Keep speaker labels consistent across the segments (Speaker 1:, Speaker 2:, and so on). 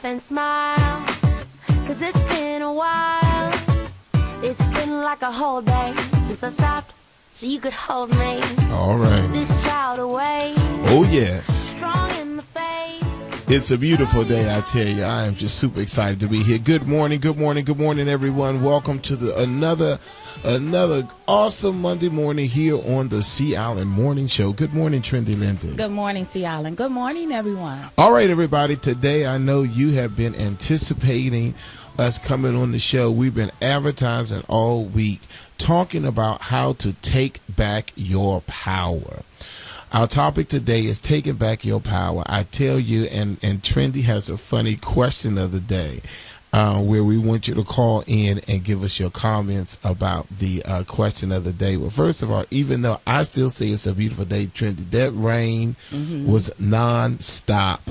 Speaker 1: laugh and smile, 'cause it's been a while. It's been like a whole day since I stopped so you could hold me.
Speaker 2: All right.
Speaker 1: This child away.
Speaker 2: Oh, yes.
Speaker 1: Strong in the faith.
Speaker 2: It's a beautiful day, I tell you. I am just super excited to be here. Good morning, good morning, good morning, everyone. Welcome to another awesome Monday morning here on the Sea Island Morning Show. Good morning, Trendy Lindy.
Speaker 3: Good morning, Sea Island. Good morning, everyone.
Speaker 2: All right, everybody. Today, I know you have been anticipating us coming on the show. We've been advertising all week, talking about how to take back your power. Our topic today is taking back your power. I tell you, and Trendy has a funny question of the day where we want you to call in and give us your comments about the question of the day. But first of all, even though I still say it's a beautiful day, Trendy, that rain was non-stop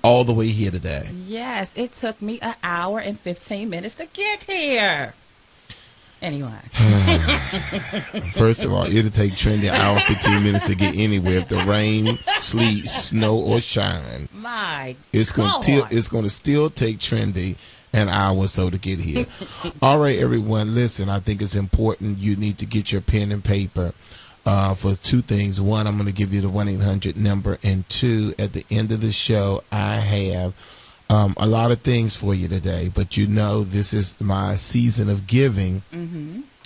Speaker 2: all the way here today.
Speaker 3: Yes, it took me an hour and 15 minutes to get here. Anyway.
Speaker 2: First of all, it'll take Trendy an hour, 15 minutes to get anywhere if the rain, sleet, snow, or shine.
Speaker 3: My
Speaker 2: It's going to still take Trendy an hour or so to get here. All right, everyone, listen, I think it's important you need to get your pen and paper for two things. One, I'm going to give you the 1-800 number, and two, at the end of the show, I have a lot of things for you today, but you know this is my season of giving.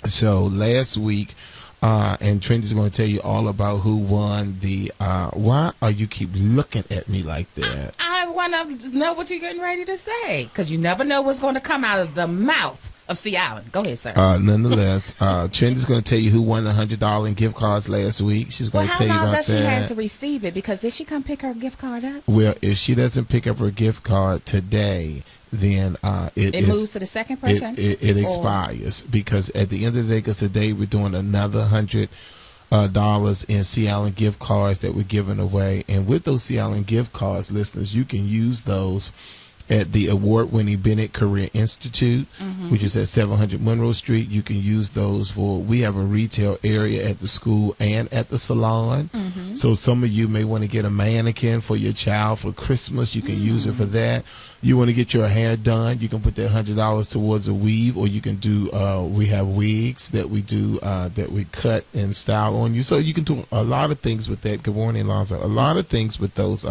Speaker 2: So last week, and Trendy's going to tell you all about who won the, why are you keep looking at me like that?
Speaker 3: I want to know what you're getting ready to say, because you never know what's going to come out of the mouth of Sea Island. Go ahead, sir.
Speaker 2: Nonetheless, Trendy's going to tell you who won the $100 in gift cards last week. She's going to tell you about that.
Speaker 3: How long does she have to receive it? Because did she come pick her gift card up?
Speaker 2: Well, if she doesn't pick up her gift card today, then it
Speaker 3: moves to the second person?
Speaker 2: It expires, because at the end of the day, because today we're doing another $100 in Sea Island gift cards that we're giving away. And with those Sea Island gift cards, listeners, you can use those at the award-winning Bennett Career Institute, which is at 700 Monroe Street. You can use those we have a retail area at the school and at the salon. So some of you may want to get a mannequin for your child for Christmas. You can use it for that. You want to get your hair done, you can put that $100 towards a weave, or you can do, we have wigs that we do, that we cut and style on you. So you can do a lot of things with that. Good morning, Alonzo. A lot of things with those,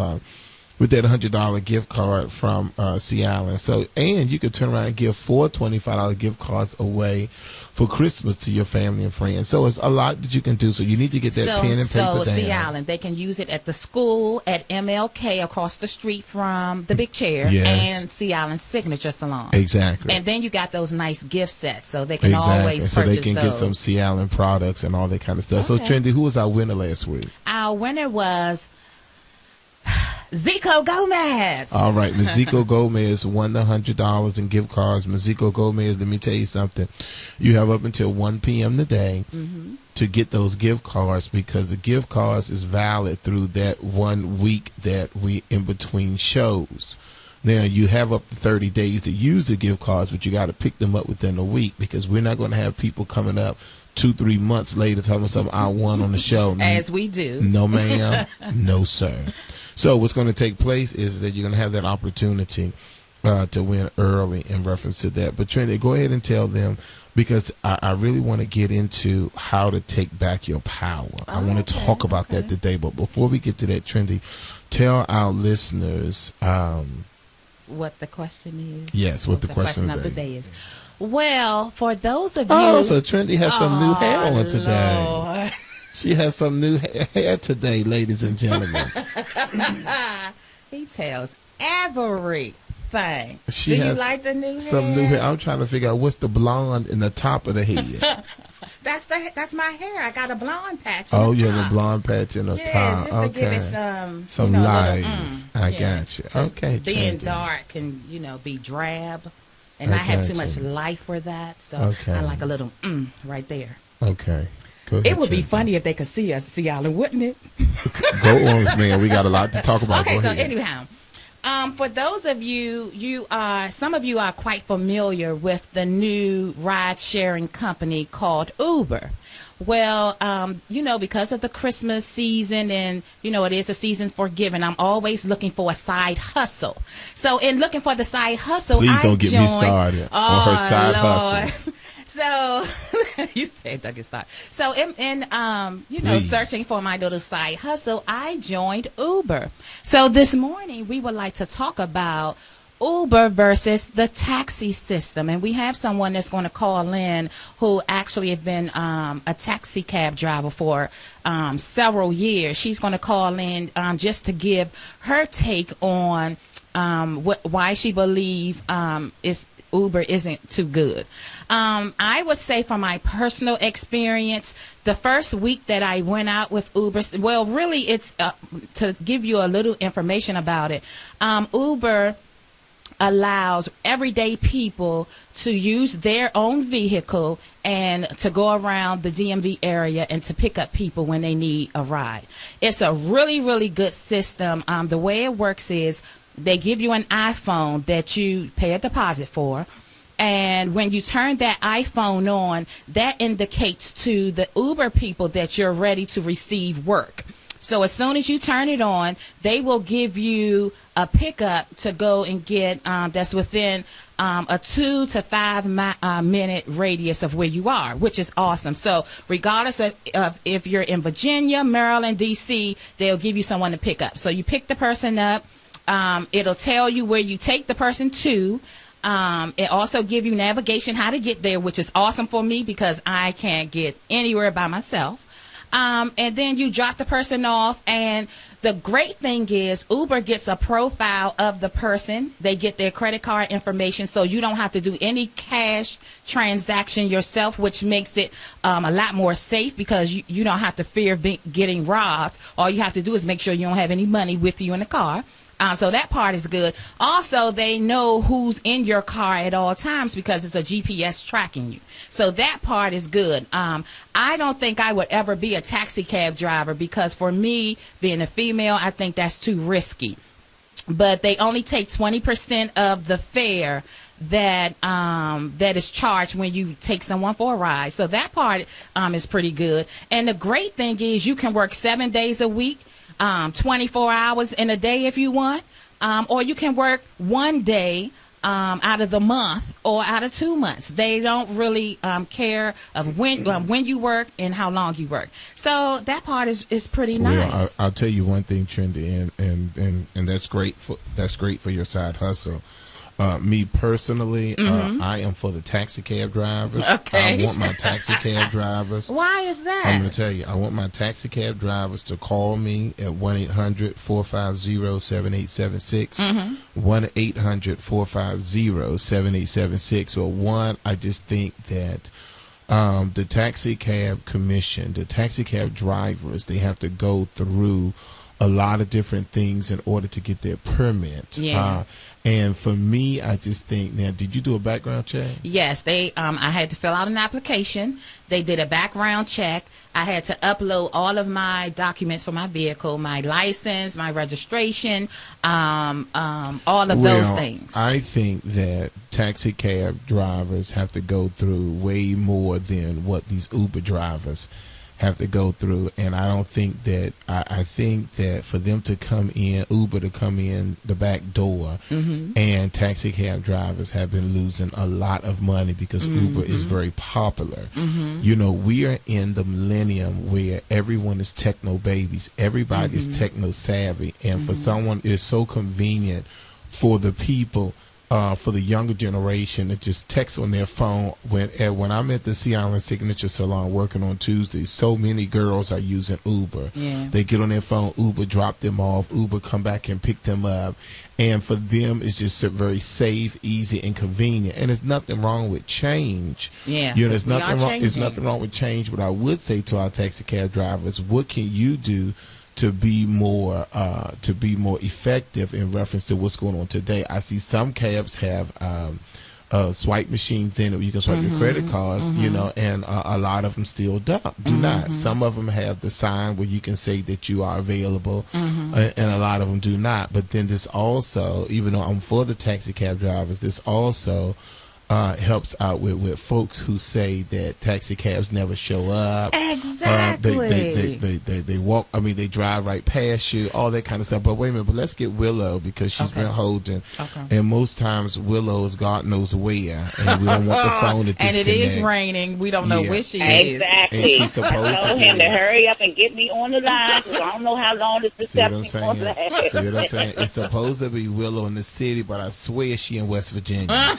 Speaker 2: with that $100 gift card from Sea Island. So, and you could turn around and give 4 $25 gift cards away for Christmas to your family and friends. So it's a lot that you can do. So you need to get that pen and paper down.
Speaker 3: So Sea Island, they can use it at the school, at MLK across the street from the Big Chair, and Sea Island Signature Salon.
Speaker 2: Exactly.
Speaker 3: And then you got those nice gift sets, so they can always purchase
Speaker 2: so they can
Speaker 3: those.
Speaker 2: get some Sea Island products and all that kind of stuff.
Speaker 3: Okay.
Speaker 2: So Trendy, who was our winner last week?
Speaker 3: Our winner was Zico Gomez.
Speaker 2: All right, Ms. Zico Gomez won the $100 in gift cards. Ms. Zico Gomez, let me tell you something. You have up until 1 p.m. today to get those gift cards, because the gift cards is valid through that 1 week that we in between shows. Now, you have up to 30 days to use the gift cards, but you got to pick them up within a week, because we're not going to have people coming up 2-3 months later telling us something I won on the show.
Speaker 3: As we do.
Speaker 2: No, ma'am. No, sir. So what's going to take place is that you're going to have that opportunity to win early in reference to that. But Trendy, go ahead and tell them, because I really want to get into how to take back your power. I want to talk about that today. But before we get to that, Trendy, tell our listeners
Speaker 3: what the question is.
Speaker 2: Yes, what the question
Speaker 3: of the day is. Well, for those of you...
Speaker 2: Oh, so Trendy has some new hair on today.
Speaker 3: Lord.
Speaker 2: She has some new hair today, ladies and gentlemen.
Speaker 3: He tells everything. Do you like the new hair?
Speaker 2: Some new hair. I'm trying to figure out what's the blonde in the top of the head.
Speaker 3: That's my hair. I got a blonde patch.
Speaker 2: Oh, you have a blonde patch in the top.
Speaker 3: Yeah, just to give it some
Speaker 2: light.
Speaker 3: I
Speaker 2: got you. Okay.
Speaker 3: Being dark can be drab, and I have too much life for that. So I like a little right there.
Speaker 2: Okay. Ahead,
Speaker 3: it would be funny if they could see us, Sea Island, wouldn't it?
Speaker 2: Go on, man. We got a lot to talk about.
Speaker 3: Okay, so anyhow, For those of you, some of you are quite familiar with the new ride-sharing company called Uber. Well, because of the Christmas season and, it is a season for giving, I'm always looking for a side hustle. So in looking for the side hustle,
Speaker 2: Please don't get me started on her side hustle.
Speaker 3: So you said don't get started. So in searching for my little side hustle, I joined Uber. So this morning we would like to talk about Uber versus the taxi system, and we have someone that's going to call in who actually have been a taxi cab driver for several years. She's going to call in just to give her take on why she believes Uber isn't too good. I would say from my personal experience, the first week that I went out with Uber, well, really it's to give you a little information about it. Uber allows everyday people to use their own vehicle and to go around the DMV area and to pick up people when they need a ride. It's a really, really good system. The way it works is they give you an iPhone that you pay a deposit for. And when you turn that iPhone on, that indicates to the Uber people that you're ready to receive work. So as soon as you turn it on, they will give you a pickup to go and get that's within a 2 to 5 minute radius of where you are, which is awesome. So regardless of if you're in Virginia, Maryland, D.C., they'll give you someone to pick up. So you pick the person up. It'll tell you where you take the person to. It also give you navigation how to get there, which is awesome for me because I can't get anywhere by myself. And then you drop the person off, and the great thing is Uber gets a profile of the person. They get their credit card information, so you don't have to do any cash transaction yourself, which makes it a lot more safe because you don't have to fear getting robbed. All you have to do is make sure you don't have any money with you in the car. So that part is good. Also, they know who's in your car at all times because it's a GPS tracking you. So that part is good. I don't think I would ever be a taxi cab driver because for me, being a female, I think that's too risky. But they only take 20% of the fare that is charged when you take someone for a ride. So that part is pretty good. And the great thing is you can work 7 days a week. 24 hours in a day if you want, or you can work 1 day out of the month or out of 2 months. They don't really care of when you work and how long you work. So that part is pretty nice.
Speaker 2: I'll tell you one thing, Trendy, and that's great for your side hustle. Me personally, I am for the taxi cab drivers.
Speaker 3: Okay.
Speaker 2: I want my taxi cab drivers.
Speaker 3: Why is that?
Speaker 2: I'm going to tell you. I want my taxi cab drivers to call me at 1-800-450-7876. 1-800-450-7876. Well, one, I just think that the taxi cab commission, the taxi cab drivers, they have to go through a lot of different things in order to get their permit.
Speaker 3: Yeah.
Speaker 2: And for me, I just think, now, did you do a background check?
Speaker 3: Yes, I had to fill out an application. They did a background check. I had to upload all of my documents for my vehicle, my license, my registration, all of those things.
Speaker 2: I think that taxi cab drivers have to go through way more than what these Uber drivers have to go through, and I don't think that I think that for them to come in, Uber to come in the back door, and taxi cab drivers have been losing a lot of money because Uber is very popular. You know, we are in the millennium where everyone is techno babies, everybody is techno savvy, and for someone it's so convenient for the people, for the younger generation to just text on their phone. When I'm at the Sea Island Signature Salon working on Tuesdays, so many girls are using Uber.
Speaker 3: Yeah.
Speaker 2: They get on their phone, Uber drop them off, Uber come back and pick them up. And for them, it's just very safe, easy, and convenient. And there's nothing wrong with change.
Speaker 3: Yeah,
Speaker 2: you know, there's nothing wrong. There's nothing wrong with change. But I would say to our taxi cab drivers, what can you do to be more effective in reference to what's going on today? I see some cabs have swipe machines in it where you can swipe your credit cards, you know, and a lot of them still do not. Some of them have the sign where you can say that you are available, and a lot of them do not. But then this also, even though I'm for the taxi cab drivers, this also helps out with folks who say that taxi cabs never show up.
Speaker 3: Exactly.
Speaker 2: They walk. I mean, they drive right past you. All that kind of stuff. But wait a minute. But let's get Willow, because she's been holding. And most times Willow is God knows where, and we don't want the phone to disconnect.
Speaker 3: And it is raining. We don't know where she is.
Speaker 4: Exactly.
Speaker 2: And she's supposed
Speaker 4: I told him to hurry up and get me on the line, because I don't know how long this reception is going to last.
Speaker 2: See what I'm saying? It's supposed to be Willow in the city, but I swear she in West Virginia.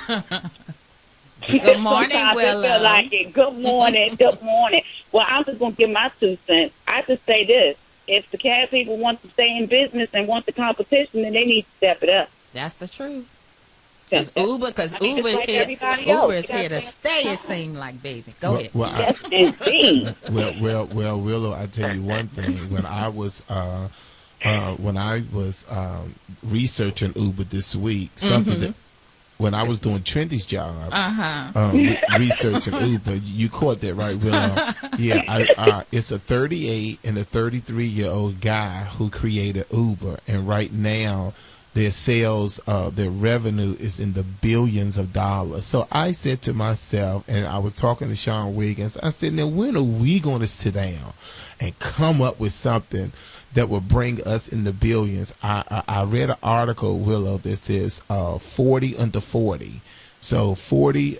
Speaker 3: Good morning,
Speaker 4: Sometimes
Speaker 3: Willow.
Speaker 4: I feel like it. Good morning. Good morning. Well, I'm just going to give my 2 cents. I just say this. If the cab people want to stay in business and want the competition, then they need to step it up.
Speaker 3: That's the truth. Because Uber is here to stay, it seems like, baby. Go ahead.
Speaker 4: Yes, indeed.
Speaker 2: Well, Willow, I tell you one thing. When I was researching Uber this week, something that when I was doing Trendy's job, researching Uber, you caught that right, Willow? Yeah, it's a 38 and a 33-year-old guy who created Uber, and right now their sales, their revenue is in the billions of dollars. So I said to myself, and I was talking to Sean Wiggins, I said, now when are we going to sit down and come up with something that will bring us in the billions? I read an article, Willow, that says 40 under 40. So 40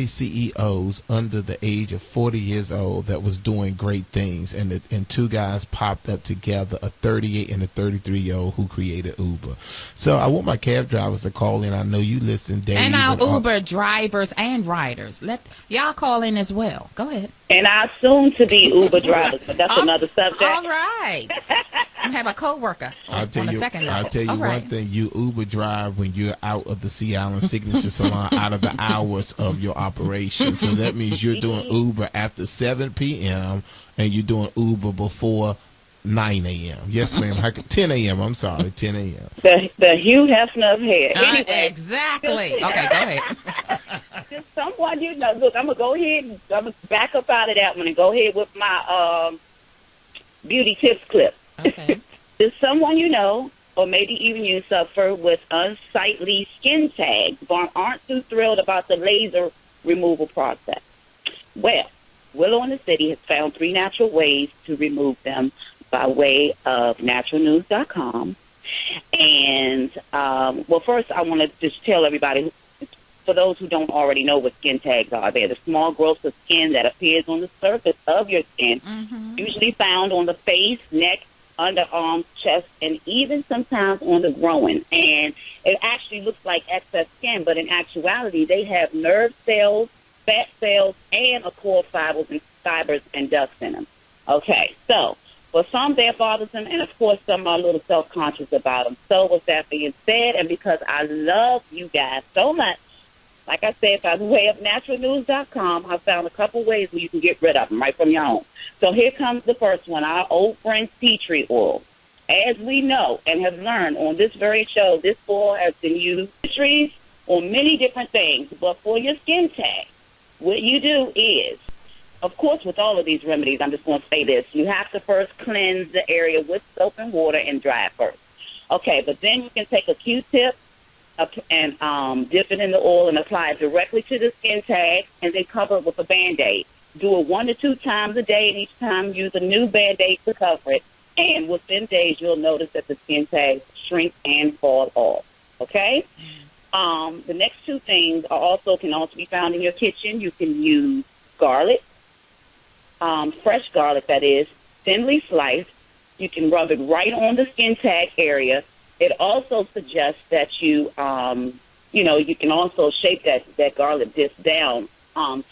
Speaker 2: CEOs under the age of 40 years old that was doing great things, and 2 guys popped up together, a 38 and a 33-year-old who created Uber. So I want my cab drivers to call in. I know you listen, Dave.
Speaker 3: And our Uber drivers and riders. Let y'all call in as well. Go ahead.
Speaker 4: And our soon-to-be Uber drivers, but that's another subject.
Speaker 3: All right. I have a co-worker on a second level.
Speaker 2: I'll tell you one thing. You Uber drive when you're out of the Sea Island Signature Salon, out of the hours of your operation. So that means you're doing Uber after 7 p.m. and you're doing Uber before 9 a.m. Yes, ma'am. 10 a.m. I'm sorry, 10 a.m.
Speaker 4: The Hugh Hefner of hair. Anyway,
Speaker 3: exactly. Okay, go ahead.
Speaker 4: Just someone you know. Look, I'm going to go ahead and I'm going to back up out of that one and go ahead with my beauty tips clip.
Speaker 3: Okay.
Speaker 4: Just someone you know, or maybe even you, suffer with unsightly skin tags, but aren't too thrilled about the laser removal process. Well, Willow in the City has found 3 natural ways to remove them by way of naturalnews.com. And, well, first I want to just tell everybody, for those who don't already know what skin tags are, they're the small growths of skin that appears on the surface of your skin, usually found on the face, neck, underarms, chest, and even sometimes on the groin. And it actually looks like excess skin, but in actuality, they have nerve cells, fat cells, and a core fibers and ducts in them. Okay, so for some, they're bothersome, and of course, some are a little self-conscious about them. So with that being said, and because I love you guys so much, like I said, by the way of naturalnews.com, I found a couple ways where you can get rid of them right from your home. So here comes the first one, our old friend tea tree oil. As we know and have learned on this very show, this oil has been used in trees on many different things. But for your skin tag, what you do is, of course, with all of these remedies, I'm just going to say this, you have to first cleanse the area with soap and water and dry it first. Okay, but then you can take a Q-tip and dip it in the oil and apply it directly to the skin tag, and then cover it with a Band-Aid. Do it 1 to 2 times a day, and each time use a new Band-Aid to cover it. And within days, you'll notice that the skin tags shrink and fall off. Okay? The next 2 things can also be found in your kitchen. You can use garlic, fresh garlic, that is, thinly sliced. You can rub it right on the skin tag area. It also suggests that you can also shape that garlic disc down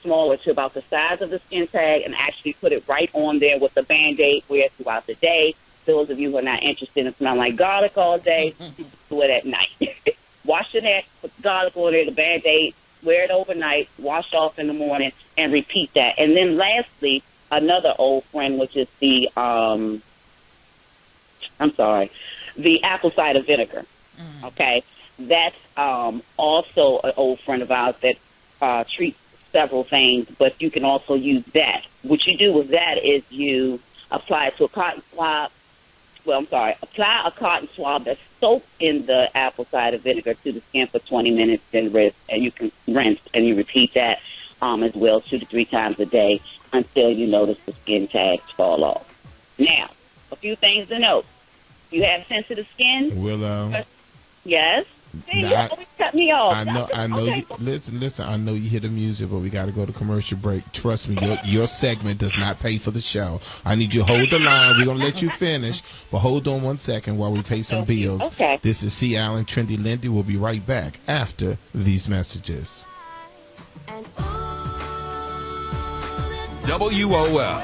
Speaker 4: smaller to about the size of the skin tag and actually put it right on there with a Band-Aid, wear it throughout the day. Those of you who are not interested in smelling like garlic all day, do it at night. Wash your neck, put the garlic on there, the Band-Aid, wear it overnight, wash off in the morning, and repeat that. And then lastly, another old friend, which is the apple cider vinegar. Okay? that's also an old friend of ours that treats several things, but you can also use that. What you do with that is you apply it to a cotton swab. Well, I'm sorry, apply a cotton swab that's soaked in the apple cider vinegar to the skin for 20 minutes, then rinse, and you can rinse, and you repeat that as well 2 to 3 times a day until you notice the skin tags fall off. Now, a few things to note. You have sensitive skin?
Speaker 2: Willow.
Speaker 4: Yes. Hey, you always cut me off.
Speaker 2: I know.
Speaker 4: Okay.
Speaker 2: Listen. I know you hear the music, but we got to go to commercial break. Trust me, your segment does not pay for the show. I need you to hold the line. We're gonna let you finish, but hold on 1 second while we pay some bills.
Speaker 4: Okay.
Speaker 2: This is C. Allen, Trendy Lindy. We'll be right back after these messages.
Speaker 1: And
Speaker 5: WOL.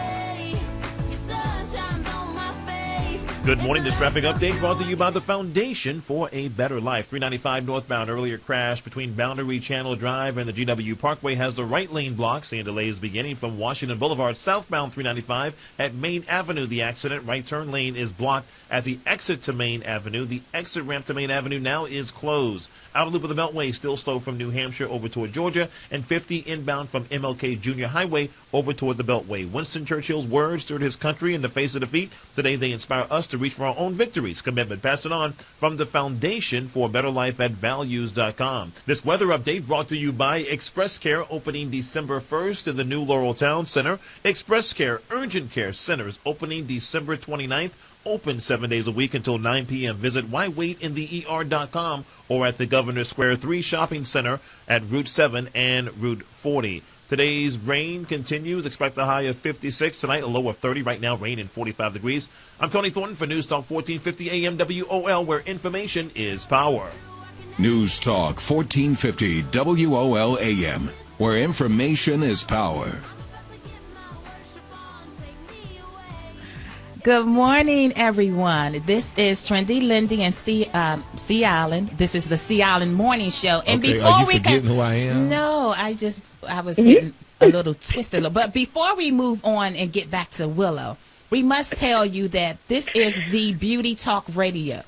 Speaker 6: Good morning. This traffic update brought to you by the Foundation for a Better Life. 395 northbound earlier crash between Boundary Channel Drive and the GW Parkway has the right lane blocked. Seeing delays beginning from Washington Boulevard southbound 395 at Main Avenue. The accident right turn lane is blocked at the exit to Main Avenue. The exit ramp to Main Avenue now is closed. Outer loop of the Beltway still slow from New Hampshire over toward Georgia, and 50 inbound from MLK Junior Highway over toward the Beltway. Winston Churchill's words stirred his country in the face of defeat. Today they inspire us to reach for our own victories. Commitment. Pass it on from the Foundation for a Better Life at values.com. This weather update brought to you by Express Care, opening December 1st in the new Laurel Town Center. Express Care Urgent Care Centers opening December 29th. Open 7 days a week until 9 p.m. Visit whywaitintheer.com or at the Governor Square 3 Shopping Center at Route 7 and Route 40. Today's rain continues. Expect a high of 56 tonight, a low of 30. Right now, rain and 45 degrees. I'm Tony Thornton for News Talk 1450 AM WOL, where information is power.
Speaker 5: News Talk 1450 WOL AM, where information is power.
Speaker 3: Good morning, everyone. This is Trendy Lindy and C. Allen. This is the C. Allen Morning Show. And
Speaker 2: Okay,
Speaker 3: before
Speaker 2: are you
Speaker 3: we
Speaker 2: forgetting who I am?
Speaker 3: No, I was getting a little twisted. But before we move on and get back to Willow, we must tell you that this is the Beauty Talk Radio.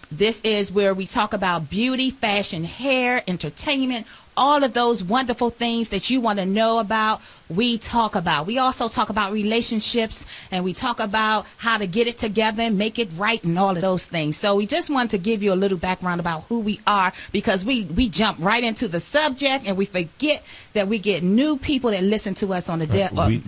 Speaker 3: This is where we talk about beauty, fashion, hair, entertainment, all of those wonderful things that you want to know about. We talk about. We also talk about relationships, and we talk about how to get it together and make it right and all of those things. So we just want to give you a little background about who we are, because we jump right into the subject and we forget that we get new people that listen to us on the on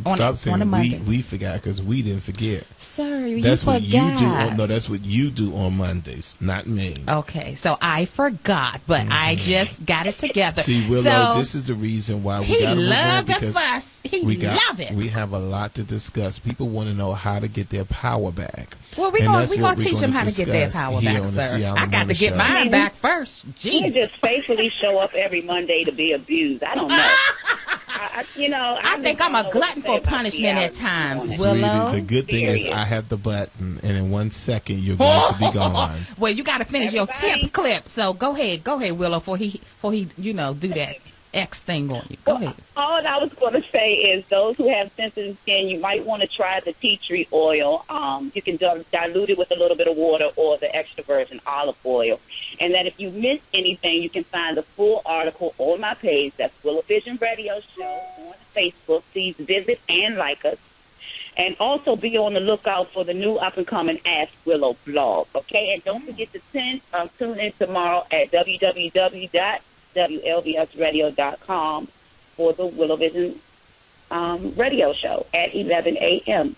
Speaker 3: a Monday.
Speaker 2: We forgot because we didn't forget.
Speaker 3: Sir,
Speaker 2: That's
Speaker 3: you
Speaker 2: what
Speaker 3: forgot.
Speaker 2: you do. No, that's what you do on Mondays, not me.
Speaker 3: Okay, so I forgot, but I just got it together.
Speaker 2: See, Willow,
Speaker 3: so,
Speaker 2: this is the reason why we
Speaker 3: he
Speaker 2: got to move on,
Speaker 3: loved the
Speaker 2: because
Speaker 3: fuss. He love it.
Speaker 2: we have a lot to discuss. People want to know how to get their power back.
Speaker 3: Well, we're going to teach them how to get their power back, sir. I got to get mine back first.
Speaker 4: You
Speaker 3: Jesus.
Speaker 4: just faithfully show up every Monday to be abused. I don't know. I
Speaker 3: think I'm a glutton for punishment at times,
Speaker 2: Sweetie,
Speaker 3: Willow.
Speaker 2: the good thing is I have the button, and in 1 second you're going to be gone.
Speaker 3: Well, you got to finish your tip clip. So go ahead, Willow, before he do that X thing on you. Go ahead.
Speaker 4: All I was going to say is those who have sensitive skin, you might want to try the tea tree oil. You can dilute it with a little bit of water or the extra virgin olive oil. And that if you miss anything, you can find the full article on my page. That's Willow Vision Radio Show on Facebook. Please visit and like us. And also be on the lookout for the new up-and-coming Ask Willow blog. Okay? And don't forget to tune in tomorrow at www.WLVSradio.com for the Willow Vision radio show at 11 a.m.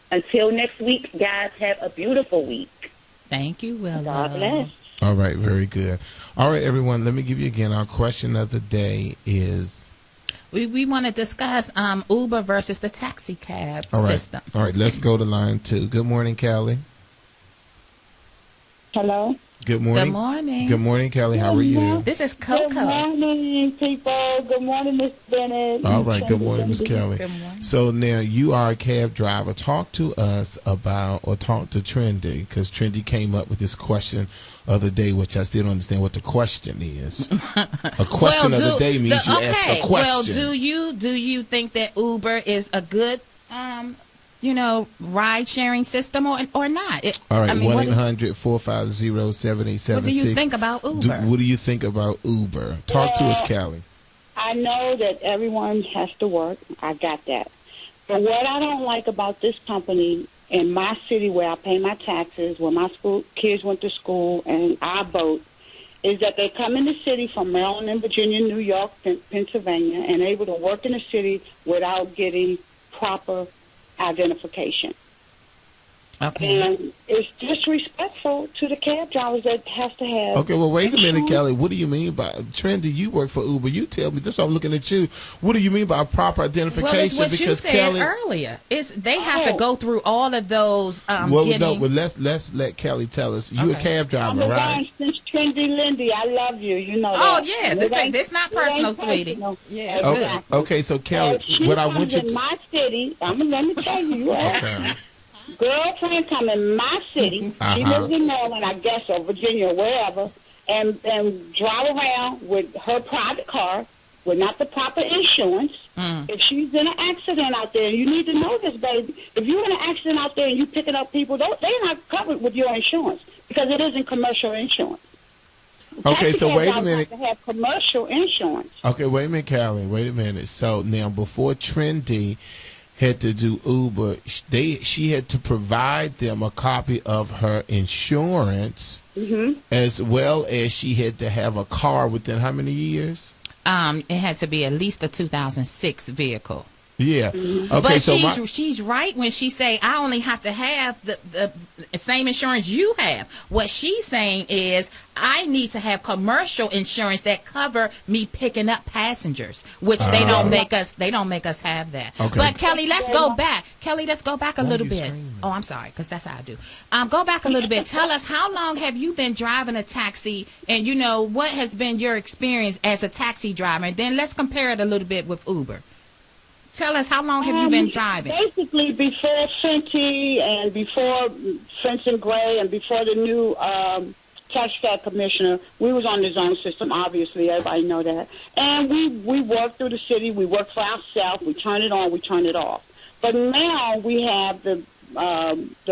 Speaker 4: Until next week, guys, have a beautiful week.
Speaker 3: Thank you, Willow.
Speaker 4: God bless.
Speaker 2: All right, very good. All right, everyone, let me give you again our question of the day is...
Speaker 3: We want to discuss Uber versus the taxi cab system.
Speaker 2: All right, let's go to line 2. Good morning, Callie.
Speaker 7: Hello.
Speaker 2: Good morning.
Speaker 3: Good morning.
Speaker 2: Good morning, Kelly. How are you?
Speaker 3: This is Coco.
Speaker 7: Good morning, people. Good morning, Miss Bennett.
Speaker 2: All right. Good morning, Miss Kelly.
Speaker 3: Good morning.
Speaker 2: So now you are a cab driver. Talk to us about, or talk to Trendy, because Trendy came up with this question of the day, which I still don't understand what the question is. A question of the day means you ask a question.
Speaker 3: Well, do you think that Uber is a good ride sharing system or not?
Speaker 2: All right, 1-800-450-7876.
Speaker 3: What do you think about Uber?
Speaker 2: What do you think about Uber? Talk to us, Callie.
Speaker 7: I know that everyone has to work. I got that. But what I don't like about this company in my city where I pay my taxes, where my kids went to school, and I vote, is that they come in the city from Maryland and Virginia, New York, Pennsylvania, and able to work in the city without getting proper identification.
Speaker 3: Okay.
Speaker 7: And it's disrespectful to the cab drivers that has to have.
Speaker 2: Okay, well, wait a minute, Kelly. What do you mean by Trendy? You work for Uber. You tell me. That's why I'm looking at you. What do you mean by proper identification?
Speaker 3: Well, it's what
Speaker 2: because
Speaker 3: you said
Speaker 2: Kelly,
Speaker 3: earlier. They have to go through all of those.
Speaker 2: Let's let Kelly tell us. You a cab driver, right?
Speaker 7: Since Trendy Lindy, I love you. You know that.
Speaker 3: Oh yeah, this not personal, sweetie.
Speaker 7: Yeah.
Speaker 2: Okay, so Kelly, what I want you to
Speaker 7: my city. Let me tell you.
Speaker 2: Okay.
Speaker 7: Girlfriend come in my city. She lives in Maryland, I guess, or Virginia, or wherever, and drive around with her private car with not the proper insurance. If she's in an accident out there, you need to know this, baby. If you're in an accident out there and you picking up people, they're not covered with your insurance because it isn't commercial insurance.
Speaker 2: Okay, so wait a minute.
Speaker 7: Have to have commercial insurance.
Speaker 2: Okay, wait a minute, Callie. Wait a minute. So now, before Trendy had to do Uber, she had to provide them a copy of her insurance, as well as she had to have a car within how many years?
Speaker 3: It had to be at least a 2006 vehicle.
Speaker 2: Yeah. Okay,
Speaker 3: but
Speaker 2: so
Speaker 3: she's right when she say I only have to have the same insurance you have. What she's saying is I need to have commercial insurance that cover me picking up passengers, which they don't make us have that.
Speaker 2: Okay.
Speaker 3: But Kelly, let's go back. Kelly, let's go back a little bit.
Speaker 2: Screaming?
Speaker 3: Oh, I'm sorry, because that's how I do. Go back a little bit. Tell us, how long have you been driving a taxi, and what has been your experience as a taxi driver? And then let's compare it a little bit with Uber. Tell us, how long have you been driving?
Speaker 7: Basically, before Fenty and before Fenton Gray and before the new tax cab commissioner, we was on the zone system, obviously. Everybody know that. And we worked through the city. We worked for ourselves. We turn it on. We turn it off. But now we have the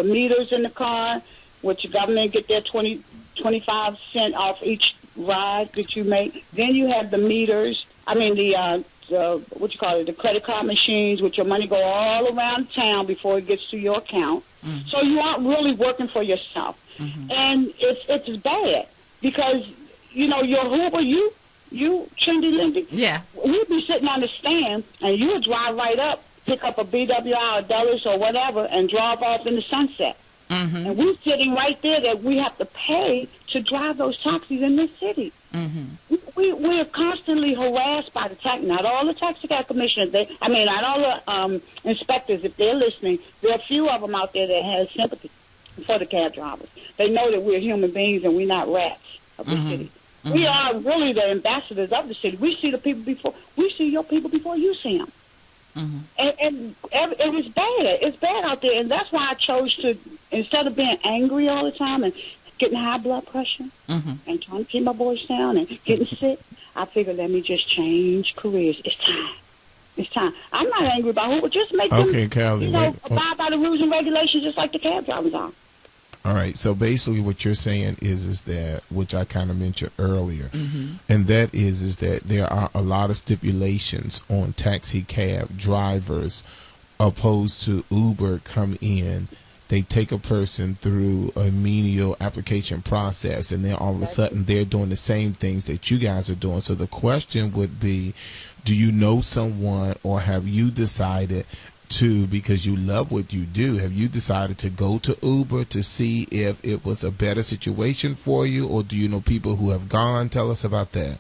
Speaker 7: meters in the car, which the government get their 25 cents off each ride that you make. Then you have the meters. The credit card machines, with your money go all around town before it gets to your account. So you aren't really working for yourself. And it's bad because, your Uber, you Trendy Lindy, we'd be sitting on the stand and you would drive right up, pick up a BWI or Dulles or whatever and drive off in the sunset. And we're sitting right there that we have to pay to drive those taxis in this city. We're constantly harassed by the taxi. Not all the taxi cab commissioners, not all the inspectors, if they're listening, there are a few of them out there that have sympathy for the cab drivers. They know that we're human beings and we're not rats of the city. We are really the ambassadors of the city. We see your people before you see them. And it's bad. It's bad out there, and that's why I chose to, instead of being angry all the time and getting high blood pressure and trying to keep my voice down and getting sick, I figured let me just change careers. It's time. It's time. I'm not angry about who, but just make them, abide by the rules and regulations just like the cab drivers are.
Speaker 2: All right. So basically, what you're saying is that, which I kind of mentioned earlier, and that is that there are a lot of stipulations on taxi cab drivers, opposed to Uber come in. They take a person through a menial application process, and then all of a sudden they're doing the same things that you guys are doing. So the question would be, do you know someone, or have you decided to, because you love what you do, have you decided to go to Uber to see if it was a better situation for you, or do you know people who have gone? Tell us about that.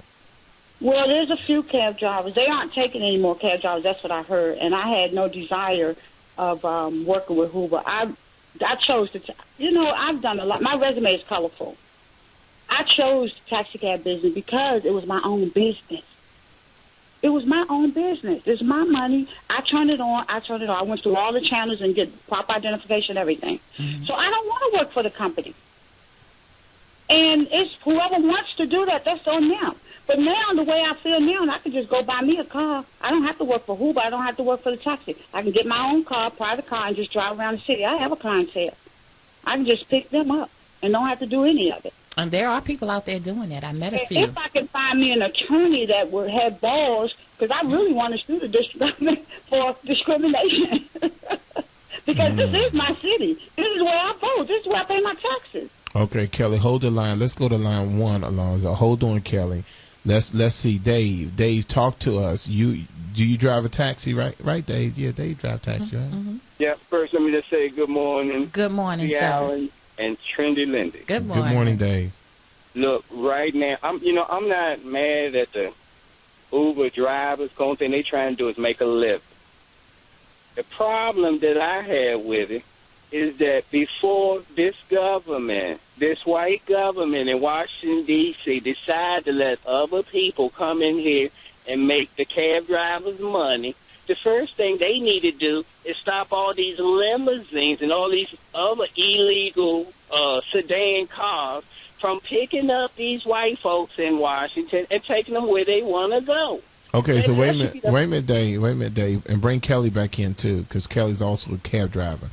Speaker 7: Well, there's a few cab drivers. They aren't taking any more cab drivers. That's what I heard, and I had no desire of working with Uber. I chose to, I've done a lot. My resume is colorful. I chose the taxi cab business because it was my own business. It was my own business. It's my money. I turned it on. I went through all the channels and get proper identification, everything. So I don't want to work for the company. And it's whoever wants to do that, that's on them. But now, the way I feel now, I can just go buy me a car. I don't have to work for Uber. I don't have to work for the taxi. I can get my own car, private car, and just drive around the city. I have a clientele. I can just pick them up and don't have to do any of it.
Speaker 3: And there are people out there doing that. I met a few.
Speaker 7: If I can find me an attorney that would have balls, because I really want to sue the district government for discrimination. Because this is my city. This is where I vote. This is where I pay my taxes.
Speaker 2: Okay, Kelly, hold the line. Let's go to line 1, Alonzo. Hold on, Kelly. Let's see, Dave. Dave, talk to us. Do you drive a taxi, right? Right, Dave? Yeah, Dave drive taxi, right?
Speaker 8: Mm-hmm. Yeah. First, let me just say good morning.
Speaker 3: Good morning, sir.
Speaker 8: Allen and Trendy Lindy.
Speaker 3: Good morning.
Speaker 2: Good morning, Dave.
Speaker 8: Look, right now, I'm not mad at the Uber drivers. The only thing they trying to do is make a living. The problem that I have with it is that before this government, this white government in Washington, D.C., decide to let other people come in here and make the cab drivers money, the first thing they need to do is stop all these limousines and all these other illegal sedan cars from picking up these white folks in Washington and taking them where they want to go.
Speaker 2: Okay, so wait a minute, Dave, and bring Kelly back in too, because Kelly's also a cab driver.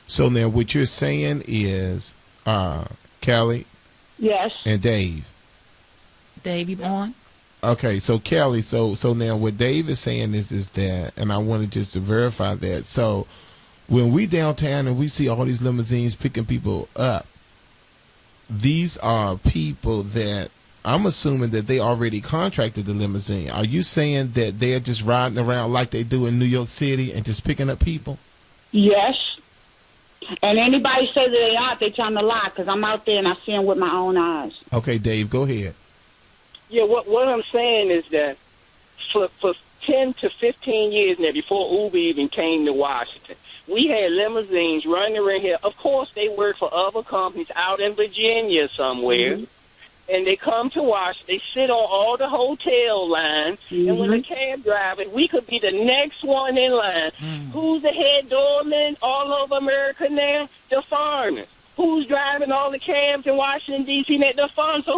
Speaker 2: So now, what you're saying is, Kelly,
Speaker 7: yes,
Speaker 2: and Dave.
Speaker 3: Dave, you on?
Speaker 2: Okay, so Kelly, so now what Dave is saying is that, and I wanted just to verify that. So when we downtown and we see all these limousines picking people up, these are people that I'm assuming that they already contracted the limousine. Are you saying that they're just riding around like they do in New York City and just picking up people?
Speaker 7: Yes. And anybody say that they aren't, they trying to lie, because I'm out there and I see them with my own eyes.
Speaker 2: Okay, Dave, go ahead.
Speaker 8: Yeah, what I'm saying is that for 10 to 15 years now, before Uber even came to Washington, we had limousines running around here. Of course, they work for other companies out in Virginia somewhere. Mm-hmm. And they come to Washington. They sit on all the hotel lines. Mm-hmm. And when the cab driver, we could be the next one in line. Mm. Who's the head doorman all over America now? The foreigners. Who's driving all the cabs in Washington, D.C.? The foreigners. So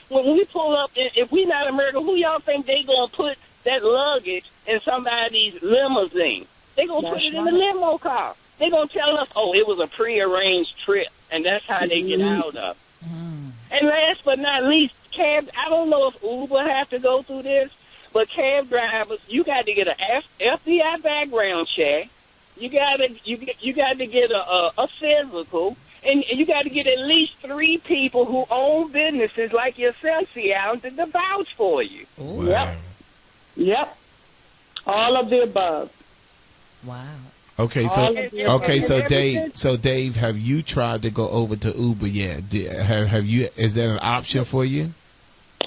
Speaker 8: when we pull up, if we not American, who y'all think they going to put that luggage in somebody's limousine? They going to put it in the limo car. They going to tell us, oh, it was a prearranged trip. And that's how they get out of it. Mm. And last but not least, cabs, I don't know if Uber have to go through this, but cab drivers, you got to get an FBI background check. You got to get a physical, and you got to get at least 3 people who own businesses like yourself, Seattle, to vouch for you.
Speaker 3: Ooh.
Speaker 7: Yep. All of the above.
Speaker 3: Wow.
Speaker 2: Okay, so Dave, have you tried to go over to Uber yet? Have you? Is that an option for you?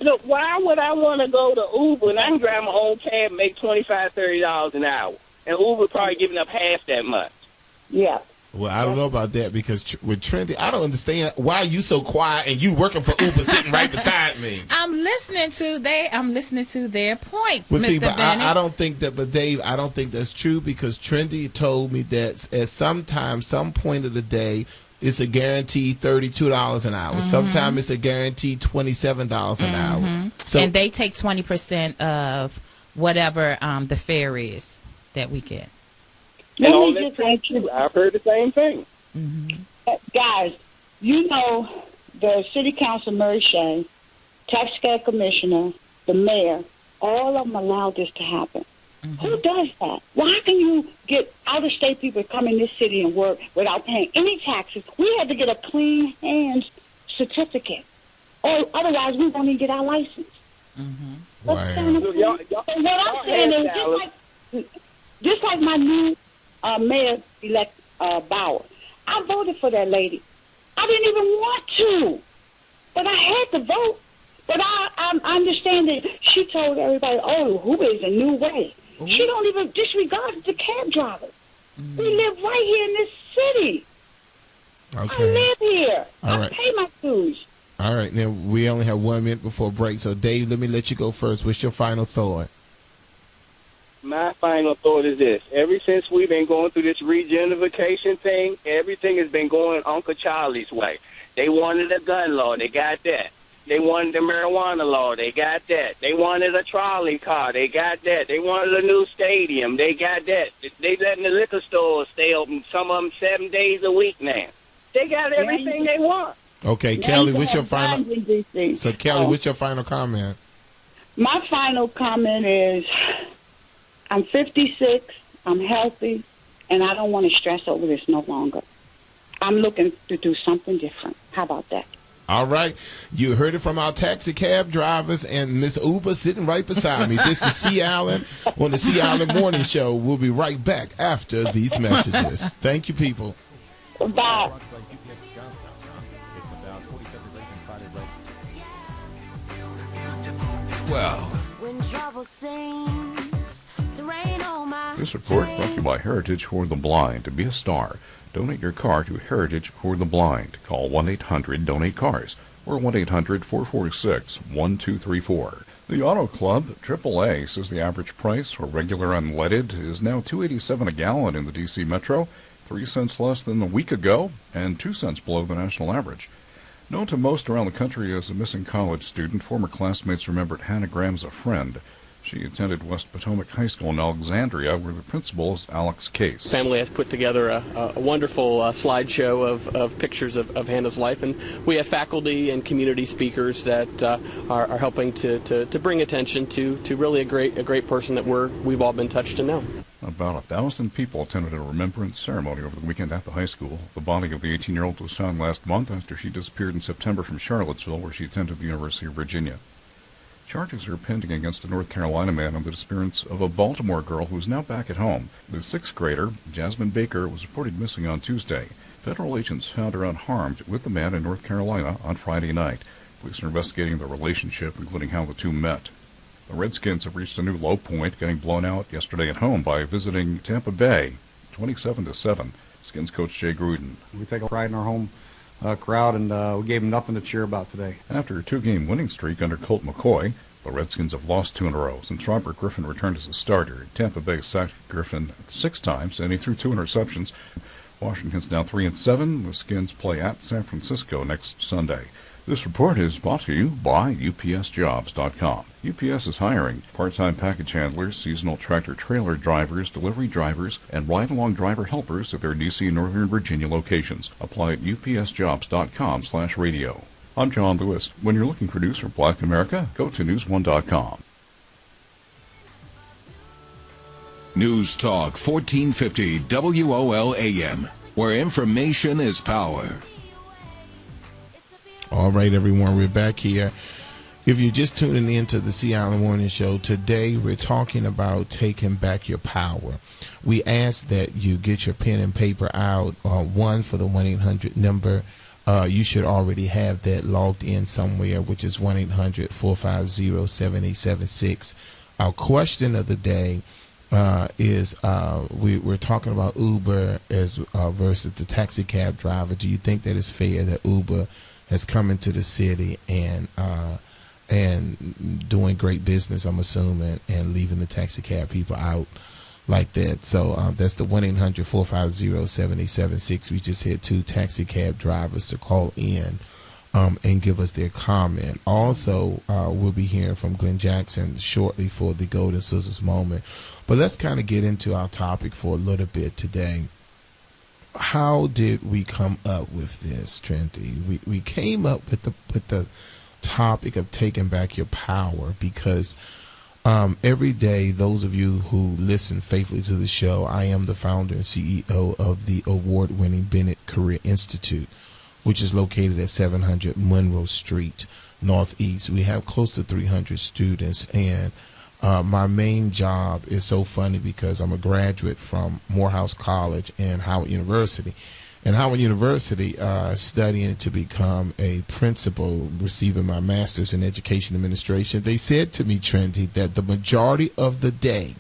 Speaker 8: Look, why would I want to go to Uber and I can drive my own cab and make $25, $30 an hour, and Uber probably giving up half that much?
Speaker 7: Yeah.
Speaker 2: Well, I don't know about that, because with Trendy, I don't understand why you so quiet and you working for Uber sitting right beside me.
Speaker 3: I'm listening to their points,
Speaker 2: well,
Speaker 3: Mr.
Speaker 2: see, but
Speaker 3: Bennett.
Speaker 2: I don't think that, but Dave, I don't think that's true, because Trendy told me that at some point of the day, it's a guaranteed $32 an hour. Mm-hmm. Sometimes it's a guaranteed $27 an hour. So,
Speaker 3: and they take 20% of whatever the fare is that we get.
Speaker 8: And all that thank you. I've heard the same thing.
Speaker 7: Mm-hmm. Guys, you know the city council, Murray Shea, taxpayer commissioner, the mayor, all of them allowed this to happen. Mm-hmm. Who does that? Why can you get out-of-state people to come in this city and work without paying any taxes? We had to get a clean hands certificate, or otherwise we won't even get our license.
Speaker 2: Mm-hmm. Wow.
Speaker 7: What I'm saying is, just like my new mayor-elect Bauer, I voted for that lady. I didn't even want to, but I had to vote. But I understand that she told everybody, oh, Uber is a new way. Ooh. She don't even disregard the cab drivers. Mm. We live right here in this city. Okay. I live here. I pay my dues.
Speaker 2: All right. Now, we only have 1 minute before break. So, Dave, let me let you go first. What's your final thought?
Speaker 8: My final thought is this. Ever since we've been going through this regentrification thing, everything has been going Uncle Charlie's way. They wanted a gun law. They got that. They wanted the marijuana law. They got that. They wanted a trolley car. They got that. They wanted a new stadium. They got that. They letting the liquor stores stay open, some of them 7 days a week now. They got everything they want.
Speaker 2: Okay, Kelly, what's your final? So, Kelly, what's your final comment?
Speaker 7: My final comment is, I'm 56, I'm healthy, and I don't want to stress over this no longer. I'm looking to do something different. How about that?
Speaker 2: All right. You heard it from our taxi cab drivers and Miss Uber sitting right beside me. This is C. Allen on the C. Allen Morning Show. We'll be right back after these messages. Thank you, people.
Speaker 7: Bye.
Speaker 5: Well,
Speaker 1: When trouble seems to rain on my
Speaker 9: This report brought to you by Heritage for the Blind. To be a star, donate your car to Heritage for the Blind. Call 1-800-DONATE-CARS or 1-800-446-1234. The Auto Club AAA says the average price for regular unleaded is now $2.87 a gallon in the D.C. Metro, 3 cents less than a week ago, and 2 cents below the national average. Known to most around the country as a missing college student, former classmates remembered Hannah Graham as a friend. She attended West Potomac High School in Alexandria, where the principal is Alex Case.
Speaker 10: Family has put together a wonderful slideshow of pictures of Hannah's life, and we have faculty and community speakers that are helping to bring attention to really a great person that we've all been touched to know.
Speaker 9: About 1,000 people attended a remembrance ceremony over the weekend at the high school. The body of the 18-year-old was found last month after she disappeared in September from Charlottesville, where she attended the University of Virginia. Charges are pending against a North Carolina man on the disappearance of a Baltimore girl who is now back at home. The sixth grader, Jasmine Baker, was reported missing on Tuesday. Federal agents found her unharmed with the man in North Carolina on Friday night. Police are investigating the relationship, including how the two met. The Redskins have reached a new low point, getting blown out yesterday at home by visiting Tampa Bay, 27-7. Skins coach Jay Gruden.
Speaker 11: We take pride in our home crowd, and we gave them nothing to cheer about today.
Speaker 9: After a 2-game winning streak under Colt McCoy, the Redskins have lost 2 in a row since Robert Griffin returned as a starter. Tampa Bay sacked Griffin 6 times, and he threw 2 interceptions. Washington's now 3-7. The Skins play at San Francisco next Sunday. This report is brought to you by UPSJobs.com. UPS is hiring part-time package handlers, seasonal tractor-trailer drivers, delivery drivers, and ride-along driver helpers at their D.C. Northern Virginia locations. Apply at UPSJobs.com/radio. I'm John Lewis. When you're looking for news from Black America, go to News1.com.
Speaker 5: News Talk 1450 WOL-AM, where information is power.
Speaker 2: All right, everyone, we're back here. If you're just tuning in to the C. Allen Morning Show, today we're talking about taking back your power. We ask that you get your pen and paper out, one for the 1-800 number. You should already have that logged in somewhere, which is 1-800-450-7876. Our question of the day is we're talking about Uber as versus the taxi cab driver. Do you think that it's fair that Uber has come into the city and doing great business, I'm assuming, and leaving the taxi cab people out like that? So that's the 1-800-450-7876. We just had 2 taxi cab drivers to call in and give us their comment. Also, we'll be hearing from Glenn Jackson shortly for the Golden Scissors moment. But let's kind of get into our topic for a little bit today. How did we come up with this, Trenty? We came up with the topic of taking back your power because every day, those of you who listen faithfully to the show, I am the founder and CEO of the award-winning Bennett Career Institute, which is located at 700 Monroe Street, Northeast. We have close to 300 students, and my main job is so funny because I'm a graduate from Morehouse College and Howard University. And Howard University, studying to become a principal, receiving my master's in education administration, they said to me, Trendy, that the majority of the day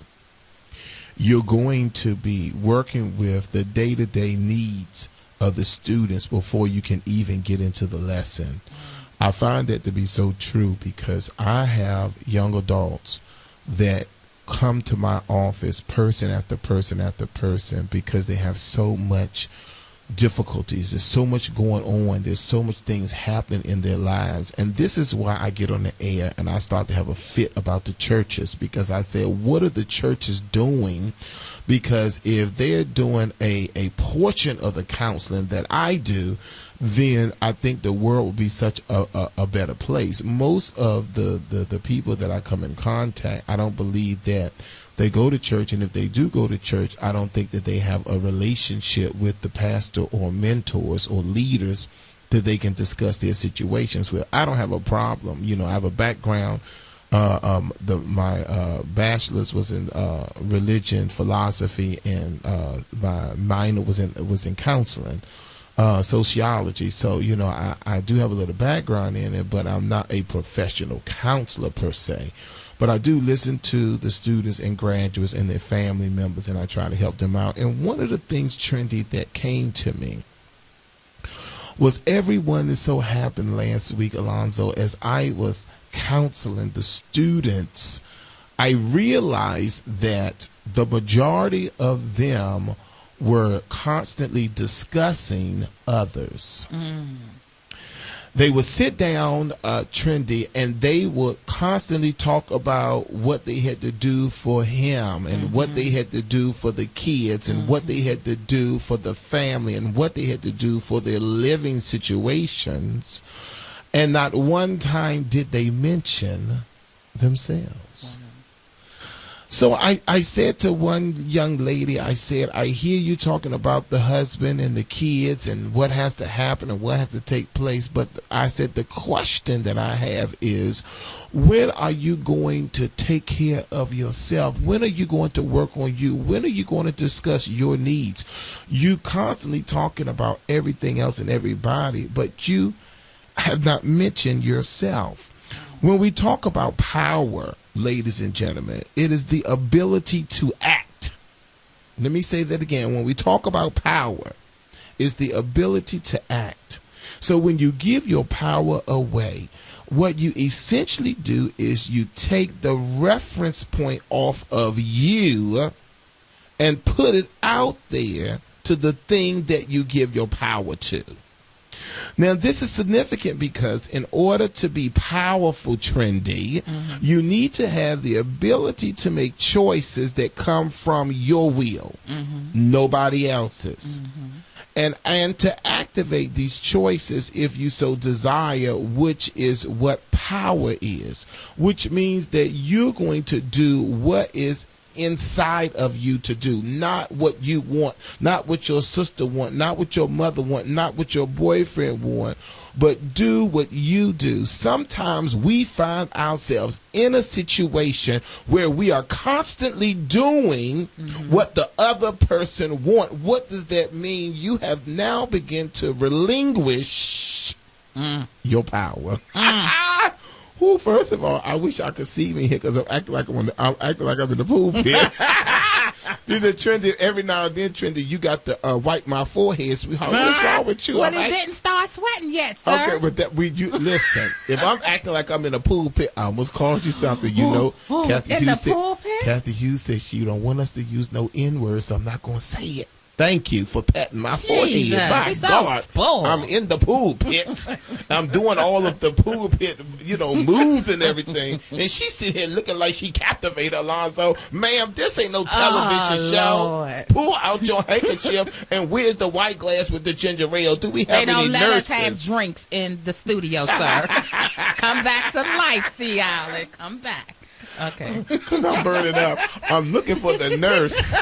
Speaker 2: you're going to be working with the day-to-day needs of the students before you can even get into the lesson. I find that to be so true because I have young adults that come to my office person after person after person because they have so much difficulties. There's so much going on. There's so much things happening in their lives. And this is why I get on the air and I start to have a fit about the churches, because I said, what are the churches doing? Because if they're doing a portion of the counseling that I do, then I think the world will be such a better place. Most of the people that I come in contact, I don't believe that they go to church, and if they do go to church, I don't think that they have a relationship with the pastor or mentors or leaders that they can discuss their situations with. I don't have a problem. You know, I have a background. My bachelor's was in religion, philosophy, and my minor was in counseling, sociology. So, you know, I do have a little background in it, but I'm not a professional counselor per se. But I do listen to the students and graduates and their family members, and I try to help them out. And one of the things, Trendy, that came to me was everyone is so happy last week, Alonzo, as I was counseling the students, I realized that the majority of them were constantly discussing others. They would sit down, Trendy, and they would constantly talk about what they had to do for him and what they had to do for the kids and what they had to do for the family and what they had to do for their living situations. And not one time did they mention themselves. So I said to one young lady, I said, I hear you talking about the husband and the kids and what has to happen and what has to take place. But I said, the question that I have is, when are you going to take care of yourself? When are you going to work on you? When are you going to discuss your needs? You constantly talking about everything else and everybody, but you have not mentioned yourself. When we talk about power, ladies and gentlemen, it is the ability to act. Let me say that again. When we talk about power, it's the ability to act. So when you give your power away, what you essentially do is you take the reference point off of you and put it out there to the thing that you give your power to. Now, this is significant because in order to be powerful, Trendy, you need to have the ability to make choices that come from your will, nobody else's. And to activate these choices if you so desire, which is what power is, which means that you're going to do what is inside of you to do, not what you want, not what your sister want, not what your mother want, not what your boyfriend want, but do what you do. Sometimes we find ourselves in a situation where we are constantly doing what the other person want. What does that mean? You have now begun to relinquish your power. Well, first of all, I wish I could see me here because I'm acting like I'm in the pool pit. Trendy, every now and then, Trendy, you got to wipe my forehead, sweetheart. What's wrong with you?
Speaker 3: Well, it didn't start sweating yet, sir.
Speaker 2: Okay, but listen. If I'm acting like I'm in a pool pit, I almost called you something. You know, Kathy Hughes said she don't want us to use no N-word, so I'm not going to say it. Thank you for patting my forehead. My God, I'm in the pool pit. I'm doing all of the pool pit, moves and everything. And she's sitting here looking like she captivated Alonzo. Ma'am, this ain't no television show.
Speaker 3: Lord.
Speaker 2: Pull out your handkerchief and where's the white glass with the ginger ale? Do we have any nurses?
Speaker 3: They don't let us have drinks in the studio, sir. Come back to life, Sea Island. Come back. Okay.
Speaker 2: Because I'm burning up. I'm looking for the nurse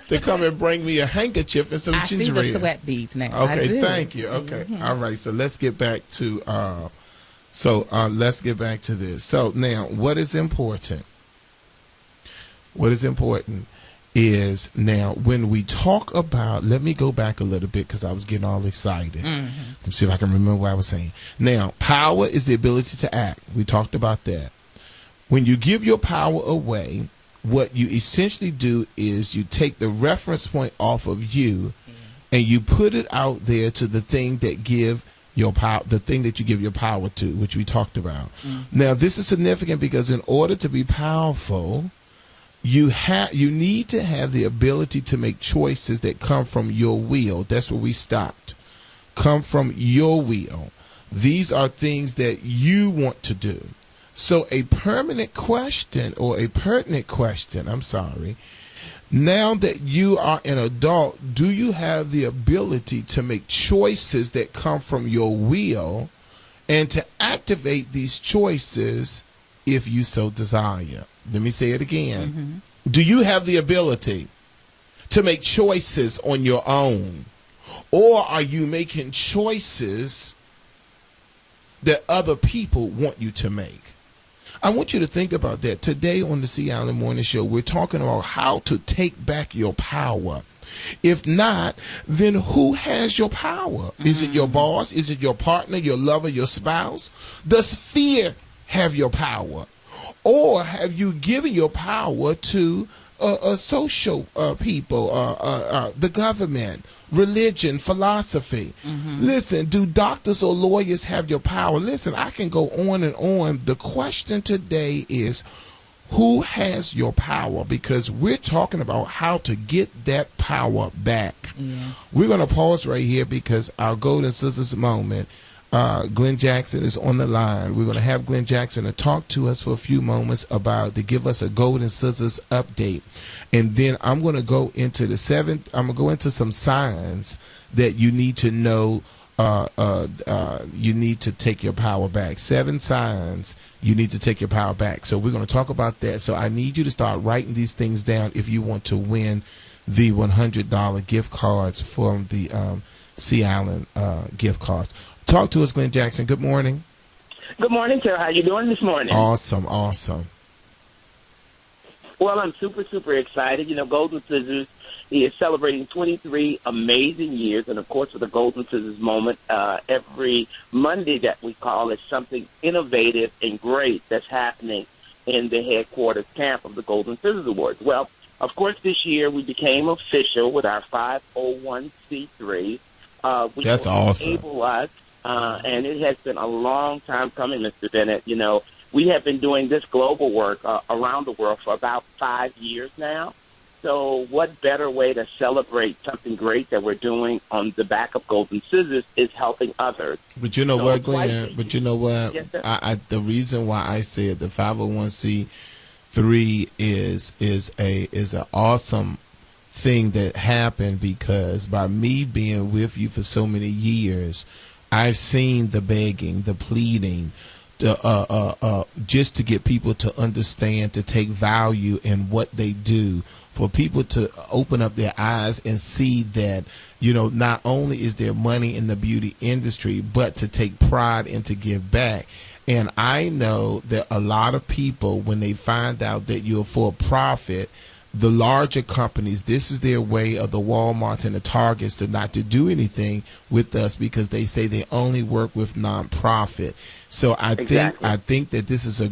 Speaker 2: to come and bring me a handkerchief and some ginger ale.
Speaker 3: I see the sweat beads now.
Speaker 2: Okay, thank you. Okay. All right. So let's get back to this. So now what is important? What is important is now when we talk about, let me go back a little bit because I was getting all excited. Let's see if I can remember what I was saying. Now, power is the ability to act. We talked about that. When you give your power away, what you essentially do is you take the reference point off of you and you put it out there to the thing that give your power, the thing that you give your power to, which we talked about. Now, this is significant because in order to be powerful, You need to have the ability to make choices that come from your will. That's where we stopped. Come from your will. These are things that you want to do. So a permanent question, or a pertinent question, now that you are an adult, do you have the ability to make choices that come from your will and to activate these choices if you so desire? Let me say it again. Mm-hmm. Do you have the ability to make choices on your own? Or are you making choices that other people want you to make? I want you to think about that. Today on the C. Allen Morning Show, we're talking about how to take back your power. If not, then who has your power? Is it your boss? Is it your partner, your lover, your spouse? Does fear have your power? Or have you given your power to social people, the government, religion, philosophy? Listen, do doctors or lawyers have your power? Listen, I can go on and on. The question today is, who has your power? Because we're talking about how to get that power back. Yeah. We're going to pause right here because our Golden Sisters moment, Glenn Jackson is on the line. We're going to have Glenn Jackson to talk to us for a few moments to give us a Golden Sisters update. And then I'm going to go into I'm going to go into some signs that you need to know. You need to take your power back. 7 signs you need to take your power back. So we're going to talk about that. So I need you to start writing these things down if you want to win the $100 gift cards from the C. Allen gift cards. Talk to us, Glenn Jackson. Good morning.
Speaker 8: Good morning, sir. How you doing this morning?
Speaker 2: Awesome.
Speaker 8: Well, I'm super excited. Golden Scissors is celebrating 23 amazing years, and of course, for the Golden Scissors moment, every Monday that we call is something innovative and great that's happening in the headquarters camp of the Golden Scissors Awards. Well, of course, this year we became official with our 501c3.
Speaker 2: That's awesome.
Speaker 8: Enable us, and it has been a long time coming, Mr. Bennett. We have been doing this global work around the world for about 5 years now. So what better way to celebrate something great that we're doing on the back of Golden Scissors is helping others.
Speaker 2: But you know what, Glenn? But you know what?
Speaker 8: Yes, sir.
Speaker 2: The reason why I said the 501c3 is an awesome thing that happened because by me being with you for so many years, I've seen the begging, the pleading, just to get people to understand, to take value in what they do, for people to open up their eyes and see that, not only is there money in the beauty industry, but to take pride and to give back. And I know that a lot of people, when they find out that you're for profit, the larger companies, this is their way of the Walmarts and the Targets to not to do anything with us because they say they only work with nonprofit. So I think that this is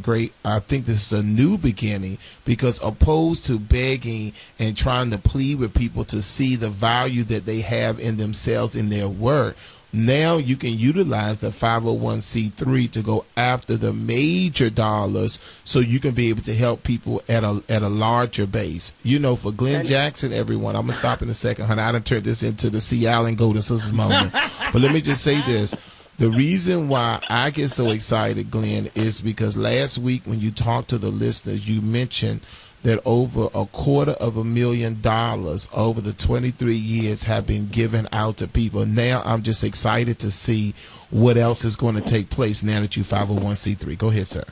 Speaker 2: a new beginning, because opposed to begging and trying to plead with people to see the value that they have in themselves in their work, now you can utilize the 501c3 to go after the major dollars, so you can be able to help people at a larger base. For Glenn Jackson, everyone, I'm going to stop in a second, honey. I done turned this into the C. Allen Golden Sisters moment. But let me just say this. The reason why I get so excited, Glenn, is because last week when you talked to the listeners, you mentioned that over $250,000 over the 23 years have been given out to people. Now I'm just excited to see what else is going to take place now that you 501c3. Go ahead, sir.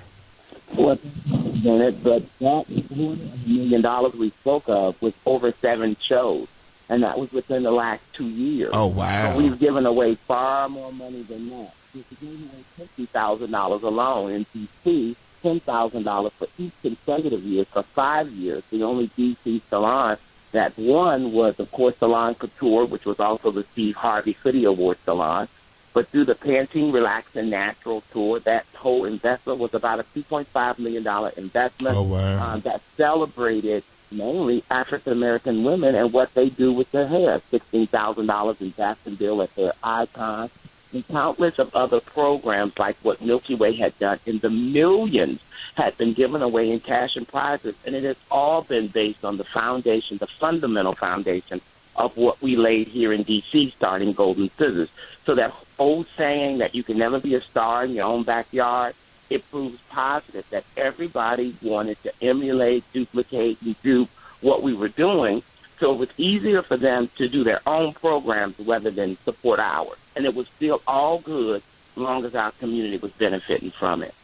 Speaker 8: Well, Bennett, but that $1 million we spoke of was over 7 shows, and that was within the last 2 years.
Speaker 2: Oh, wow.
Speaker 8: So we've given away far more money than that. We've given away $50,000 alone in DC. $10,000 for each consecutive year for 5 years. The only DC salon that won was, of course, Salon Couture, which was also the Steve Harvey City Award salon. But through the Pantene Relax and Natural Tour, that whole investment was about a $2.5 million investment.
Speaker 2: Oh, wow.
Speaker 8: That celebrated mainly African-American women and what they do with their hair. $16,000 in Jacksonville at their Icon.
Speaker 12: and countless of other programs like what Milky Way had done, and the millions had been given away in cash and prizes, and it has all been based on the foundation, the fundamental foundation of what we laid here in D.C. starting Golden Scissors. So that old saying that you can never be a star in your own backyard, it proves positive that everybody wanted to emulate, duplicate, and do what we were doing. So it was easier for them to do their own programs rather than support ours. And it was still all good as long as our community was benefiting from it.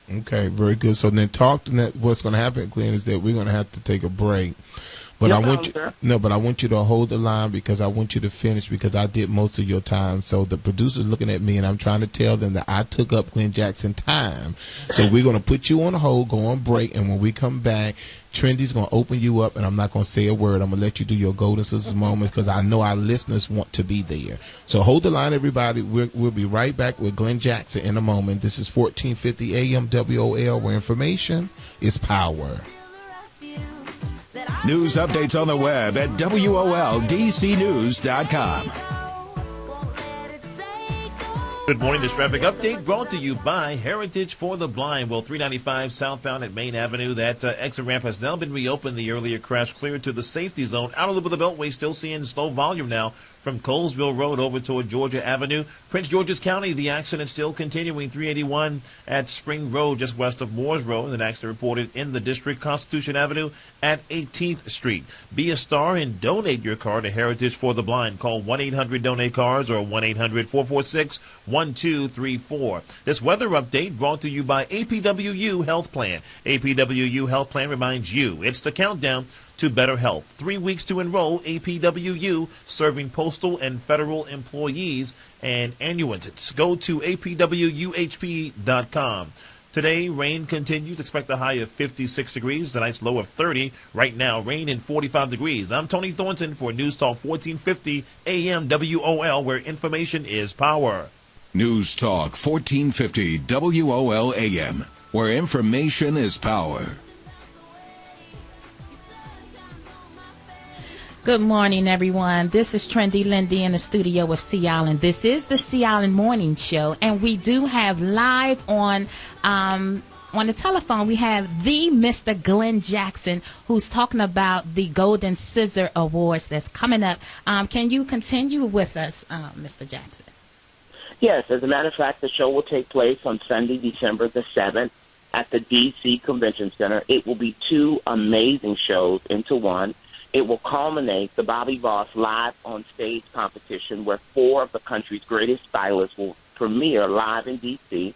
Speaker 2: Okay, very good. So then what's going to happen, Glenn, is that we're going to have to take a break. But I want you to hold the line because I want you to finish because I did most of your time. So the producer's looking at me and I'm trying to tell them that I took up Glenn Jackson time. So we're going to put you on hold, go on break, and when we come back, Trendy's going to open you up and I'm not going to say a word. I'm going to let you do your Golden Sisters moments because I know our listeners want to be there. So hold the line, everybody. We'll be right back with Glenn Jackson in a moment. This is 1450 AM WOL, where information is power.
Speaker 5: News updates on the web at WOLDCnews.com.
Speaker 6: Good morning. This traffic update brought to you by Heritage for the Blind. Well, 395 southbound at Main Avenue. That exit ramp has now been reopened. The earlier crash cleared to the safety zone. Outer loop of the Beltway still seeing slow volume now from Colesville Road over toward Georgia Avenue. Prince George's County, the accident still continuing. 381 at Spring Road, just west of Moores Road. An accident reported in the district. Constitution Avenue at 18th Street. Be a star and donate your car to Heritage for the Blind. Call 1-800-DONATE-CARS or 1-800-446-1234. This weather update brought to you by APWU Health Plan. APWU Health Plan reminds you it's the countdown to better health. 3 weeks to enroll. APWU, serving postal and federal employees and annuitants. Go to apwuhp.com. Today, rain continues. Expect a high of 56 degrees. Tonight's low of 30. Right now, rain in 45 degrees. I'm Tony Thornton for News Talk 1450 AM WOL, where information is power.
Speaker 5: News Talk 1450 WOL AM, where information is power.
Speaker 3: Good morning, everyone. This is Trendy Lindy in the studio with Sea Island. This is the Sea Island Morning Show, and we do have live on the telephone, we have the Mr. Glenn Jackson, who's talking about the Golden Scissor Awards that's coming up. Can you continue with us, Mr. Jackson?
Speaker 12: Yes, as a matter of fact, the show will take place on Sunday, December the 7th at the D.C. Convention Center. It will be two amazing shows into one. It will culminate the Bobby Boss Live on Stage competition, where four of the country's greatest stylists will premiere live in D.C.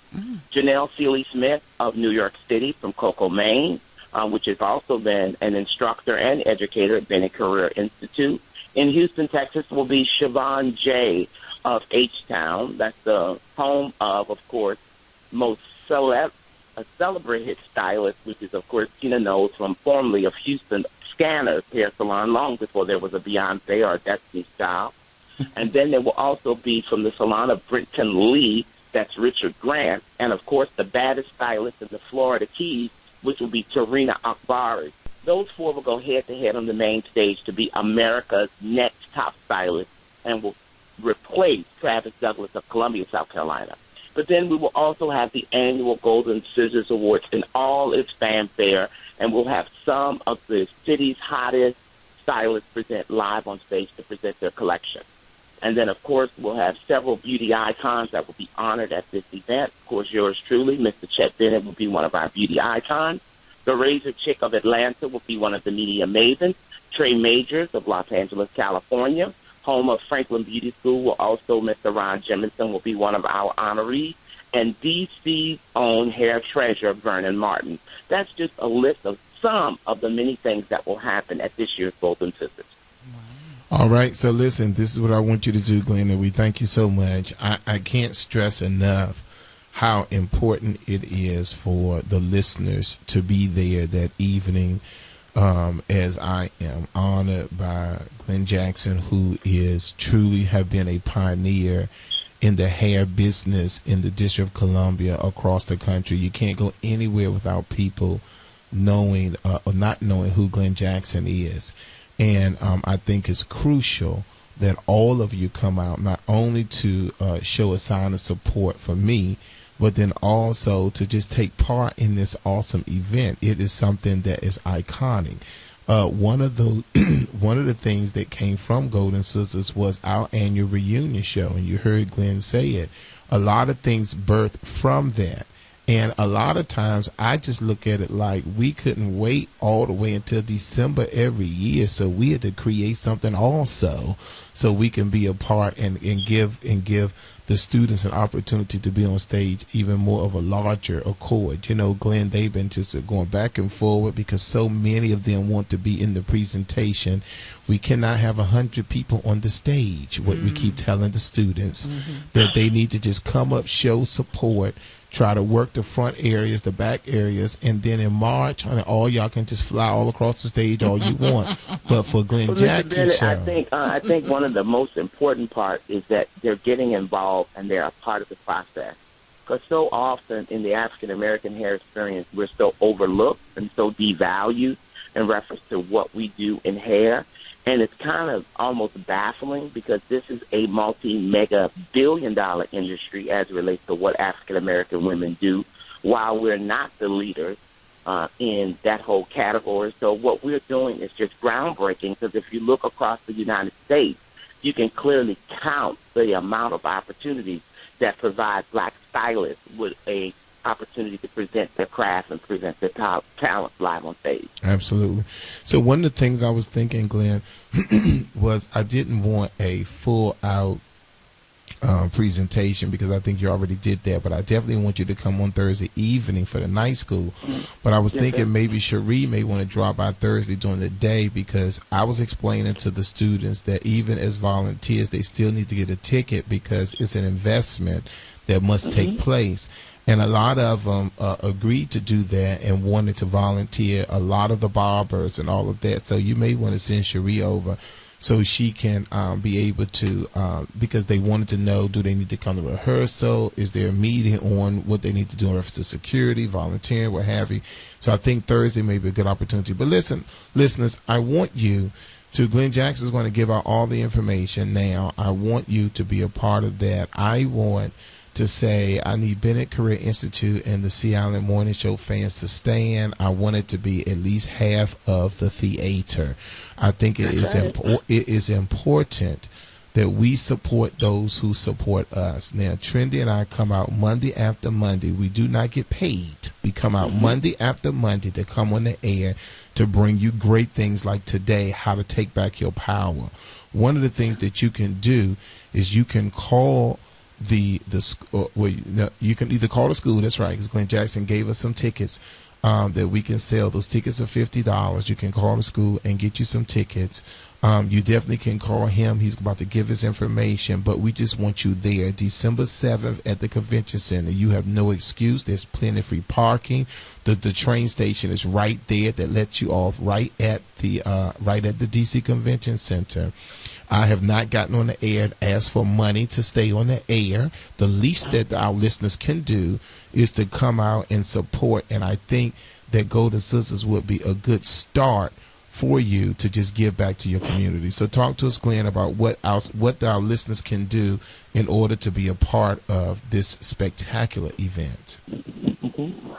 Speaker 12: Janelle Seeley-Smith of New York City from Cocoa, Maine, which has also been an instructor and educator at Bennett Career Institute. In Houston, Texas, will be Siobhan J. of H-Town. That's the home of course, most celebrated stylist, which is, of course, Tina Knowles, from formerly of Houston Scanners Hair Salon, long before there was a Beyonce or a Destiny Style. And then there will also be from the salon of Brenton Lee, that's Richard Grant, and, of course, the baddest stylist in the Florida Keys, which will be Tarina Akbari. Those four will go head-to-head on the main stage to be America's next top stylist and will replace Travis Douglas of Columbia, South Carolina. But then we will also have the annual Golden Scissors Awards in all its fanfare, and we'll have some of the city's hottest stylists present live on stage to present their collection. And then, of course, we'll have several beauty icons that will be honored at this event. Of course, yours truly, Mr. Chet Bennett, will be one of our beauty icons. The Razor Chick of Atlanta will be one of the media mavens. Trey Majors of Los Angeles, California, home of Franklin Beauty School, will also, Mr. Ron Jemison will be one of our honorees. And DC's own hair treasure, Vernon Martin. That's just a list of some of the many things that will happen at this year's Golden Scissors.
Speaker 2: All right, so listen, this is what I want you to do, Glenn, and we thank you so much. I can't stress enough how important it is for the listeners to be there that evening, as I am honored by Glenn Jackson, who is truly have been a pioneer in the hair business in the District of Columbia, across the country. You can't go anywhere without people knowing or not knowing who Glenn Jackson is. And I think it's crucial that all of you come out, not only to show a sign of support for me, but then also to just take part in this awesome event. It is something that is iconic. One of the things that came from Golden Sisters was our annual reunion show, and you heard Glenn say it. A lot of things birthed from that. And a lot of times I just look at it like we couldn't wait all the way until December every year, so we had to create something also so we can be a part and give the students an opportunity to be on stage even more of a larger accord. You know, Glenn, they've been just going back and forward because so many of them want to be in the presentation. We cannot have 100 people on the stage. What we keep telling the students, that they need to just come up, show support, try to work the front areas, the back areas, and then in March, honey, all y'all can just fly all across the stage all you want. But for Glenn Jackson's show,
Speaker 12: I think one of the most important part is that they're getting involved and they're a part of the process. Because so often in the African American hair experience, we're so overlooked and so devalued in reference to what we do in hair. And it's kind of almost baffling because this is a multi-mega billion-dollar industry as it relates to what African-American women do, while we're not the leaders in that whole category. So what we're doing is just groundbreaking, because if you look across the United States, you can clearly count the amount of opportunities that provide black stylists with a opportunity to present their craft and present their talent live on stage.
Speaker 2: Absolutely. So one of the things I was thinking, Glenn, was I didn't want a full out presentation because I think you already did that, but I definitely want you to come on Thursday evening for the night school. But I was thinking maybe Cherie may want to drop by Thursday during the day, because I was explaining to the students that even as volunteers, they still need to get a ticket because it's an investment that must take place. And a lot of them agreed to do that and wanted to volunteer, a lot of the barbers and all of that. So you may want to send Cherie over so she can be able to, because they wanted to know, do they need to come to rehearsal? Is there a meeting on what they need to do in reference to security, volunteering, what have you? So I think Thursday may be a good opportunity. But listen, listeners, I want you to, Glenn Jackson is going to give out all the information now. I want you to be a part of that. I want to say I need Bennett Career Institute and the Sea Island Morning Show fans to stand. I want it to be at least half of the theater. I think it is important that we support those who support us. Now, Trendy and I come out Monday after Monday. We do not get paid. We come out Monday after Monday to come on the air to bring you great things like today, how to take back your power. One of the things that you can do is you can call you can either call the school. That's right, because Glenn Jackson gave us some tickets that we can sell. Those tickets are $50. You can call the school and get you some tickets. You definitely can call him. He's about to give his information, but we just want you there. December 7th at the convention center. You have no excuse. There's plenty of free parking. The train station is right there that lets you off right at the DC Convention Center. I have not gotten on the air and asked for money to stay on the air. The least that our listeners can do is to come out and support, and I think that Golden Sisters would be a good start for you to just give back to your community. So talk to us, Glenn, about what our listeners can do in order to be a part of this spectacular event.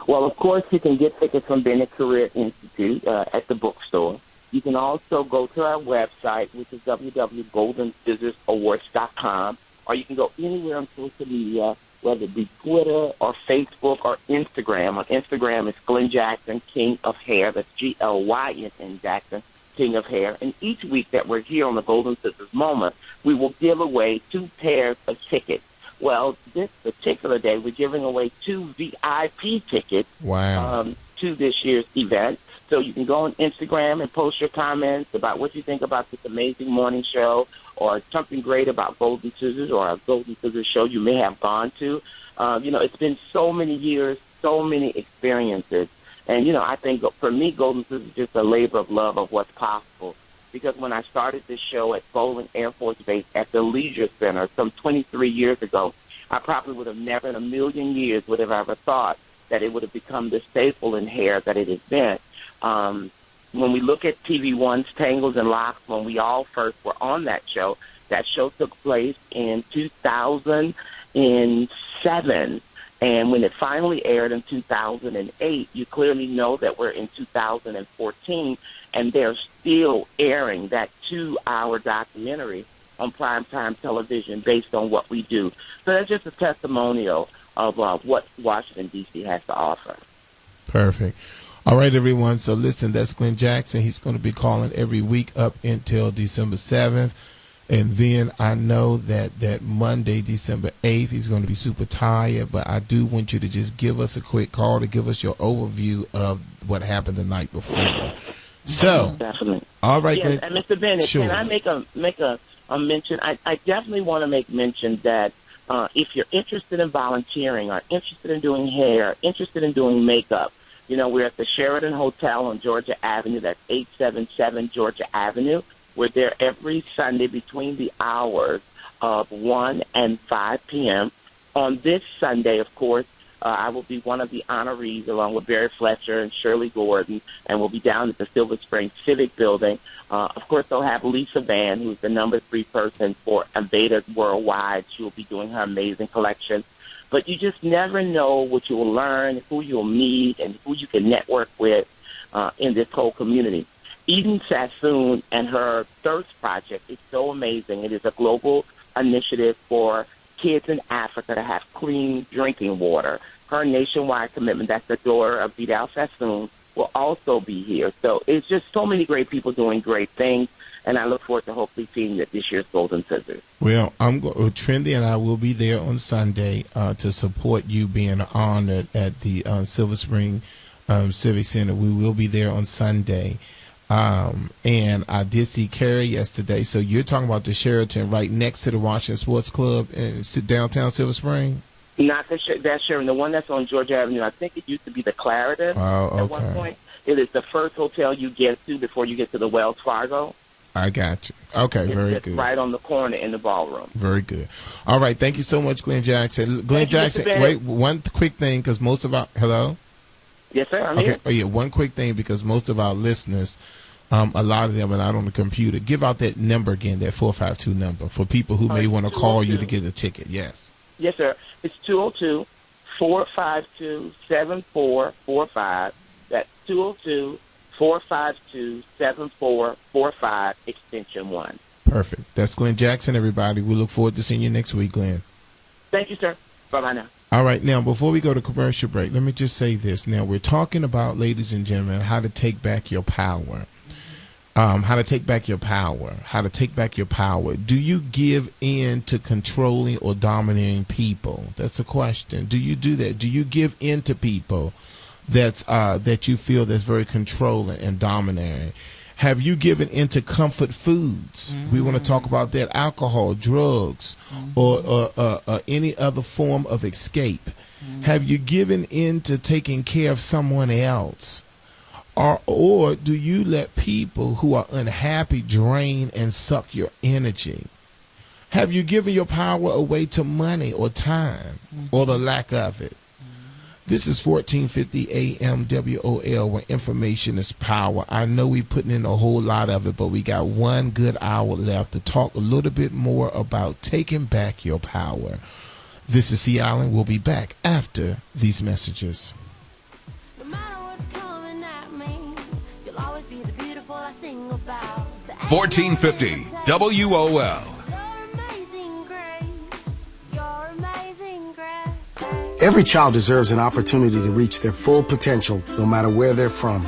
Speaker 12: Well, of course, you can get tickets from Bennett Career Institute at the bookstore. You can also go to our website, which is www.goldenscissorsawards.com, or you can go anywhere on social media, whether it be Twitter or Facebook or Instagram. On Instagram, it's Glenn Jackson, King of Hair. That's GLYN Jackson, King of Hair. And each week that we're here on the Golden Sisters Moment, we will give away 2 pairs of tickets. Well, this particular day, we're giving away 2 VIP tickets to this year's event. So you can go on Instagram and post your comments about what you think about this amazing morning show, or something great about Golden Scissors, or a Golden Scissors show you may have gone to. It's been so many years, so many experiences. And, I think for me, Golden Scissors is just a labor of love of what's possible. Because when I started this show at Bowling Air Force Base at the Leisure Center some 23 years ago, I probably would have never in a million years would have ever thought that it would have become the staple in hair that it has been. When we look at TV One's Tangles and Locks, when we all first were on that show, That show took place in 2007. And when it finally aired in 2008, you clearly know that we're in 2014, and they're still airing that 2-hour documentary on primetime television based on what we do. So that's just a testimonial of what Washington, D.C. has to offer.
Speaker 2: Perfect. All right, everyone. So listen, that's Glenn Jackson. He's going to be calling every week up until December 7th. And then I know that Monday, December 8th, he's going to be super tired. But I do want you to just give us a quick call to give us your overview of what happened the night before. So,
Speaker 12: definitely.
Speaker 2: All right,
Speaker 12: yes,
Speaker 2: Glenn.
Speaker 12: and Mr. Bennett,
Speaker 2: Sure.
Speaker 12: can I make a mention? I definitely want to make mention that if you're interested in volunteering or interested in doing hair, interested in doing makeup, we're at the Sheraton Hotel on Georgia Avenue. That's 877 Georgia Avenue. We're there every Sunday between the hours of 1 and 5 p.m. On this Sunday, of course, I will be one of the honorees along with Barry Fletcher and Shirley Gordon, and we'll be down at the Silver Spring Civic Building. Of course, they'll have Lisa Vann, who's the number 3 person for Aveda Worldwide. She will be doing her amazing collection. But you just never know what you will learn, who you'll meet, and who you can network with in this whole community. Eden Sassoon and her Thirst Project is so amazing. It is a global initiative for kids in Africa to have clean drinking water. Her nationwide commitment, that's the daughter of Vidal Sassoon, will also be here. So it's just so many great people doing great things, and I look forward to hopefully seeing you at this year's Golden Scissors.
Speaker 2: Well, Trendy and I will be there on Sunday to support you being honored at the Silver Spring Civic Center. We will be there on Sunday. And I did see Carrie yesterday. So you're talking about the Sheraton right next to the Washington Sports Club in downtown Silver Spring?
Speaker 12: Not that Sheraton, the one that's on Georgia Avenue. I think it used to be the Clarendon at one point. It is the first hotel you get to before you get to the Wells Fargo.
Speaker 2: I got you. Okay, very good.
Speaker 12: Right on the corner in the ballroom.
Speaker 2: Very good. All right, thank you so much, Glenn Jackson. Glenn Jackson, wait, one quick thing, because most of our hello.
Speaker 12: Yes, sir. I'm here.
Speaker 2: Oh, yeah, one quick thing, because most of our listeners, a lot of them are not on the computer. Give out that number again, that 452 number, for people who may want to call you to get a ticket. Yes.
Speaker 12: Yes, sir. It's 202-452-7445. That's 202-452-7445, extension 1.
Speaker 2: Perfect. That's Glenn Jackson, everybody. We look forward to seeing you next week, Glenn.
Speaker 12: Thank you, sir. Bye-bye now.
Speaker 2: All right, now, before we go to commercial break, let me just say this. Now, we're talking about, ladies and gentlemen, how to take back your power. How to take back your power. How to take back your power. Do you give in to controlling or dominating people? That's a question. Do you do that? Do you give in to people that you feel that's very controlling and dominating? Have you given into comfort foods? We want to talk about that. Alcohol, drugs, or any other form of escape. Have you given into taking care of someone else? Or do you let people who are unhappy drain and suck your energy? Have you given your power away to money or time, or the lack of it? This is 1450 AM WOL, where information is power. I know we're putting in a whole lot of it, but we got one good hour left to talk a little bit more about taking back your power. This is C. Allen. We'll be back after these messages.
Speaker 5: 1450 WOL.
Speaker 13: Every child deserves an opportunity to reach their full potential, no matter where they're from.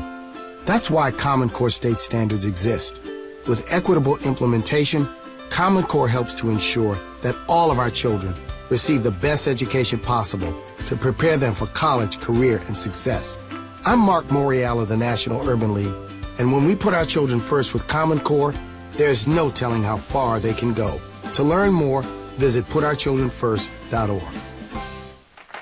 Speaker 13: That's why Common Core state standards exist. With equitable implementation, Common Core helps to ensure that all of our children receive the best education possible to prepare them for college, career, and success. I'm Mark Morial of the National Urban League, and when we put our children first with Common Core, there's no telling how far they can go. To learn more, visit putourchildrenfirst.org.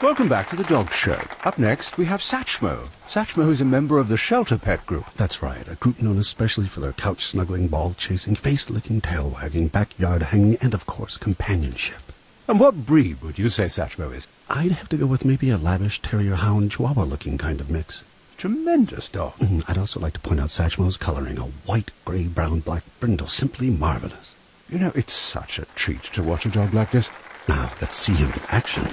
Speaker 14: Welcome back to the Dog Show. Up next, we have Satchmo. Satchmo is a member of the Shelter Pet Group.
Speaker 15: That's right, a group known especially for their couch-snuggling, ball-chasing, face-licking, tail-wagging, backyard-hanging, and, of course, companionship.
Speaker 14: And what breed would you say Satchmo is?
Speaker 15: I'd have to go with maybe a lavish terrier-hound chihuahua-looking kind of mix.
Speaker 14: Tremendous dog.
Speaker 15: I'd also like to point out Satchmo's coloring, a white, gray, brown, black brindle, simply marvelous.
Speaker 14: You know, it's such a treat to watch a dog like this.
Speaker 15: Now, let's see him in action.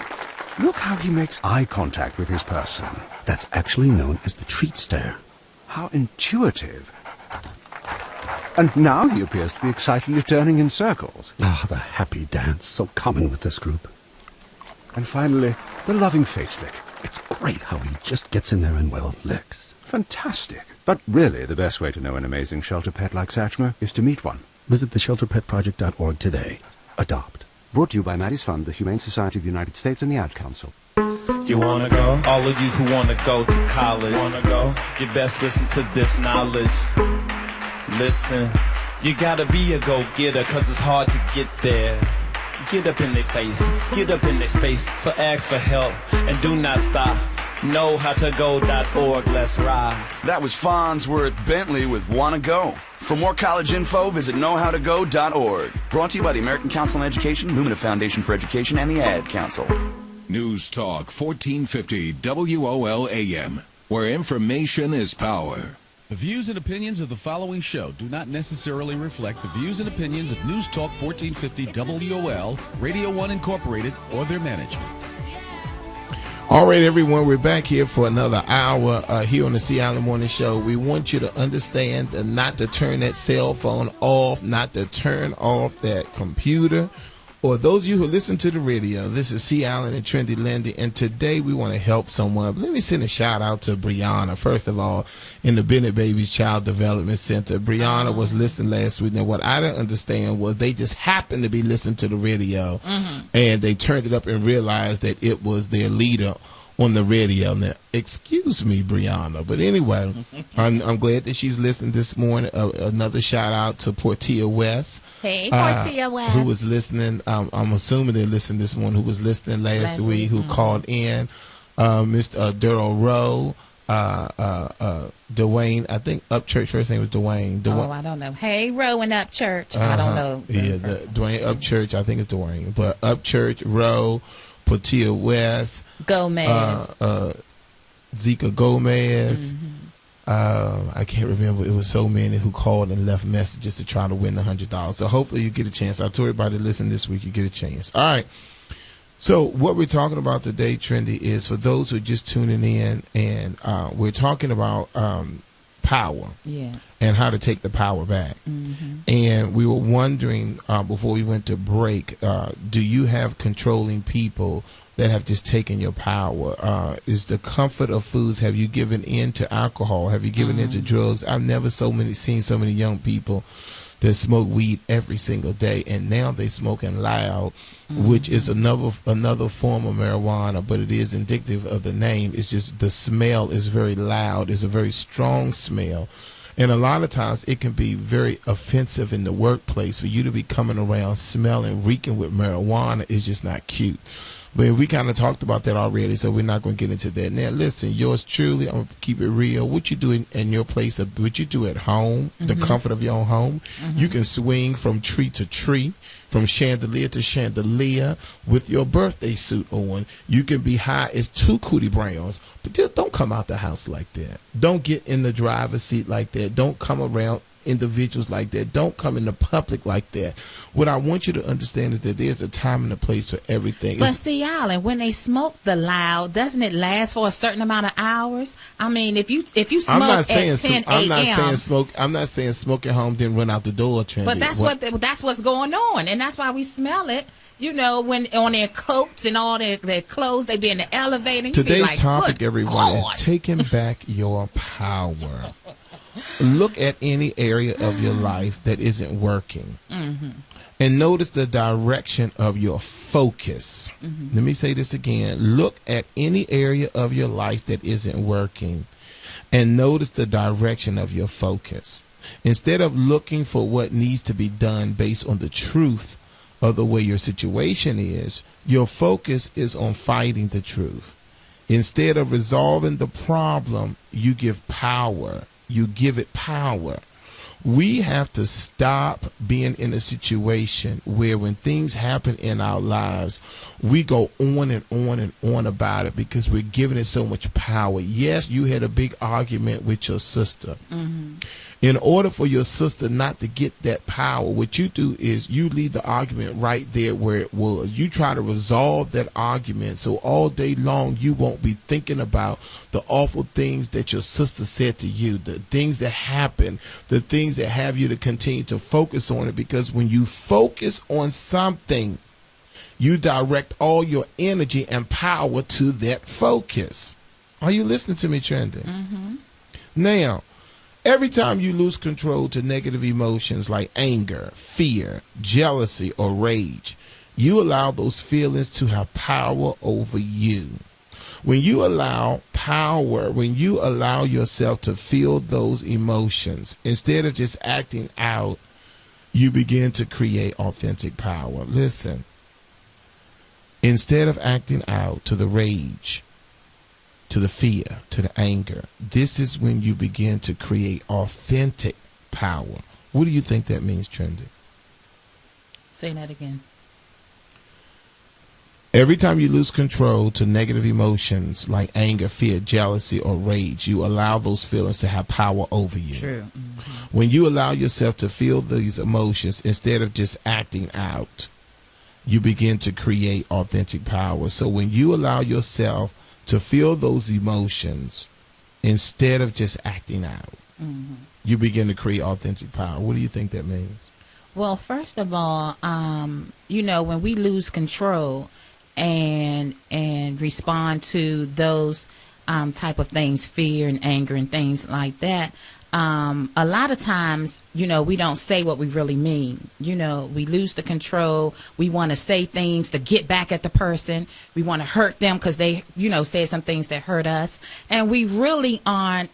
Speaker 14: Look how he makes eye contact with his person.
Speaker 15: That's actually known as the treat stare.
Speaker 14: How intuitive. And now he appears to be excitedly turning in circles.
Speaker 15: Ah, the happy dance, so common with this group.
Speaker 14: And finally, the loving face lick.
Speaker 15: It's great how he just gets in there and, well, licks.
Speaker 14: Fantastic. But really, the best way to know an amazing shelter pet like Satchmo is to meet one.
Speaker 15: Visit theshelterpetproject.org today. Adopt.
Speaker 14: Brought to you by Maddie's Fund, the Humane Society of the United States, and the Ad Council.
Speaker 16: You wanna go? All of you who wanna go to college, wanna go? You best listen to this knowledge. Listen, you gotta be a go-getter, cause it's hard to get there. Get up in their face, get up in their space, so ask for help, and do not stop. Knowhowtogo.org, let's ride.
Speaker 17: That was Farnsworth Bentley with Wanna Go. For more college info, visit knowhowtogo.org. Brought to you by the American Council on Education, Lumina Foundation for Education, and the Ad Council.
Speaker 5: News Talk 1450 WOL-AM, where information is power.
Speaker 18: The views and opinions of the following show do not necessarily reflect the views and opinions of News Talk 1450 WOL, Radio 1 Incorporated, or their management.
Speaker 2: All right, everyone, we're back here for another hour here on the Sea Island Morning Show. We want you to understand not to turn that cell phone off, not to turn off that computer. Or those of you who listen to the radio, this is Sea Island and Trendy Lindy, and today we want to help someone. But let me send a shout out to Brianna, first of all, in the Bennett Babies Child Development Center. Brianna was listening last week, and what I didn't understand was they just happened to be listening to the radio, and they turned it up and realized that it was their leader on the radio. Now, excuse me, Brianna, but anyway, I'm glad that she's listening this morning. Another shout out to Portia West.
Speaker 3: Hey, Portia West,
Speaker 2: who was listening. I'm assuming they're listening this morning. Who was listening last week? Who called in? Mr. Daryl Rowe, Dwayne. I think Upchurch first name was Dwayne.
Speaker 3: I don't know. Hey, Rowe and Upchurch. I don't know.
Speaker 2: Yeah, Dwayne Upchurch. I think it's Dwayne, but Upchurch, Rowe, Portia West,
Speaker 3: Gomez,
Speaker 2: Zika Gomez. I can't remember. It was so many who called and left messages to try to win the $100. So hopefully you get a chance. I told everybody to listen this week. You get a chance. All right. So what we're talking about today, Trendy, is for those who are just tuning in, and we're talking about power and how to take the power back. And we were wondering before we went to break, do you have controlling people that have just taken your power? Is the comfort of foods? Have you given in to alcohol? Have you given in to drugs? I've never seen so many young people that smoke weed every single day, and now they smoking loud, which is another form of marijuana, but it is indicative of the name. It's just the smell is very loud. It's a very strong smell. And a lot of times it can be very offensive in the workplace. For you to be coming around smelling, reeking with marijuana is just not cute. But we kind of talked about that already, so we're not going to get into that. Now, listen, yours truly, I'm going to keep it real. What you do in your place, what you do at home, the comfort of your own home, you can swing from tree to tree, from chandelier to chandelier with your birthday suit on. You can be high as 2 Cootie Browns, but just don't come out the house like that. Don't get in the driver's seat like that. Don't come around individuals like that. Don't come in the public like that. What I want you to understand is that there's a time and a place for everything.
Speaker 3: But see, Alan, when they smoke the loud, doesn't it last for a certain amount of hours? I mean, if you smoke at 10 a.m.
Speaker 2: I'm not saying smoke at home then run out the door, Trendy.
Speaker 3: But that's what's going on, and that's why we smell it. You know, when on their coats and all their clothes, they be in the elevator.
Speaker 2: Today's topic, everyone, is taking back your power. Look at any area of your life that isn't working, and notice the direction of your focus. Let me say this again. Look at any area of your life that isn't working, and notice the direction of your focus. Instead of looking for what needs to be done based on the truth of the way your situation is, your focus is on fighting the truth. Instead of resolving the problem, you give power. You give it power. We have to stop being in a situation where when things happen in our lives, we go on and on and on about it because we're giving it so much power. Yes, you had a big argument with your sister. In order for your sister not to get that power, what you do is you leave the argument right there where it was. You try to resolve that argument so all day long you won't be thinking about the awful things that your sister said to you, the things that happened, the things that have you to continue to focus on it. Because when you focus on something, you direct all your energy and power to that focus. Are you listening to me, Trendy?
Speaker 3: Mm-hmm.
Speaker 2: Now, every time you lose control to negative emotions like anger, fear, jealousy, or rage, you allow those feelings to have power over you. When you allow power, when you allow yourself to feel those emotions, instead of just acting out, you begin to create authentic power. Listen, instead of acting out to the rage, to the fear, to the anger, this is when you begin to create authentic power. What do you think that means, Trendy?
Speaker 3: Say that again.
Speaker 2: Every time you lose control to negative emotions like anger, fear, jealousy, or rage, you allow those feelings to have power over you.
Speaker 3: True. Mm-hmm.
Speaker 2: When you allow yourself to feel these emotions instead of just acting out, you begin to create authentic power. So when you allow yourself to feel those emotions instead of just acting out,
Speaker 3: Mm-hmm.
Speaker 2: you begin to create authentic power. What do you think that means?
Speaker 3: Well, first of all, when we lose control and respond to those type of things, fear and anger and things like that, a lot of times, we don't say what we really mean. We lose the control. We want to say things to get back at the person. We want to hurt them because they, said some things that hurt us. And we really aren't,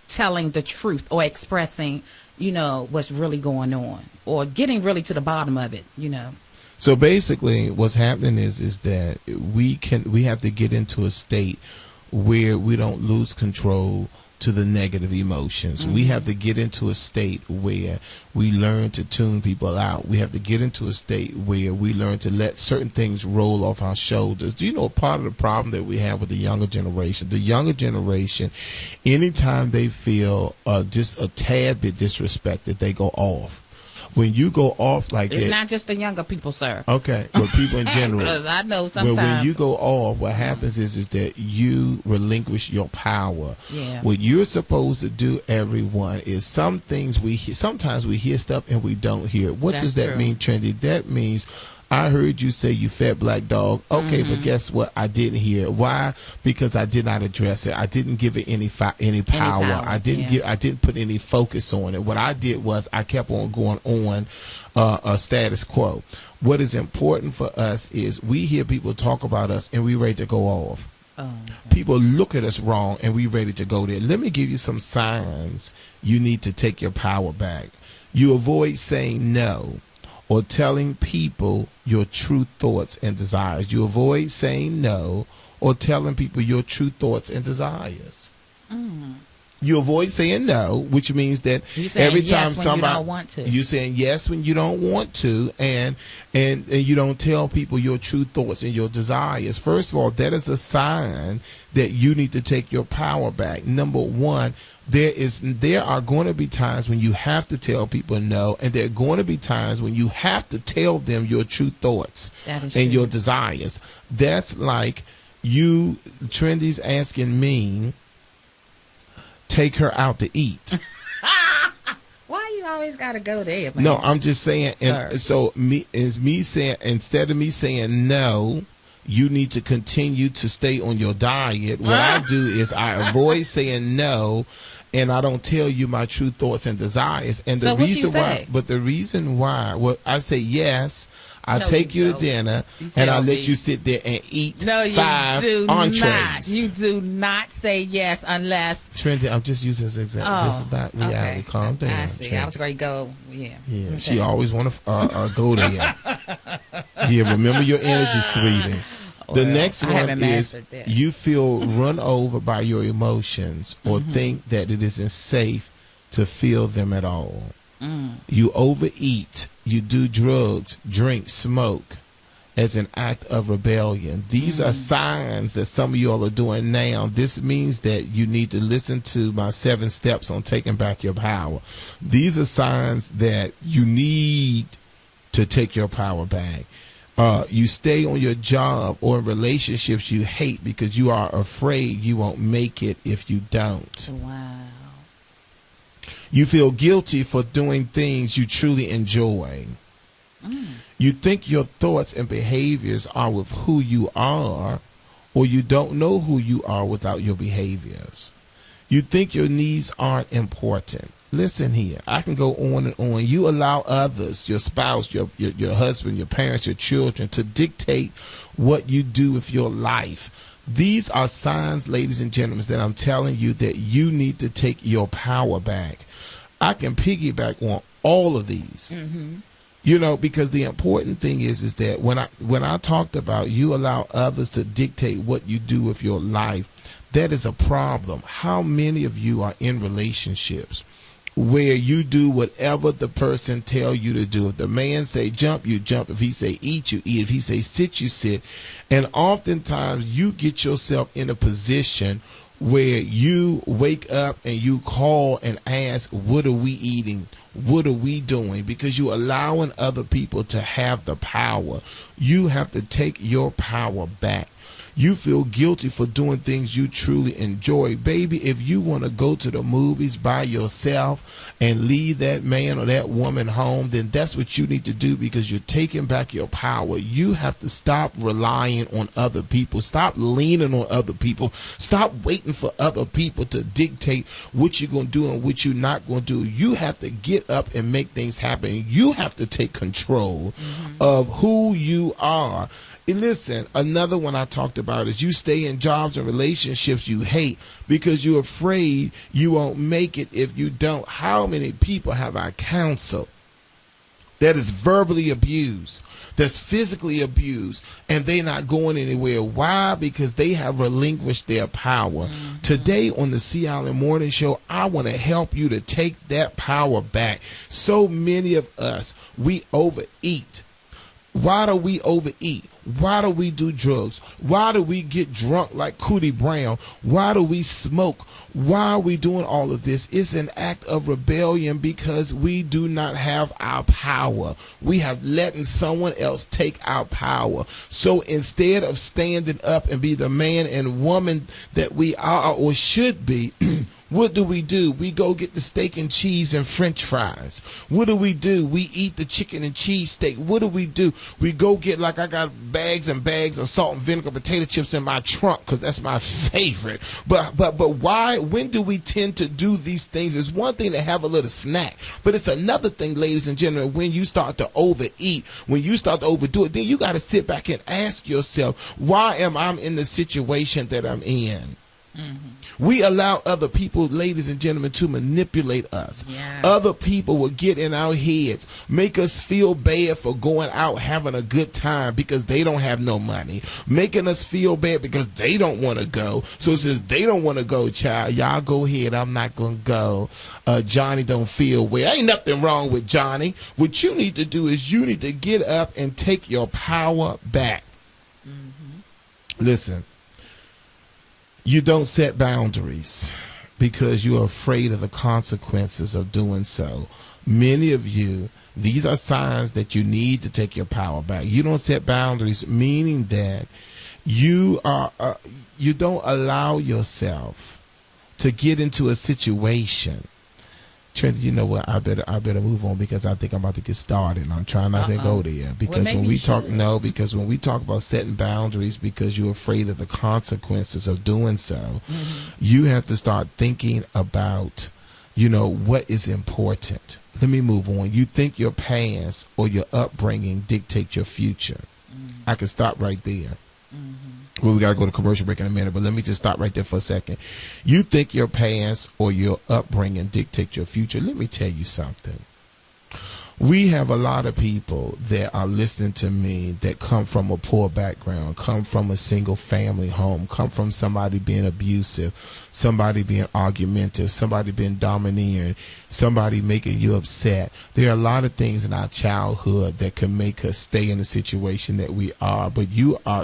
Speaker 3: telling the truth or expressing, what's really going on or getting really to the bottom of it,
Speaker 2: So basically what's happening is that we have to get into a state where we don't lose control to the negative emotions.
Speaker 3: Mm-hmm.
Speaker 2: We have to get into a state where we learn to tune people out. We have to get into a state where we learn to let certain things roll off our shoulders. Do you know part of the problem that we have with the younger generation? The younger generation, anytime they feel just a tad bit disrespected, they go off. When you go off like
Speaker 3: it's
Speaker 2: that,
Speaker 3: not just the younger people, sir.
Speaker 2: Okay, but people in general.
Speaker 3: Because I know sometimes.
Speaker 2: But when you go off, what happens is that you relinquish your power.
Speaker 3: Yeah.
Speaker 2: What you're supposed to do, everyone, is some things sometimes we hear stuff and we don't hear it. What
Speaker 3: That's
Speaker 2: does that
Speaker 3: true.
Speaker 2: mean, Trendy? That means I heard you say you fat black dog. Okay, but guess what? I didn't hear it. Why? Because I did not address it. I didn't give it any power. I didn't put any focus on it. What I did was I kept on going on a status quo. What is important for us is we hear people talk about us and we ready to go off.
Speaker 3: Oh,
Speaker 2: People look at us wrong and we ready to go there. Let me give you some signs you need to take your power back. You avoid saying no or telling people your true thoughts and desires. You avoid saying no or telling people your true thoughts and desires.
Speaker 3: Mm.
Speaker 2: You avoid saying no, which means that
Speaker 3: You saying
Speaker 2: every
Speaker 3: yes
Speaker 2: time
Speaker 3: when
Speaker 2: somebody
Speaker 3: you don't want to.
Speaker 2: you're saying yes when you don't want to, and you don't tell people your true thoughts and your desires. First of all, that is a sign that you need to take your power back. Number one, there are going to be times when you have to tell people no, and there are going to be times when you have to tell them your true thoughts and your desires. That's like you, Trendy's asking me, take her out to eat.
Speaker 3: Why you always got to go there, man?
Speaker 2: No, I'm just saying.
Speaker 3: Sir.
Speaker 2: And so me saying, instead of me saying no, you need to continue to stay on your diet. What I do is I avoid saying no, and I don't tell you my true thoughts and desires. And the
Speaker 3: So what
Speaker 2: reason
Speaker 3: you
Speaker 2: why,
Speaker 3: say?
Speaker 2: but the reason why, well, I say yes. I
Speaker 3: No,
Speaker 2: take
Speaker 3: you
Speaker 2: you to
Speaker 3: don't.
Speaker 2: dinner,
Speaker 3: You say
Speaker 2: and I
Speaker 3: I'll
Speaker 2: let
Speaker 3: eat.
Speaker 2: you sit there and eat
Speaker 3: No, you
Speaker 2: 5
Speaker 3: do
Speaker 2: entrees.
Speaker 3: not. You do not say yes unless.
Speaker 2: Trendy, I'm just using this example. This is not reality.
Speaker 3: Okay.
Speaker 2: Calm down.
Speaker 3: I see.
Speaker 2: Trendy.
Speaker 3: I was going to go. Yeah.
Speaker 2: Yeah,
Speaker 3: Okay.
Speaker 2: she always want to go there. Yeah, remember your energy, sweetie. The
Speaker 3: Well,
Speaker 2: next
Speaker 3: I
Speaker 2: one
Speaker 3: haven't
Speaker 2: is
Speaker 3: mastered that.
Speaker 2: you feel run over by your emotions or
Speaker 3: Mhm.
Speaker 2: think that it isn't safe to feel them at all.
Speaker 3: Mm.
Speaker 2: You overeat, you do drugs, drink, smoke, as an act of rebellion. These are signs that some of y'all are doing now. This means that you need to listen to my 7 steps on taking back your power. These are signs that you need to take your power back. You stay on your job or in relationships you hate because you are afraid you won't make it if you don't.
Speaker 3: Wow.
Speaker 2: You feel guilty for doing things you truly enjoy. You think your thoughts and behaviors are with who you are, or you don't know who you are without your behaviors. You think your needs aren't important. Listen here, I can go on and on. You allow others, your spouse, your husband, your parents, your children, to dictate what you do with your life. These are signs, ladies and gentlemen, that I'm telling you that you need to take your power back. I can piggyback on all of these. You know, because the important thing is that when I talked about you allow others to dictate what you do with your life, that is a problem. How many of you are in relationships where you do whatever the person tell you to do? If the man say jump, you jump. If he say eat, you eat. If he say sit, you sit. And oftentimes you get yourself in a position where you wake up and you call and ask, what are we eating? What are we doing? Because you're allowing other people to have the power. You have to take your power back. You feel guilty for doing things you truly enjoy. Baby, if you want to go to the movies by yourself and leave that man or that woman home, then that's what you need to do, because you're taking back your power. You have to stop relying on other people. Stop leaning on other people. Stop waiting for other people to dictate what you're going to do and what you're not going to do. You have to get up and make things happen. You have to take control of who you are. Listen, another one I talked about is you stay in jobs and relationships you hate because you're afraid you won't make it if you don't. How many people have I counseled that is verbally abused, that's physically abused, and they're not going anywhere? Why? Because they have relinquished their power. Today on the Sea Island Morning Show, I want to help you to take that power back. So many of us, we overeat. Why do we overeat? Why do we do drugs? Why do we get drunk like Cootie Brown? Why do we smoke? Why are we doing all of this? It's an act of rebellion because we do not have our power. We have letting someone else take our power. So instead of standing up and be the man and woman that we are or should be, what do? We go get the steak and cheese and french fries. What do? We eat the chicken and cheese steak. What do? We go get, like I got bags and bags of salt and vinegar potato chips in my trunk because that's my favorite. But why? When do we tend to do these things? It's one thing to have a little snack, but it's another thing, ladies and gentlemen, when you start to overeat, when you start to overdo it, then you got to sit back and ask yourself, why am I in the situation that I'm in? We allow other people, ladies and gentlemen, to manipulate us. Other people will get in our heads, make us feel bad for going out having a good time because they don't have no money, making us feel bad because they don't want to go. So since they don't want to go, child, y'all go ahead, I'm not going to go. Johnny don't feel well. Ain't nothing wrong with Johnny. What you need to do is you need to get up and take your power back. Listen. You don't set boundaries because you're afraid of the consequences of doing so. Many of you, these are signs that you need to take your power back. You don't set boundaries, meaning that you don't allow yourself to get into a situation. Trinity, you know what? I better move on because I think I'm about to get started, and I'm trying not to go there. Because when we talk about setting boundaries, because you're afraid of the consequences of doing so, you have to start thinking about, what is important. Let me move on. You think your past or your upbringing dictate your future. I can stop right there. Well, we got to go to commercial break in a minute, but let me just stop right there for a second. You think your past or your upbringing dictate your future. Let me tell you something. We have a lot of people that are listening to me that come from a poor background, come from a single family home, come from somebody being abusive, somebody being argumentative, somebody being domineering, somebody making you upset. There are a lot of things in our childhood that can make us stay in the situation that we are. But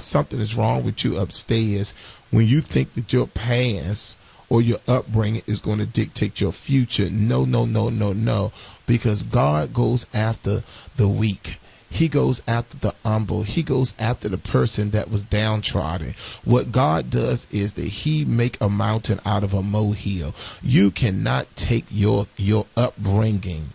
Speaker 2: something is wrong with you upstairs when you think that your past or your upbringing is going to dictate your future. No, no, no, no, no. Because God goes after the weak. He goes after the humble. He goes after the person that was downtrodden. What God does is that he make a mountain out of a molehill. You cannot take your upbringing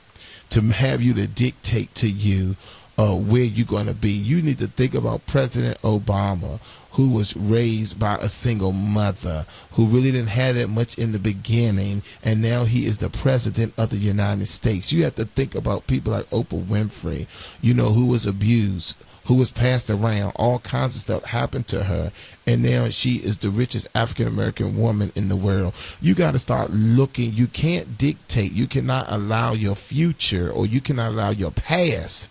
Speaker 2: to have you to dictate to you where you're going to be. You need to think about President Obama, who was raised by a single mother, who really didn't have that much in the beginning, and now he is the president of the United States. You have to think about people like Oprah Winfrey, who was abused, who was passed around. All kinds of stuff happened to her, and now she is the richest African-American woman in the world. You got to start looking. You can't dictate. You cannot allow your future, or you cannot allow your past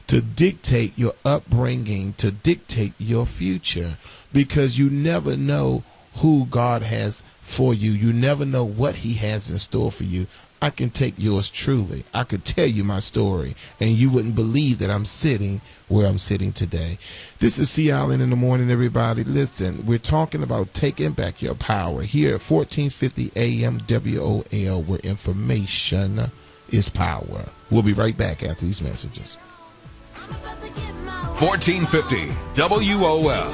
Speaker 2: to dictate your upbringing, to dictate your future, because you never know who God has for you. You never know what he has in store for you. I can take yours truly. I could tell you my story, and you wouldn't believe that I'm sitting where I'm sitting today. This is C. Allen in the morning, everybody. Listen, we're talking about taking back your power here at 1450 AM WOL, where information is power. We'll be right back after these messages.
Speaker 5: 1450 WOL.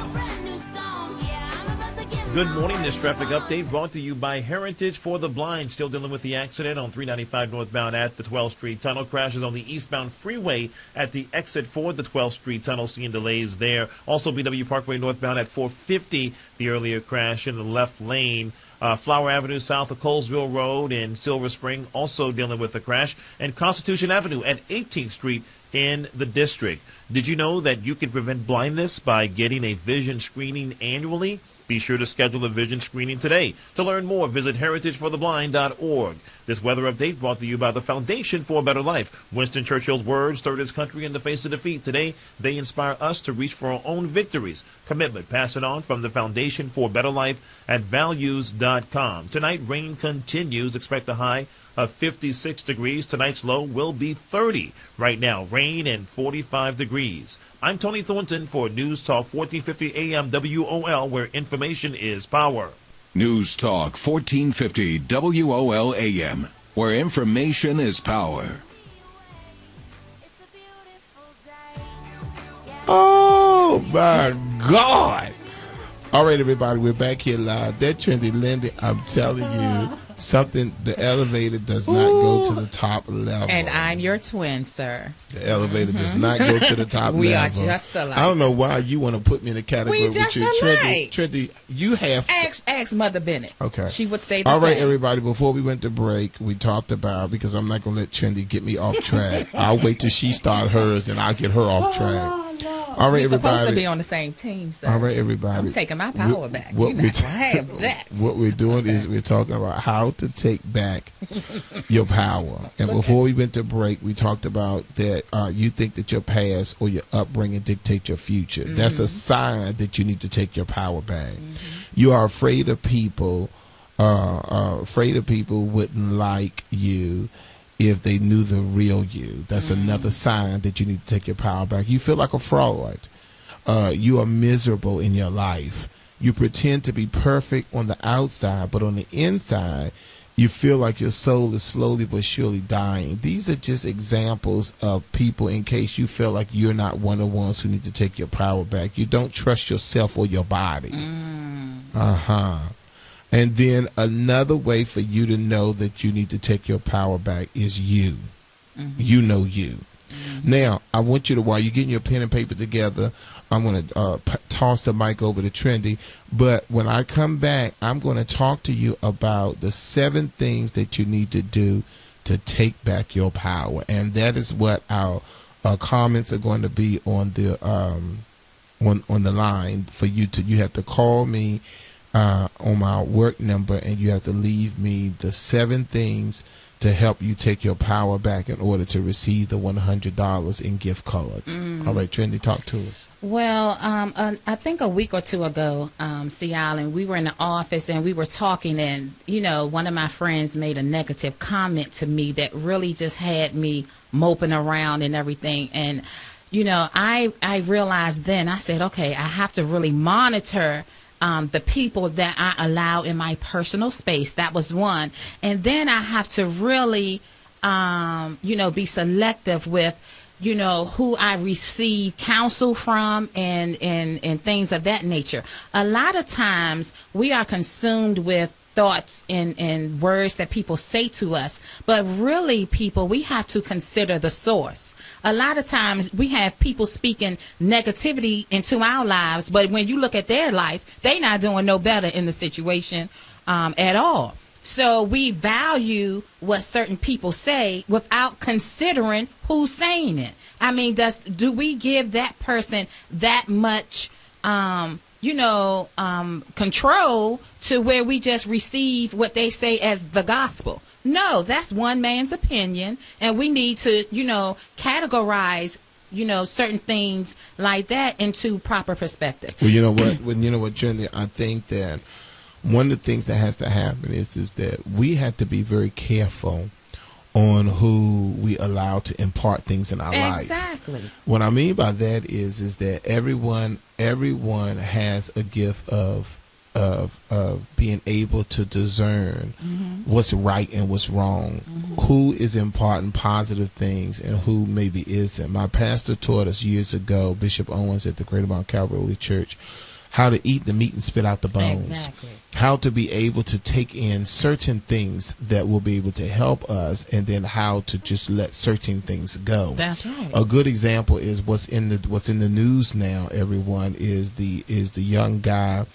Speaker 6: Good morning. This traffic update brought to you by Heritage for the Blind. Still dealing with the accident on 395 northbound at the 12th Street Tunnel. Crashes on the eastbound freeway at the exit for the 12th Street Tunnel. Seeing delays there. Also, BW Parkway northbound at 450. The earlier crash in the left lane. Flower Avenue south of Colesville Road in Silver Spring also dealing with the crash. And Constitution Avenue at 18th Street in the district. Did you know that you can prevent blindness by getting a vision screening annually? Be sure to schedule a vision screening today. To learn more, visit heritagefortheblind.org. This weather update brought to you by the Foundation for a Better Life. Winston Churchill's words stirred his country in the face of defeat. Today, they inspire us to reach for our own victories. Commitment, pass it on from the Foundation for a Better Life at values.com. Tonight, rain continues. Expect a high of 56 degrees. Tonight's low will be 30. Right now, rain and 45 degrees. I'm Tony Thornton for News Talk 1450 AM WOL, where information is power.
Speaker 5: News Talk 1450 WOL AM, where information is power.
Speaker 2: Oh, my God. All right, everybody, we're back here live. That Trendy Lindy, I'm telling you, something, the elevator does not go to the top level.
Speaker 3: And I'm your twin, sir.
Speaker 2: The elevator does not go to the top level.
Speaker 3: We are just alike.
Speaker 2: I don't know why you want to put me in a category with you. Trendy, you have...
Speaker 3: Ask Mother Bennett.
Speaker 2: Okay.
Speaker 3: She would say the
Speaker 2: same. All right,
Speaker 3: same.
Speaker 2: everybody, before we went to break, we talked about, because I'm not going to let Trendy get me off track. I'll wait till she start hers, and I'll get her off track. All right,
Speaker 3: We're
Speaker 2: everybody.
Speaker 3: supposed to be on the same team, sir.
Speaker 2: All right, everybody.
Speaker 3: I'm taking my power back. You're not going to have that.
Speaker 2: What we're doing is we're talking about how to take back your power. And before we went to break, we talked about that you think that your past or your upbringing dictate your future. Mm-hmm. That's a sign that you need to take your power back. Mm-hmm. You are afraid of people. Afraid of people wouldn't like you if they knew the real you. That's another sign that you need to take your power back. You feel like a fraud. You are miserable in your life. You pretend to be perfect on the outside, but on the inside, you feel like your soul is slowly but surely dying. These are just examples of people in case you feel like you're not one of the ones who need to take your power back. You don't trust yourself or your body. And then another way for you to know that you need to take your power back is you. Mm-hmm. You know you. Mm-hmm. Now, I want you to, while you're getting your pen and paper together, I'm going to toss the mic over to Trendy. But when I come back, I'm going to talk to you about the 7 things that you need to do to take back your power. And that is what our comments are going to be on the on the line for you to. You have to call me on my work number, and you have to leave me the 7 things to help you take your power back in order to receive the $100 in gift cards. All right, Trendy, talk to us.
Speaker 3: Well, I think a week or two ago, C. Allen, we were in the office and we were talking, and, you know, one of my friends made a negative comment to me that really just had me moping around and everything. And, you know, I realized then, I said, okay, I have to really monitor the people that I allow in my personal space. That was one. And then I have to really, you know, be selective with, you know, who I receive counsel from and things of that nature. A lot of times we are consumed with thoughts and words that people say to us, but really, people, we have to consider the source. A lot of times we have people speaking negativity into our lives, but when you look at their life, they're not doing no better in the situation at all. So we value what certain people say without considering who's saying it. I mean, do we give that person that much, you know, control to where we just receive what they say as the gospel? No, that's one man's opinion, and we need to, you know, categorize, you know, certain things like that into proper perspective.
Speaker 2: Well, you know what? Trendy, I think that one of the things that has to happen is that we have to be very careful on who we allow to impart things in our life.
Speaker 3: Exactly.
Speaker 2: What I mean by that is that everyone has a gift of being able to discern what's right and what's wrong, who is imparting positive things and who maybe isn't. My pastor taught us years ago, Bishop Owens at the Greater Mount Calvary Church, how to eat the meat and spit out the bones.
Speaker 3: Exactly.
Speaker 2: How to be able to take in certain things that will be able to help us, and then how to just let certain things go.
Speaker 3: That's right.
Speaker 2: A good example is what's in the news now, everyone, is the young guy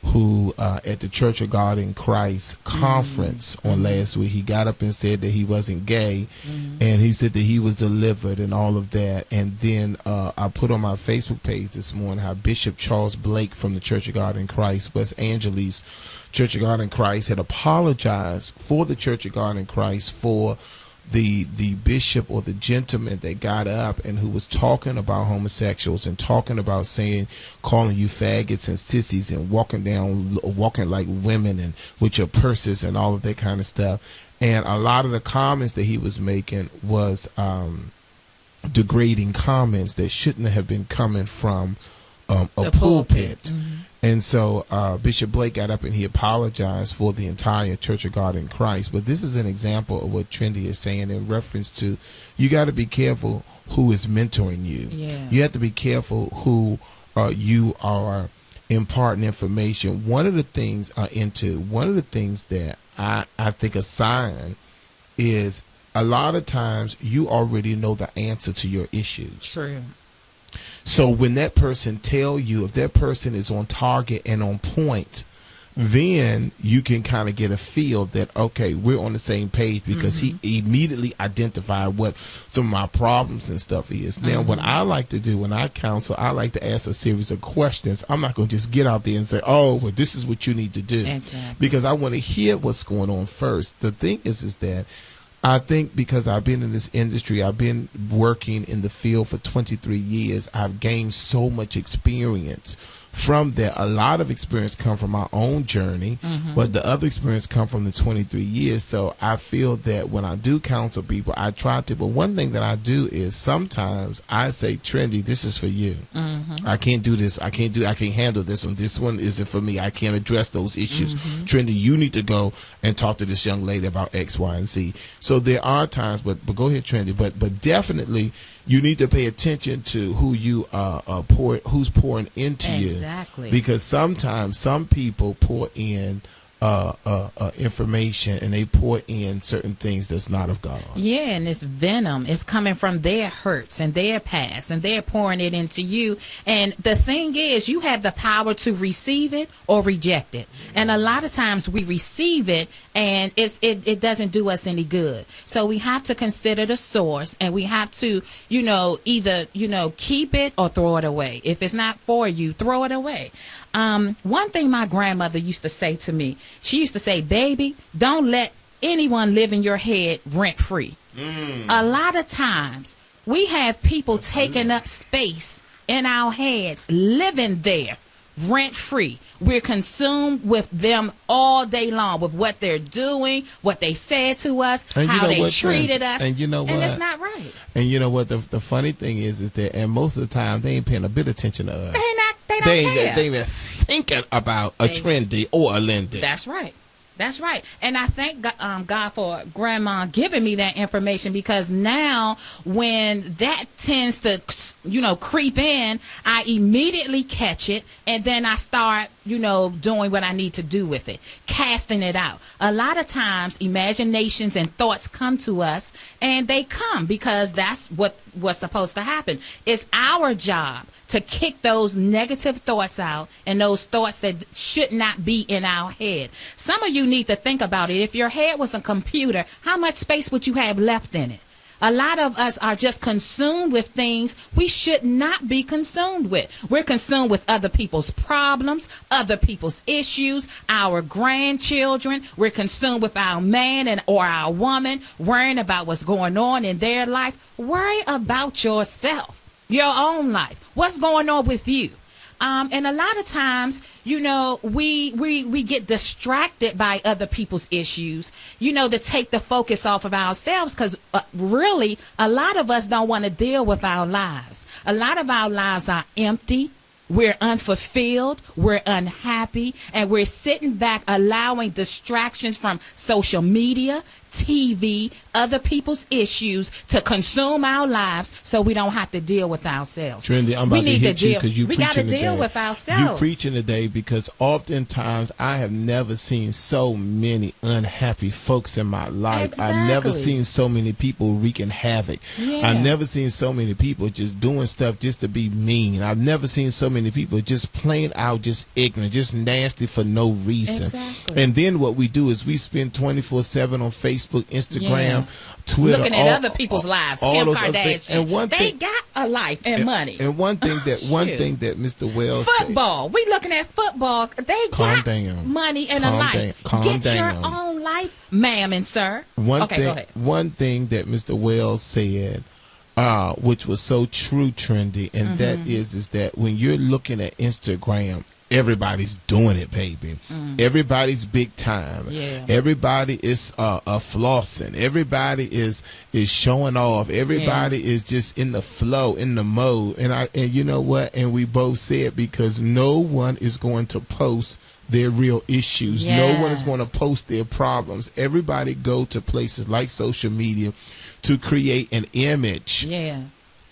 Speaker 2: who at the Church of God in Christ conference on last week, he got up and said that he wasn't gay, and he said that he was delivered and all of that. And then I put on my Facebook page this morning how Bishop Charles Blake from the Church of God in Christ, West Angeles Church of God in Christ, had apologized for the Church of God in Christ for the bishop or the gentleman that got up and who was talking about homosexuals and talking about calling you faggots and sissies and walking like women and with your purses and all of that kind of stuff. And a lot of the comments that he was making was degrading comments that shouldn't have been coming from a pulpit. And so Bishop Blake got up and he apologized for the entire Church of God in Christ. But this is an example of what Trendy is saying in reference to, you got to be careful who is mentoring you.
Speaker 3: Yeah.
Speaker 2: You have to be careful who you are imparting information. One of the things that I think a sign is a lot of times you already know the answer to your issues.
Speaker 3: True.
Speaker 2: So when that person tell you, if that person is on target and on point, then you can kind of get a feel that, okay, we're on the same page, because he immediately identified what some of my problems and stuff is. Now, what I like to do when I counsel, I like to ask a series of questions. I'm not going to just get out there and say, oh, well, this is what you need to do.
Speaker 3: Exactly.
Speaker 2: Because I want to hear what's going on first. The thing is that I think because I've been in this industry, I've been working in the field for 23 years, I've gained so much experience from that. A lot of experience come from my own journey, but the other experience come from the 23 years. So I feel that when I do counsel people, I try to, but one thing that I do is sometimes I say, Trendy, this is for you. I can't do this. I can't handle this one. This one isn't for me. I can't address those issues. Trendy, you need to go and talk to this young lady about X, Y, and Z. So there are times, but go ahead, Trendy, but definitely you need to pay attention to who you who's pouring into you.
Speaker 3: Exactly.
Speaker 2: Because sometimes some people pour in information, and they pour in certain things that's not of God.
Speaker 3: Yeah, and it's venom. It's coming from their hurts and their past, and they're pouring it into you. And the thing is, you have the power to receive it or reject it. And a lot of times we receive it, and it doesn't do us any good. So we have to consider the source, and we have to, either, keep it or throw it away. If it's not for you, throw it away. One thing my grandmother used to say to me, she used to say, baby, don't let anyone live in your head rent free. A lot of times we have people taking up space in our heads, living there rent free. We're consumed with them all day long, with what they're doing, what they said to us,
Speaker 2: and
Speaker 3: how they
Speaker 2: what,
Speaker 3: treated us.
Speaker 2: And you know what?
Speaker 3: And it's not right.
Speaker 2: And you know what? The funny thing is that, and most of the time, they ain't paying a bit of attention to us.
Speaker 3: They don't care.
Speaker 2: They ain't thinking about a trendy or a Lindy.
Speaker 3: That's right. That's right. And I thank God for Grandma giving me that information, because now when that tends to, creep in, I immediately catch it, and then I start, doing what I need to do with it, casting it out. A lot of times imaginations and thoughts come to us, and they come because that's what's supposed to happen. It's our job to kick those negative thoughts out and those thoughts that should not be in our head. Some of you need to think about it. If your head was a computer, how much space would you have left in it? A lot of us are just consumed with things we should not be consumed with. We're consumed with other people's problems, other people's issues, our grandchildren. We're consumed with our man or our woman, worrying about what's going on in their life. Worry about yourself, your own life. What's going on with you? And a lot of times, we get distracted by other people's issues, to take the focus off of ourselves, because really, a lot of us don't want to deal with our lives. A lot of our lives are empty. We're unfulfilled, we're unhappy, and we're sitting back allowing distractions from social media, TV, other people's issues to consume our lives, so we don't have to deal with ourselves.
Speaker 2: Trendy, I'm about to hit you because you
Speaker 3: we
Speaker 2: preaching
Speaker 3: got to deal
Speaker 2: today.
Speaker 3: with ourselves.
Speaker 2: You preaching today, because oftentimes I have never seen so many unhappy folks in my life.
Speaker 3: Exactly.
Speaker 2: I've never seen so many people wreaking havoc.
Speaker 3: Yeah.
Speaker 2: I've never seen so many people just doing stuff just to be mean. I've never seen so many people just plain out, just ignorant, just nasty for no reason.
Speaker 3: Exactly.
Speaker 2: And then what we do is we spend 24/7 on Facebook, Instagram, Twitter,
Speaker 3: looking at other people's lives. Kim Kardashian,
Speaker 2: and
Speaker 3: they got a life and money.
Speaker 2: And one thing that Mr. Wells
Speaker 3: football. We looking at football. They got money and a life. Get your own life, ma'am and sir. Go ahead.
Speaker 2: One thing that Mr. Wells said, which was so true, Trendy, and that is that when you're looking at Instagram, everybody's doing it, baby. Everybody's big time.
Speaker 3: Yeah.
Speaker 2: Everybody is flossing. Everybody is showing off. Everybody is just in the flow, in the mode. And you know what? And we both said, because no one is going to post their real issues.
Speaker 3: Yes.
Speaker 2: No one is going to post their problems. Everybody go to places like social media to create an image.
Speaker 3: Yeah.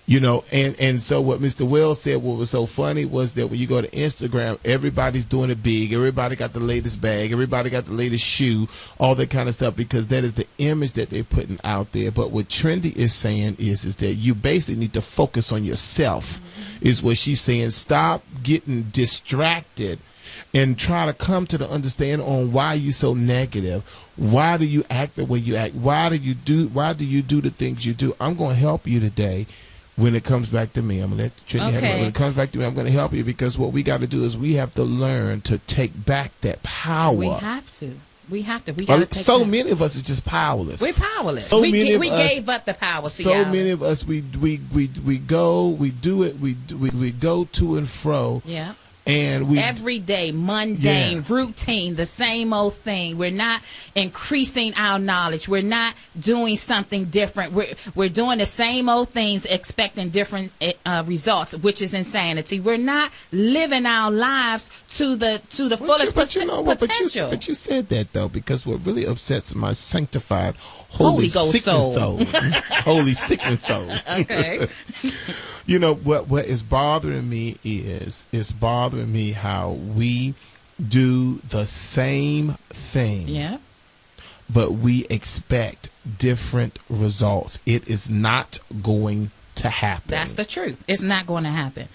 Speaker 2: And so what Mr. Wells said, what was so funny was that when you go to Instagram, everybody's doing it big. Everybody got the latest bag. Everybody got the latest shoe, all that kind of stuff, because that is the image that they're putting out there. But what Trendy is saying is that you basically need to focus on yourself, is what she's saying. Stop getting distracted and try to come to the understanding on why you're so negative. Why do you act the way you act? Why do you do the things you do? I'm going to help you today. When it comes back to me, I'm going to let Trinity have it. When it comes back to me, I'm going to help you, because what we got to do is we have to learn to take back that power.
Speaker 3: We have to. We gotta take
Speaker 2: so many of us are just powerless.
Speaker 3: We're powerless.
Speaker 2: So
Speaker 3: we
Speaker 2: gave
Speaker 3: up the power.
Speaker 2: So many of us, we go, we do it, we go to and fro.
Speaker 3: Yeah.
Speaker 2: And we
Speaker 3: every day, mundane, routine, the same old thing. We're not increasing our knowledge. We're not doing something different. We're doing the same old things, expecting different results, which is insanity. We're not living our lives to the fullest potential.
Speaker 2: But you said that though, because what really upsets my sanctified holy sickening soul, holy sickening soul.
Speaker 3: Okay.
Speaker 2: What is bothering me is how we do the same thing.
Speaker 3: Yeah.
Speaker 2: But we expect different results. It is not going to happen.
Speaker 3: That's the truth. It's not going to happen.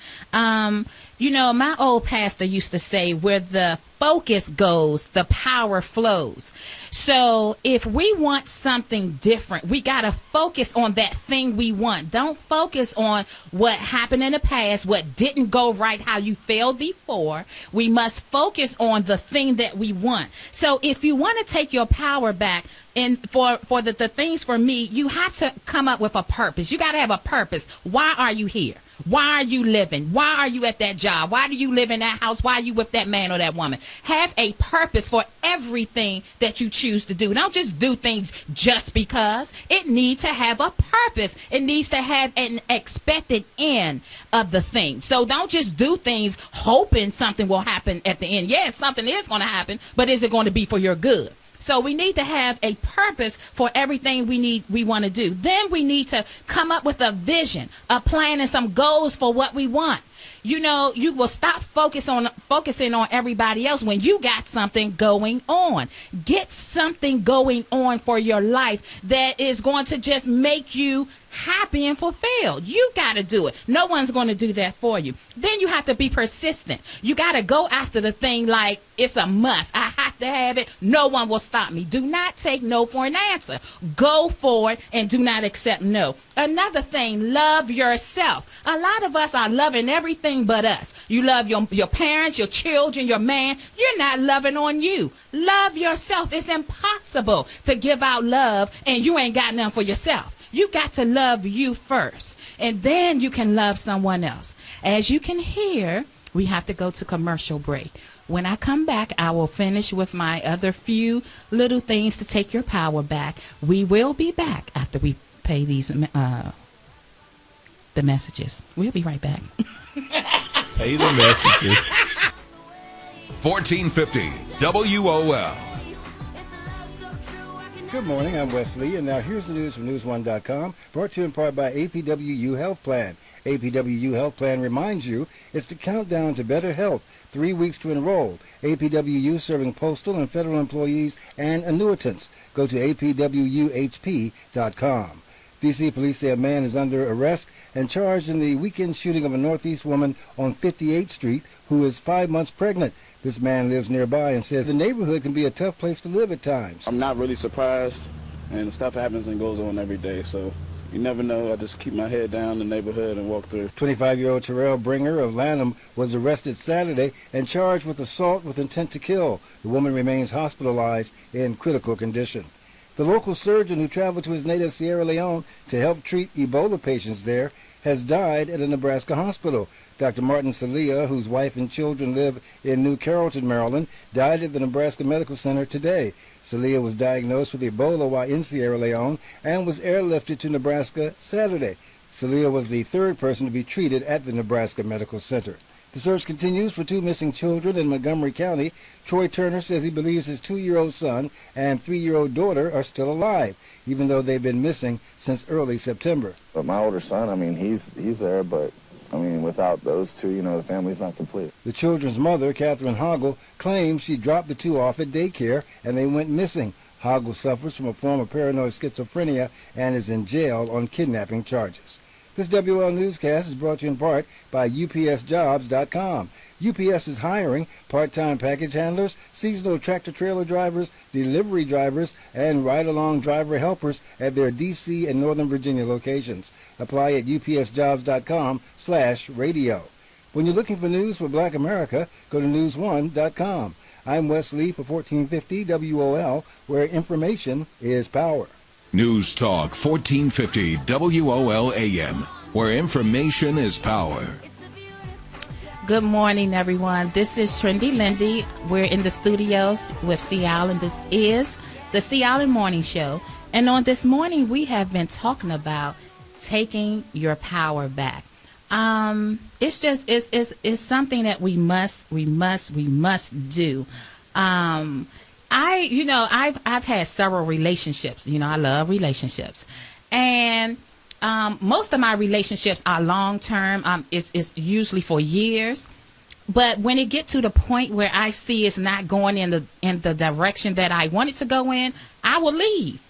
Speaker 3: You know, my old pastor used to say, where the focus goes, the power flows. So if we want something different, we got to focus on that thing we want. Don't focus on what happened in the past, what didn't go right, how you failed before. We must focus on the thing that we want. So if you want to take your power back, and for the things for me, you have to come up with a purpose. You got to have a purpose. Why are you here? Why are you living? Why are you at that job? Why do you live in that house? Why are you with that man or that woman? Have a purpose for everything that you choose to do. Don't just do things just because. It needs to have a purpose. It needs to have an expected end of the thing. So don't just do things hoping something will happen at the end. Yes, something is going to happen, but is it going to be for your good? So we need to have a purpose for everything we want to do. Then we need to come up with a vision, a plan, and some goals for what we want. You know, you will stop focusing on everybody else when you got something going on. Get something going on for your life that is going to just make you happy and fulfilled. You got to do it. No one's going to do that for you. Then you have to be persistent. You got to go after the thing like it's a must. I have to have it. No one will stop me. Do not take no for an answer. Go for it and do not accept no. Another thing, love yourself. A lot of us are loving everything but us. You love your parents, your children, your man. You're not loving on you. Love yourself. It's impossible to give out love and you ain't got none for yourself. You got to love you first, and then you can love someone else. As you can hear, we have to go to commercial break. When I come back, I will finish with my other few little things to take your power back. We will be back after we pay these the messages. We'll be right back.
Speaker 2: Pay the messages.
Speaker 5: 1450 WOL.
Speaker 19: Good morning, I'm Wesley, and now here's the news from News1.com, brought to you in part by APWU Health Plan. APWU Health Plan reminds you it's the countdown to better health, 3 weeks to enroll. APWU serving postal and federal employees and annuitants. Go to apwuhp.com. D.C. police say a man is under arrest and charged in the weekend shooting of a Northeast woman on 58th Street who is 5 months pregnant. This man lives nearby and says the neighborhood can be a tough place to live at times.
Speaker 20: I'm not really surprised, and stuff happens and goes on every day, so you never know. I just keep my head down in the neighborhood and walk through.
Speaker 19: 25-year-old Terrell Bringer of Lanham was arrested Saturday and charged with assault with intent to kill. The woman remains hospitalized in critical condition. The local surgeon who traveled to his native Sierra Leone to help treat Ebola patients there has died at a Nebraska hospital. Dr. Martin Celia, whose wife and children live in New Carrollton, Maryland, died at the Nebraska Medical Center today. Celia was diagnosed with Ebola while in Sierra Leone and was airlifted to Nebraska Saturday. Celia was the third person to be treated at the Nebraska Medical Center. The search continues for 2 missing children in Montgomery County. Troy Turner says he believes his 2-year-old son and 3-year-old daughter are still alive, even though they've been missing since early September.
Speaker 21: But my older son, I mean, he's there, but I mean, without those two, the family's not complete.
Speaker 19: The children's mother, Catherine Hoggle, claims she dropped the 2 off at daycare and they went missing. Hoggle suffers from a form of paranoid schizophrenia and is in jail on kidnapping charges. This WL newscast is brought to you in part by UPSJobs.com. UPS is hiring part-time package handlers, seasonal tractor-trailer drivers, delivery drivers, and ride-along driver helpers at their D.C. and Northern Virginia locations. Apply at UPSJobs.com/radio. When you're looking for news for Black America, go to News1.com. I'm Wes Lee for 1450 WOL, where information is power.
Speaker 5: News Talk 1450 WOL AM, where information is power.
Speaker 3: Good morning, everyone. This is Trendy Lindy. We're in the studios with C. Allen. This is the C. Allen Morning Show. And on this morning, we have been talking about taking your power back. It's something that we must do. I've had several relationships. I love relationships, and most of my relationships are long term. It's usually for years, but when it gets to the point where I see it's not going in the direction that I want it to go in, I will leave.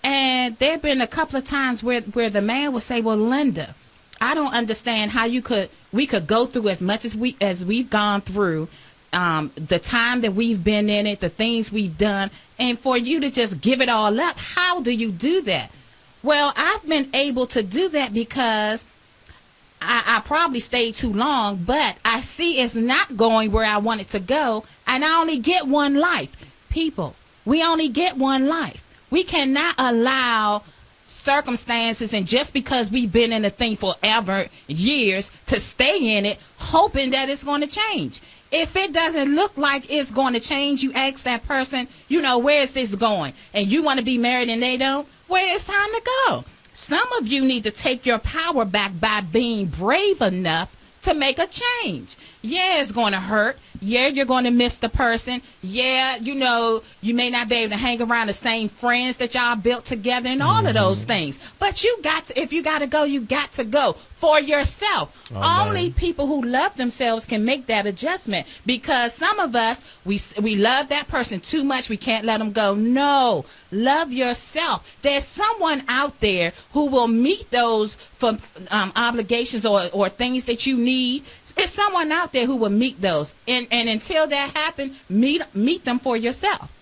Speaker 3: And there have been a couple of times where the man will say, "Well, Linda, I don't understand how we could go through as much as we've gone through, the time that we've been in it, the things we've done, and for you to just give it all up. How do you do that? Well, I've been able to do that because I probably stayed too long, but I see it's not going where I want it to go, and I only get one life. People, we only get one life. We cannot allow circumstances, and just because we've been in a thing forever, years, to stay in it, hoping that it's going to change. If it doesn't look like it's going to change, you ask that person, where is this going? And you want to be married and they don't, well, it's time to go. Some of you need to take your power back by being brave enough to make a change. Yeah, it's going to hurt. Yeah, you're going to miss the person. Yeah, you may not be able to hang around the same friends that y'all built together and all of those things. But if you got to go, you got to go for yourself. Only people who love themselves can make that adjustment, because some of us, we love that person too much. We can't let them go. No, love yourself. There's someone out there who will meet those obligations or things that you need. It's someone out there who will meet those. And until that happens, meet them for yourself.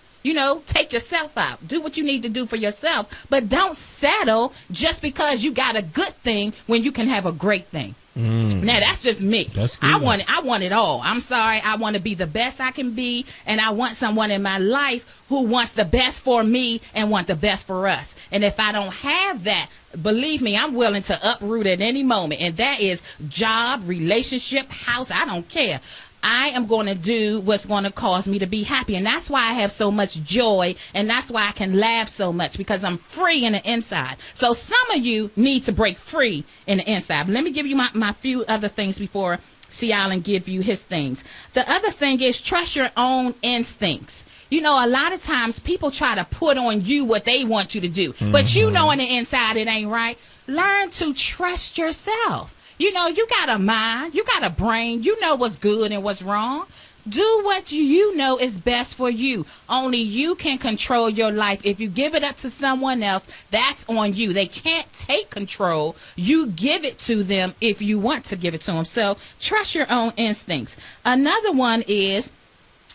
Speaker 3: Take yourself out. Do what you need to do for yourself, but don't settle just because you got a good thing when you can have a great thing. Now, that's just me.
Speaker 2: That's good.
Speaker 3: I want it all. I'm sorry. I want to be the best I can be, and I want someone in my life who wants the best for me and want the best for us. And if I don't have that, believe me, I'm willing to uproot at any moment, and that is job, relationship, house. I don't care. I am going to do what's going to cause me to be happy. And that's why I have so much joy. And that's why I can laugh so much, because I'm free in the inside. So some of you need to break free in the inside. But let me give you my few other things before C. Allen give you his things. The other thing is trust your own instincts. A lot of times people try to put on you what they want you to do. But on the inside it ain't right. Learn to trust yourself. You got a mind, you got a brain, you know what's good and what's wrong. Do what you know is best for you. Only you can control your life. If you give it up to someone else, that's on you. They can't take control. You give it to them if you want to give it to them. So trust your own instincts. Another one is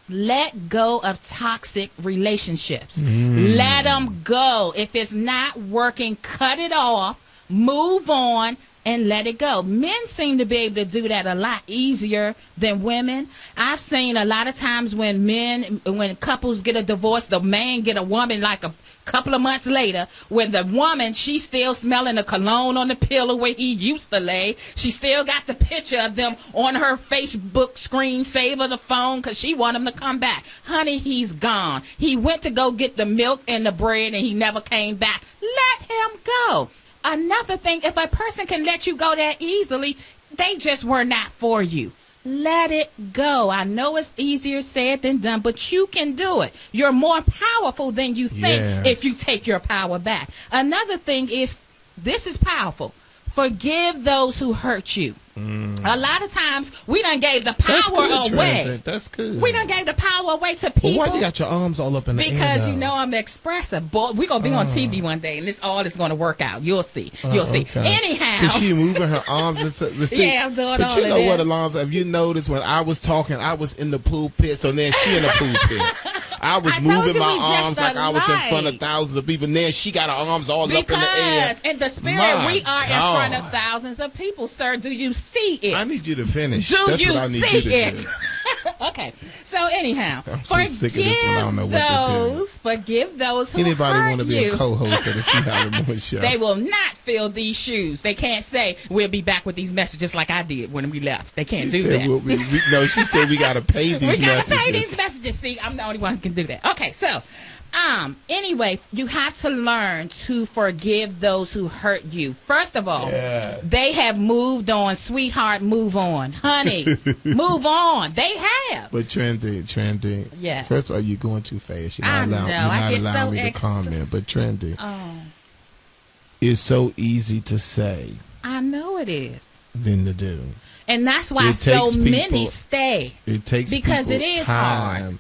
Speaker 3: let go of toxic relationships. Let them go. If it's not working, cut it off, move on, and let it go. Men seem to be able to do that a lot easier than women. I've seen a lot of times when couples get a divorce, the man get a woman like a couple of months later, when the woman, she's still smelling the cologne on the pillow where he used to lay. She still got the picture of them on her Facebook screensaver, the phone, because she want him to come back. Honey, he's gone. He went to go get the milk and the bread, and he never came back. Let him go. Another thing, if a person can let you go that easily, they just were not for you. Let it go. I know it's easier said than done, but you can do it. You're more powerful than you think if you take your power back. Another thing is, this is powerful. Forgive those who hurt you. A lot of times we done gave the power away.
Speaker 2: That's good.
Speaker 3: We done gave the power away to people.
Speaker 2: Well, why you got your arms all up in the air?
Speaker 3: Because I'm expressive. Boy, we're going to be on TV one day, and this all is going to work out. You'll see. You'll see. Anyhow.
Speaker 2: Because she moving her arms.
Speaker 3: Yeah, I'm doing all of this.
Speaker 2: But you know what, Alonzo? Have you noticed when I was talking, I was in the pulpit, so then she in the pulpit. I was moving my arms like I was in front of thousands of people. And then she got her arms all up in the air.
Speaker 3: In the spirit, we are in front of thousands of people, sir. Do you see it?
Speaker 2: I need you to finish.
Speaker 3: That's what I need you to do. Okay. So anyhow,
Speaker 2: I'm so sick of this one. I don't know what to do.
Speaker 3: Forgive those who
Speaker 2: Anybody
Speaker 3: hurt
Speaker 2: want to be
Speaker 3: you.
Speaker 2: a co-host of the C. Allen Morning Show?
Speaker 3: They will not fill these shoes. They can't say we'll be back with these messages like I did when we left. They can't do that.
Speaker 2: No, she said we got to pay these messages.
Speaker 3: We got to pay these messages. See, I'm the only one who can do that. Okay, so anyway, you have to learn to forgive those who hurt you. First of all, they have moved on. Sweetheart, move on. Honey, move on. They have.
Speaker 2: But Trendy.
Speaker 3: Yes.
Speaker 2: First of all, you're going too fast. You're not allowing me to comment. But Trendy, it's so easy to say.
Speaker 3: I know it is.
Speaker 2: Than to do.
Speaker 3: And that's why so many stay.
Speaker 2: It takes
Speaker 3: because it is
Speaker 2: time
Speaker 3: hard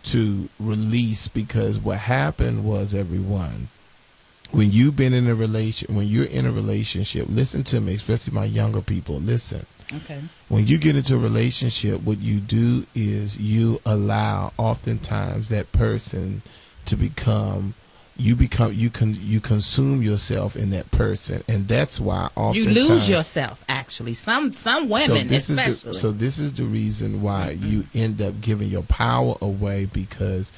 Speaker 2: to release, because what happened was, everyone, when you're in a relationship, listen to me, especially my younger people, listen.
Speaker 3: Okay.
Speaker 2: When you get into a relationship, what you do is you allow oftentimes that person to you consume yourself in that person, and that's why
Speaker 3: you lose yourself. Actually, some women, especially.
Speaker 2: So this is the reason why you end up giving your power away, because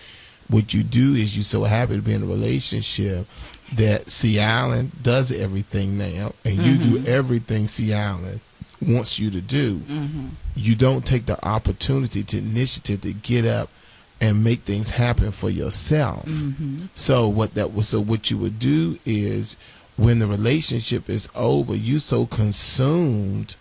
Speaker 2: what you do is you're so happy to be in a relationship that Sea Island does everything now, and you do everything Sea Island wants you to do. You don't take the opportunity to initiative to get up and make things happen for yourself. So what you would do is, when the relationship is over, you so consumed,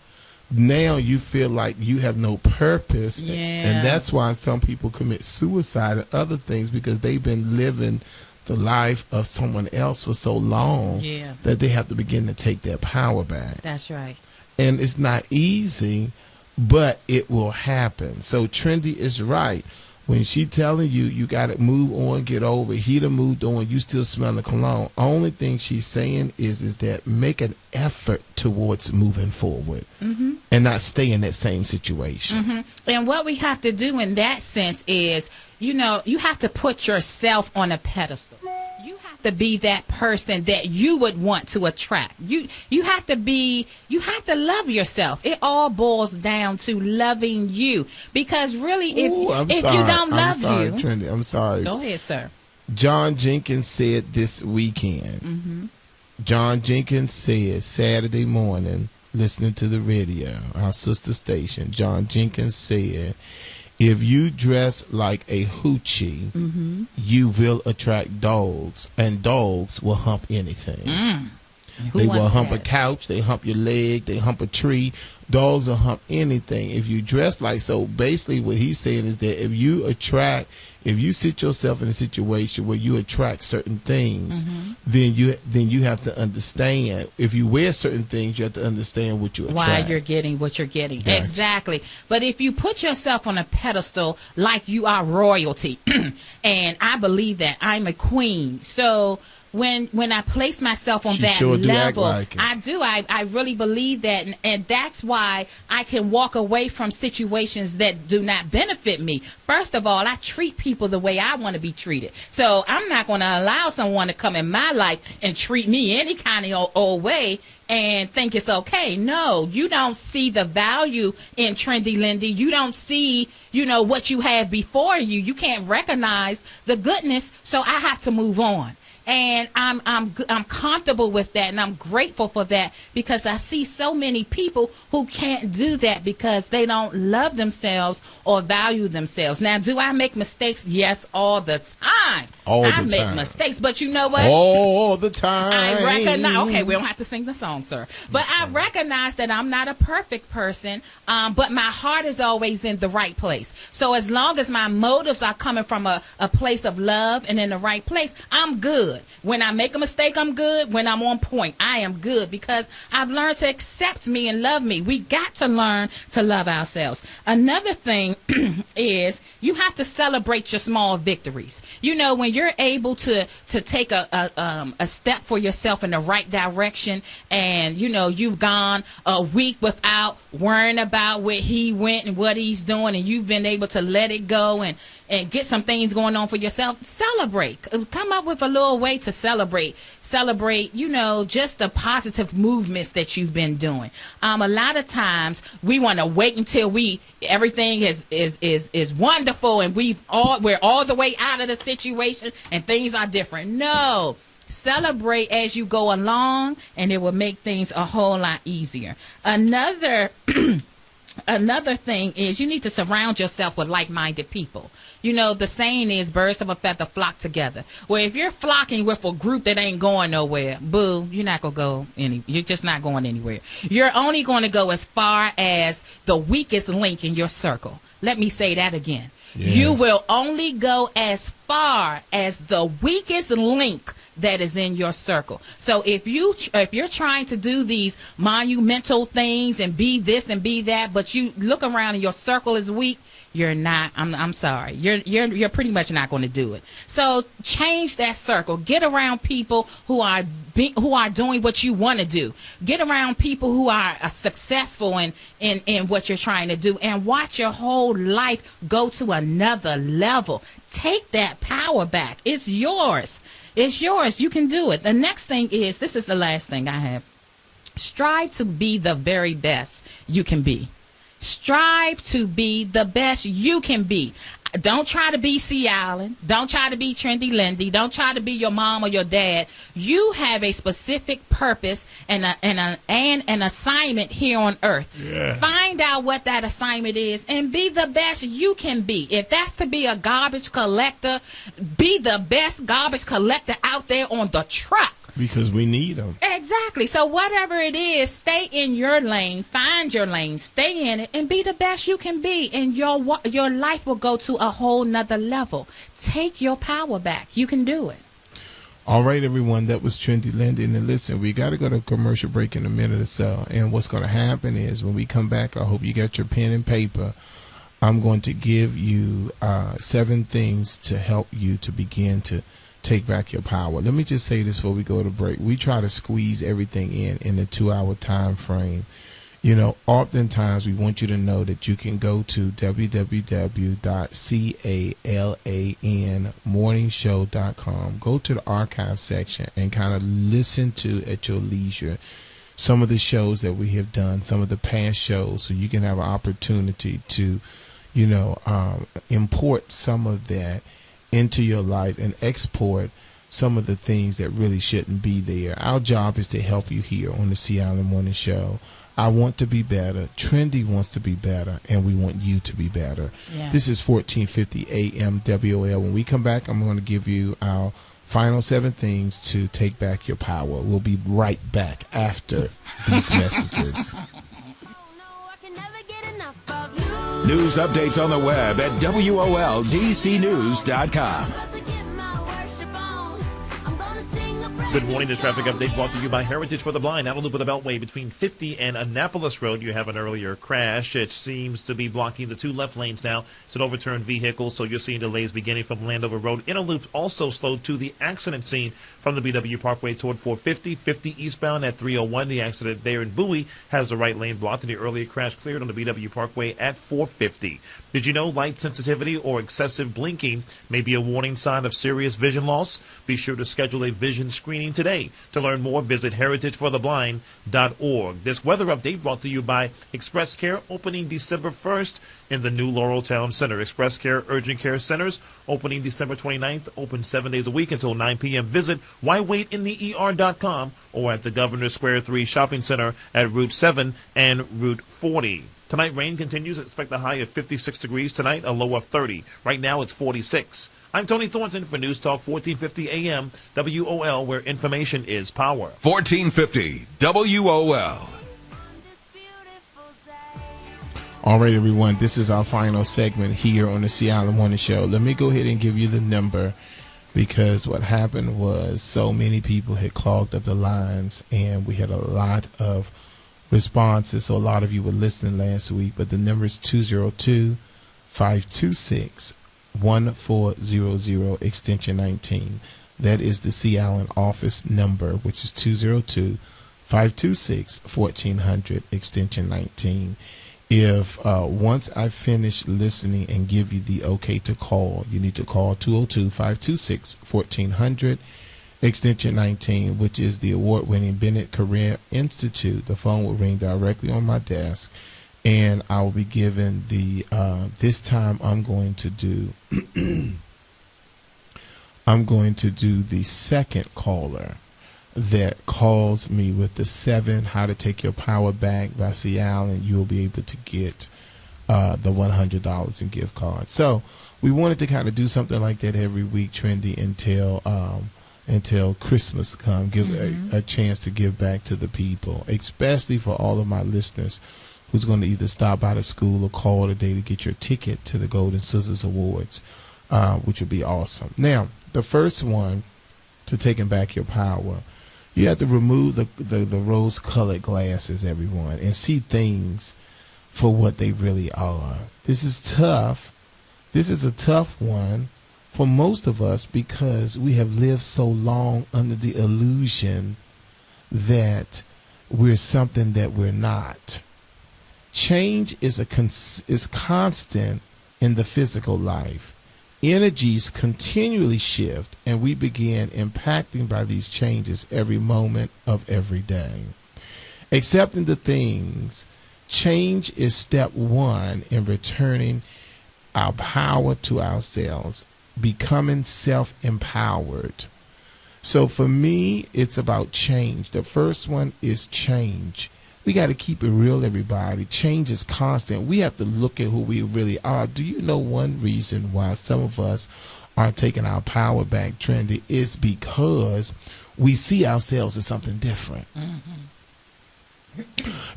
Speaker 2: now you feel like you have no purpose. And that's why some people commit suicide and other things, because they've been living the life of someone else for so long that they have to begin to take their power back.
Speaker 3: That's right.
Speaker 2: And it's not easy, but it will happen. So Trendy is right. When she telling you, you got to move on, get over it, he done moved on, you still smell the cologne. Only thing she's saying is that make an effort towards moving forward and not stay in that same situation.
Speaker 3: And what we have to do in that sense is, you have to put yourself on a pedestal. You have to be that person that you would want to attract. You have to love yourself. It all boils down to loving you, because really if you don't love you,
Speaker 2: Trendy, I'm sorry.
Speaker 3: Go ahead, sir.
Speaker 2: John Jenkins said this weekend. John Jenkins said Saturday morning, listening to the radio, our sister station. John Jenkins said, if you dress like a hoochie, you will attract dogs, and dogs will hump anything. They will hump a couch, they hump your leg, they hump a tree. Dogs will hump anything if you dress like. So basically what he's saying is that if you sit yourself in a situation where you attract certain things, then you have to understand, if you wear certain things, you have to understand what you attract.
Speaker 3: Why you're getting what you're getting. Gotcha. Exactly. But if you put yourself on a pedestal like you are royalty, and I believe that I'm a queen, so when I place myself on that level, I do. I really believe that, and that's why I can walk away from situations that do not benefit me. First of all, I treat people the way I want to be treated. So I'm not going to allow someone to come in my life and treat me any kind of old way and think it's okay. No, you don't see the value in Trendy Lindy. You don't see, what you have before you. You can't recognize the goodness, so I have to move on. And I'm comfortable with that, and I'm grateful for that, because I see so many people who can't do that because they don't love themselves or value themselves. Now, do I make mistakes? Yes, all the time. I make mistakes, but you know what?
Speaker 2: All the time.
Speaker 3: I recognize. Okay, we don't have to sing the song, sir. But I recognize that I'm not a perfect person, but my heart is always in the right place. So as long as my motives are coming from a place of love and in the right place, I'm good. When I make a mistake, I'm good. When I'm on point, I am good, because I've learned to accept me and love me. We got to learn to love ourselves. Another thing is you have to celebrate your small victories. When you're able to take a step for yourself in the right direction, and you've gone a week without worrying about where he went and what he's doing, and you've been able to let it go and get some things going on for yourself, celebrate. Come up with a little way to celebrate, just the positive movements that you've been doing. A lot of times we want to wait until everything is wonderful and we're all the way out of the situation and things are different. No. Celebrate as you go along, and it will make things a whole lot easier. Another thing is you need to surround yourself with like-minded people. The saying is birds of a feather flock together. Well, if you're flocking with a group that ain't going nowhere, boo, you're not going to go you're just not going anywhere. You're only going to go as far as the weakest link in your circle. Let me say that again. Yes. You will only go as far as the weakest link that is in your circle. So if you're trying to do these monumental things and be this and be that, but you look around and your circle is weak, you're not. I'm sorry. You're pretty much not going to do it. So change that circle. Get around people who are doing what you want to do. Get around people who are successful in what you're trying to do, and watch your whole life go to another level. Take that power back. It's yours. It's yours. You can do it. The next thing is, this is the last thing I have. Strive to be the very best you can be. Strive to be the best you can be. Don't try to be C. Allen. Don't try to be Trendy Lindy. Don't try to be your mom or your dad. You have a specific purpose and an assignment here on earth. Yeah. Find out what that assignment is and be the best you can be. If that's to be a garbage collector, be the best garbage collector out there on the truck.
Speaker 2: Because we need them.
Speaker 3: Exactly. So whatever it is, stay in your lane, find your lane, stay in it, and be the best you can be. And your life will go to a whole nother level. Take your power back. You can do it.
Speaker 2: All right, everyone. That was Trendy Lindy. And listen, we got to go to a commercial break in a minute or so. And what's going to happen is when we come back, I hope you got your pen and paper. I'm going to give you 7 things to help you to begin to take back your power. Let me just say this before we go to break. We try to squeeze everything in a 2-hour time frame. You know, oftentimes we want you to know that you can go to www.calanmorningshow.com. Go to the archive section and kind of listen to at your leisure some of the shows that we have done, some of the past shows, so you can have an opportunity to, import some of that into your life and export some of the things that really shouldn't be there. Our job is to help you here on the C. Allen Morning Show. I want to be better. Trendy wants to be better, and we want you to be better. Yeah. This is 1450 AM WOL. When we come back, I'm going to give you our final 7 things to take back your power. We'll be right back after these messages.
Speaker 5: News updates on the web at WOLDCnews.com.
Speaker 6: Good morning. This traffic update brought to you by Heritage for the Blind. Out of loop of the Beltway between 50 and Annapolis Road. You have an earlier crash. It seems to be blocking the 2 left lanes now. It's an overturned vehicle, so you're seeing delays beginning from Landover Road. Inner loop also slowed to the accident scene from the BW Parkway toward 450. 50 eastbound at 301. The accident there in Bowie has the right lane blocked, and the earlier crash cleared on the BW Parkway at 450. Did you know light sensitivity or excessive blinking may be a warning sign of serious vision loss? Be sure to schedule a vision screening today. To learn more, visit heritagefortheblind.org. This weather update brought to you by Express Care, opening December 1st in the new Laureltown Center. Express Care Urgent Care Centers opening December 29th, open 7 days a week until 9 p.m. Visit whywaitintheer.com or at the Governor Square 3 Shopping Center at Route 7 and Route 40. Tonight, rain continues. Expect a high of 56 degrees tonight, a low of 30. Right now, it's 46. I'm Tony Thornton for News Talk 1450 AM WOL, where information is power.
Speaker 5: 1450 WOL.
Speaker 2: All right, everyone. This is our final segment here on the C. Allen Morning Show. Let me go ahead and give you the number, because what happened was so many people had clogged up the lines, and we had a lot of responses. So a lot of you were listening last week, but the number is 202-526-1400 extension 19. That is the C. Allen office number, which is 202-526-1400 extension 19. If once I finish listening and give you the okay to call, you need to call 202-526-1400 extension 19, which is the award-winning Bennett Career Institute. The phone will ring directly on my desk, and I will be given the this time I'm going to do the second caller that calls me with the 7 How to Take Your Power Back by C. Allen. You'll be able to get the $100 in gift cards. So we wanted to kind of do something like that every week, Trendy, until Christmas come, give a chance to give back to the people, especially for all of my listeners who's going to either stop by the school or call today to get your ticket to the Golden Scissors Awards, which would be awesome. Now, the first one to taking back your power, you have to remove the rose-colored glasses, everyone, and see things for what they really are. This is tough. This is a tough one for most of us because we have lived so long under the illusion that we're something that we're not. Change is constant in the physical life. Energies continually shift, and we begin impacting by these changes every moment of every day. Accepting the things, change is step one in returning our power to ourselves, becoming self-empowered. So for me, it's about change. The first one is change. We got to keep it real, everybody. Change is constant. We have to look at who we really are. Do you know one reason why some of us aren't taking our power back, Trendy, is because we see ourselves as something different.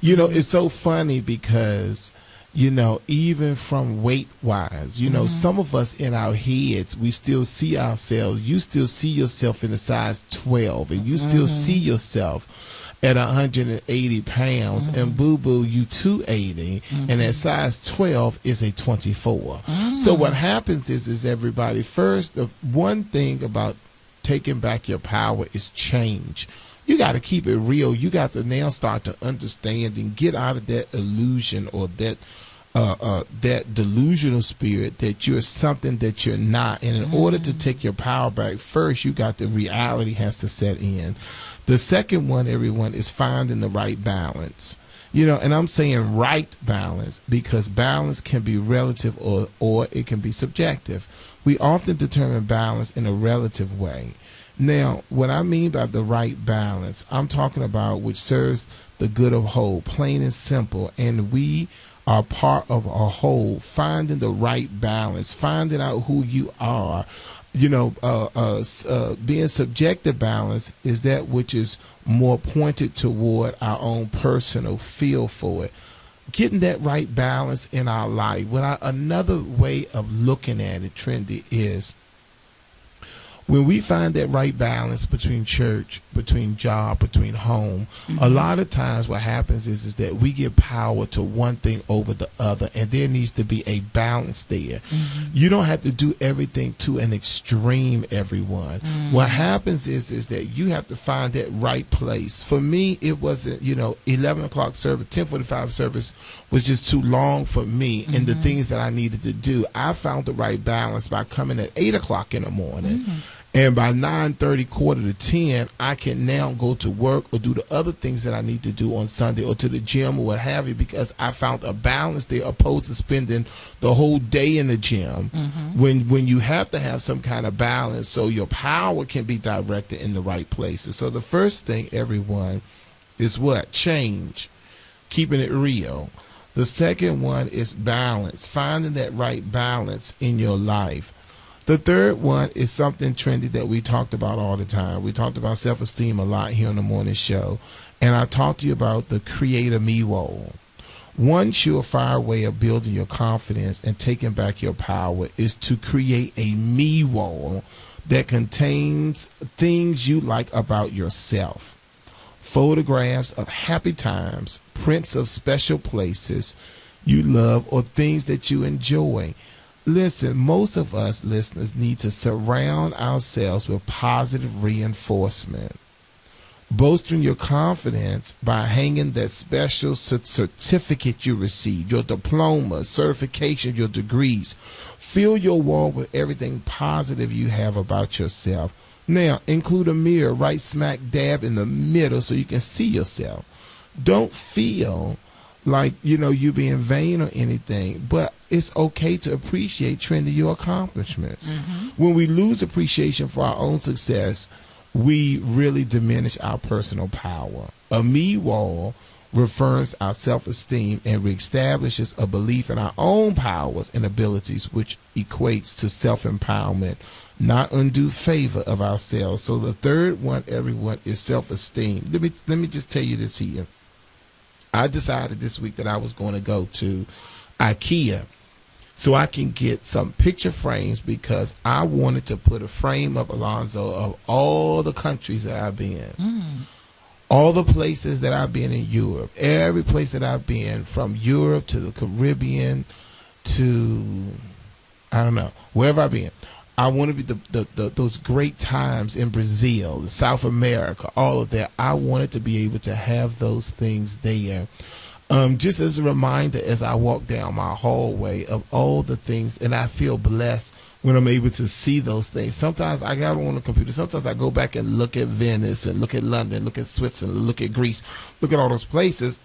Speaker 2: You know, it's so funny because, you know, even from weight-wise, you know, some of us in our heads, we still see ourselves. You still see yourself in a size 12, and you still see yourself at 180 pounds, and boo-boo, you 280, and at size 12 is a 24. So what happens is everybody, first, the one thing about taking back your power is change. You got to keep it real. You got to now start to understand and get out of that illusion or that delusional spirit that you're something that you're not. And in order to take your power back, first you got the reality has to set in. The second one, everyone, is finding the right balance. You know, and I'm saying right balance because balance can be relative or it can be subjective. We often determine balance in a relative way. Now, what I mean by the right balance, I'm talking about which serves the good of whole, plain and simple, and we are part of a whole, finding the right balance, finding out who you are. You know, being subjective balance is that which is more pointed toward our own personal feel for it. Getting that right balance in our life. Another way of looking at it, Trendy, is when we find that right balance between church, between job, between home, a lot of times what happens is that we give power to one thing over the other, and there needs to be a balance there. You don't have to do everything to an extreme, everyone. What happens is that you have to find that right place. For me, it wasn't, 11 o'clock service, 10:45 service was just too long for me and the things that I needed to do. I found the right balance by coming at 8 o'clock in the morning. And by 9:30, quarter to 10, I can now go to work or do the other things that I need to do on Sunday or to the gym or what have you, because I found a balance there opposed to spending the whole day in the gym when you have to have some kind of balance so your power can be directed in the right places. So the first thing, everyone, is what? Change. Keeping it real. The second one is balance. Finding that right balance in your life. The third one is something trendy that we talked about all the time. We talked about self-esteem a lot here on the morning show. And I talked to you about the create a me wall. One surefire way of building your confidence and taking back your power is to create a me wall that contains things you like about yourself. Photographs of happy times, prints of special places you love, or things that you enjoy. Listen, most of us listeners need to surround ourselves with positive reinforcement. Bolstering your confidence by hanging that special certificate you received, your diploma, certification, your degrees. Fill your wall with everything positive you have about yourself. Now, include a mirror right smack dab in the middle so you can see yourself. Don't feel like, you being vain or anything, but it's okay to appreciate, Trendy, your accomplishments. When we lose appreciation for our own success, we really diminish our personal power. A me wall reaffirms our self-esteem and reestablishes a belief in our own powers and abilities, which equates to self-empowerment, not undue favor of ourselves. So the third one, everyone, is self-esteem. Let me just tell you this here. I decided this week that I was going to go to IKEA so I can get some picture frames because I wanted to put a frame up, Alonzo, of all the countries that I've been. All the places that I've been in Europe, every place that I've been, from Europe to the Caribbean to, I don't know, wherever I've been, I want to be those great times in Brazil, South America, all of that. I wanted to be able to have those things there. Just as a reminder, as I walk down my hallway, of all the things, and I feel blessed when I'm able to see those things. Sometimes I got on the computer. Sometimes I go back and look at Venice and look at London, look at Switzerland, look at Greece, look at all those places.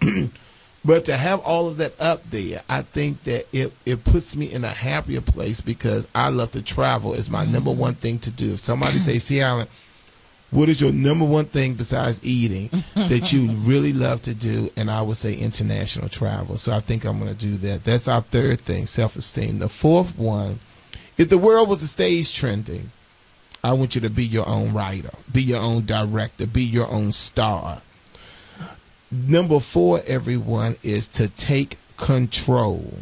Speaker 2: But to have all of that up there, I think that it puts me in a happier place, because I love to travel. It's my number one thing to do. If somebody says, "See, Alan, what is your number one thing besides eating that you really love to do?" And I would say international travel. So I think I'm going to do that. That's our third thing, self-esteem. The fourth one, if the world was a stage trending, I want you to be your own writer, be your own director, be your own star. Number 4, everyone, is to take control.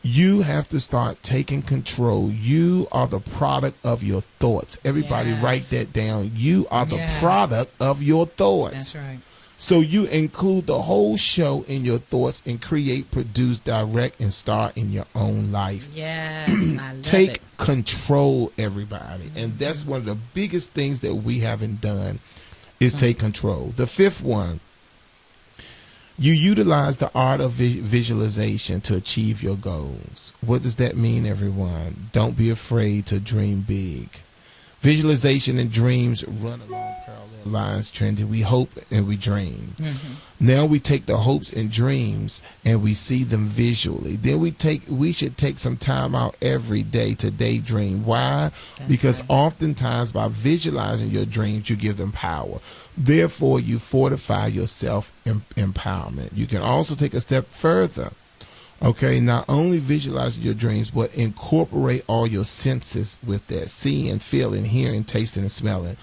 Speaker 2: You have to start taking control. You are the product of your thoughts. Everybody write that down. You are the product of your thoughts.
Speaker 3: That's right.
Speaker 2: So you include the whole show in your thoughts and create, produce, direct, and star in your own life.
Speaker 3: Yes, I love
Speaker 2: Take
Speaker 3: it.
Speaker 2: control, everybody. And that's one of the biggest things that we haven't done, is take control. The 5th one, you utilize the art of visualization to achieve your goals. What does that mean, everyone? Don't be afraid to dream big. Visualization and dreams run along parallel lines, Trendy. We hope and we dream. Now we take the hopes and dreams and we see them visually. Then we should take some time out every day to daydream. Why? Because oftentimes by visualizing your dreams, you give them power. Therefore, you fortify your self-empowerment. You can also take a step further. Okay, not only visualize your dreams, but incorporate all your senses with that. Seeing, feeling, hearing, tasting, and smelling.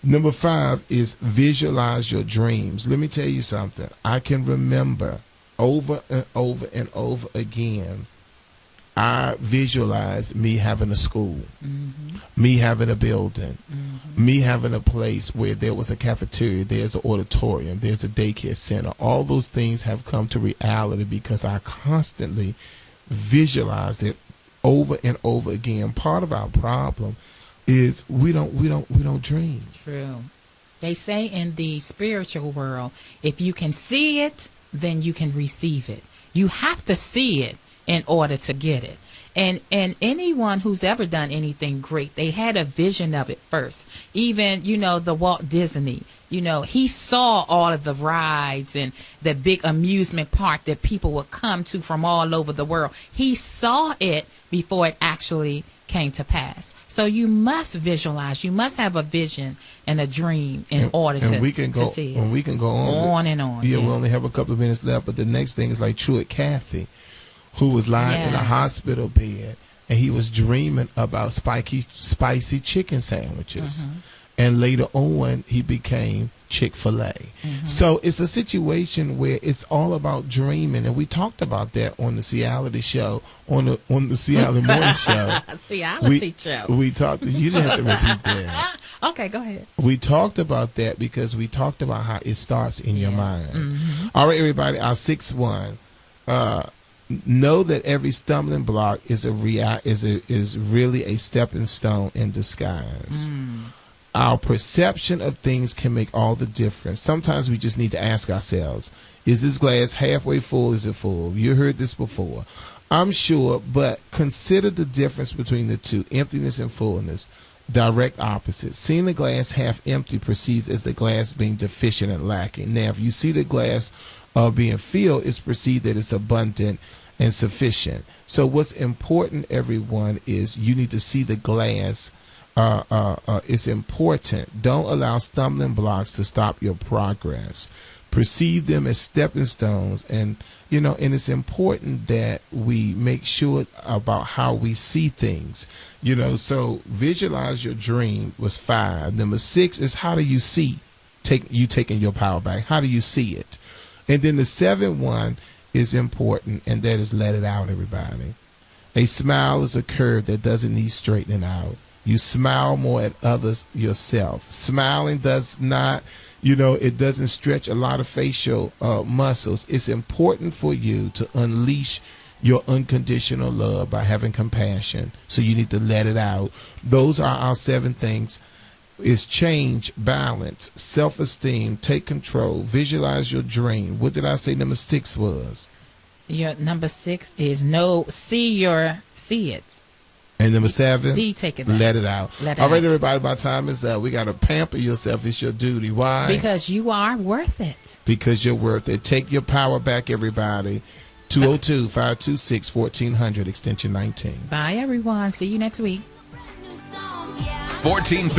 Speaker 2: Number 5 is visualize your dreams. Let me tell you something. I can remember over and over and over again, I visualized me having a school, me having a building, me having a place where there was a cafeteria, there's an auditorium, there's a daycare center. All those things have come to reality because I constantly visualized it over and over again. Part of our problem is we don't dream.
Speaker 3: True. They say in the spiritual world, if you can see it, then you can receive it. You have to see it in order to get it. And anyone who's ever done anything great, they had a vision of it first. Even, the Walt Disney, he saw all of the rides and the big amusement park that people would come to from all over the world. He saw it before it actually came to pass. So you must visualize. You must have a vision and a dream in order to see it.
Speaker 2: And we can go on
Speaker 3: and on.
Speaker 2: Yeah, we only have a couple of minutes left, but the next thing is like Truett Cathy, who was lying in a hospital bed, and he was dreaming about spicy chicken sandwiches. And later on, he became Chick-fil-A. So it's a situation where it's all about dreaming, and we talked about that on the Ciality show, on the Ciality morning show.
Speaker 3: Ciality show.
Speaker 2: We talked. You didn't have to repeat that.
Speaker 3: Okay, go ahead.
Speaker 2: We talked about that because we talked about how it starts in your mind. All right, everybody. Our 6th one. Know that every stumbling block is really a stepping stone in disguise. Our perception of things can make all the difference. Sometimes we just need to ask ourselves, is this glass halfway full? Is it full? You heard this before. I'm sure, but consider the difference between the two, emptiness and fullness. Direct opposites. Seeing the glass half empty perceives as the glass being deficient and lacking. Now, if you see the glass being filled, it's perceived that it's abundant and sufficient. So what's important, everyone, is you need to see the glass. It's important. Don't allow stumbling blocks to stop your progress. Perceive them as stepping stones, and it's important that we make sure about how we see things. So visualize your dream was 5. Number 6 is, how do you see taking your power back? How do you see it? And then the 7th one is important, and that is let it out, everybody. A smile is a curve that doesn't need straightening out. You smile more at others yourself. Smiling does not It doesn't stretch a lot of facial muscles. It's important for you to unleash your unconditional love by having compassion. So you need to let it out. Those are our 7 things. Is change, balance, self-esteem, take control, visualize your dream. What did I say number 6 was?
Speaker 3: Your number 6 is see it.
Speaker 2: And number 7,
Speaker 3: take it back.
Speaker 2: Let it out. All right, everybody, my time is up. We got to pamper yourself. It's your duty. Why?
Speaker 3: Because you are worth it.
Speaker 2: Because you're worth it. Take your power back, everybody. 202-526-1400, extension 19.
Speaker 3: Bye, everyone. See you next week.
Speaker 5: 1450.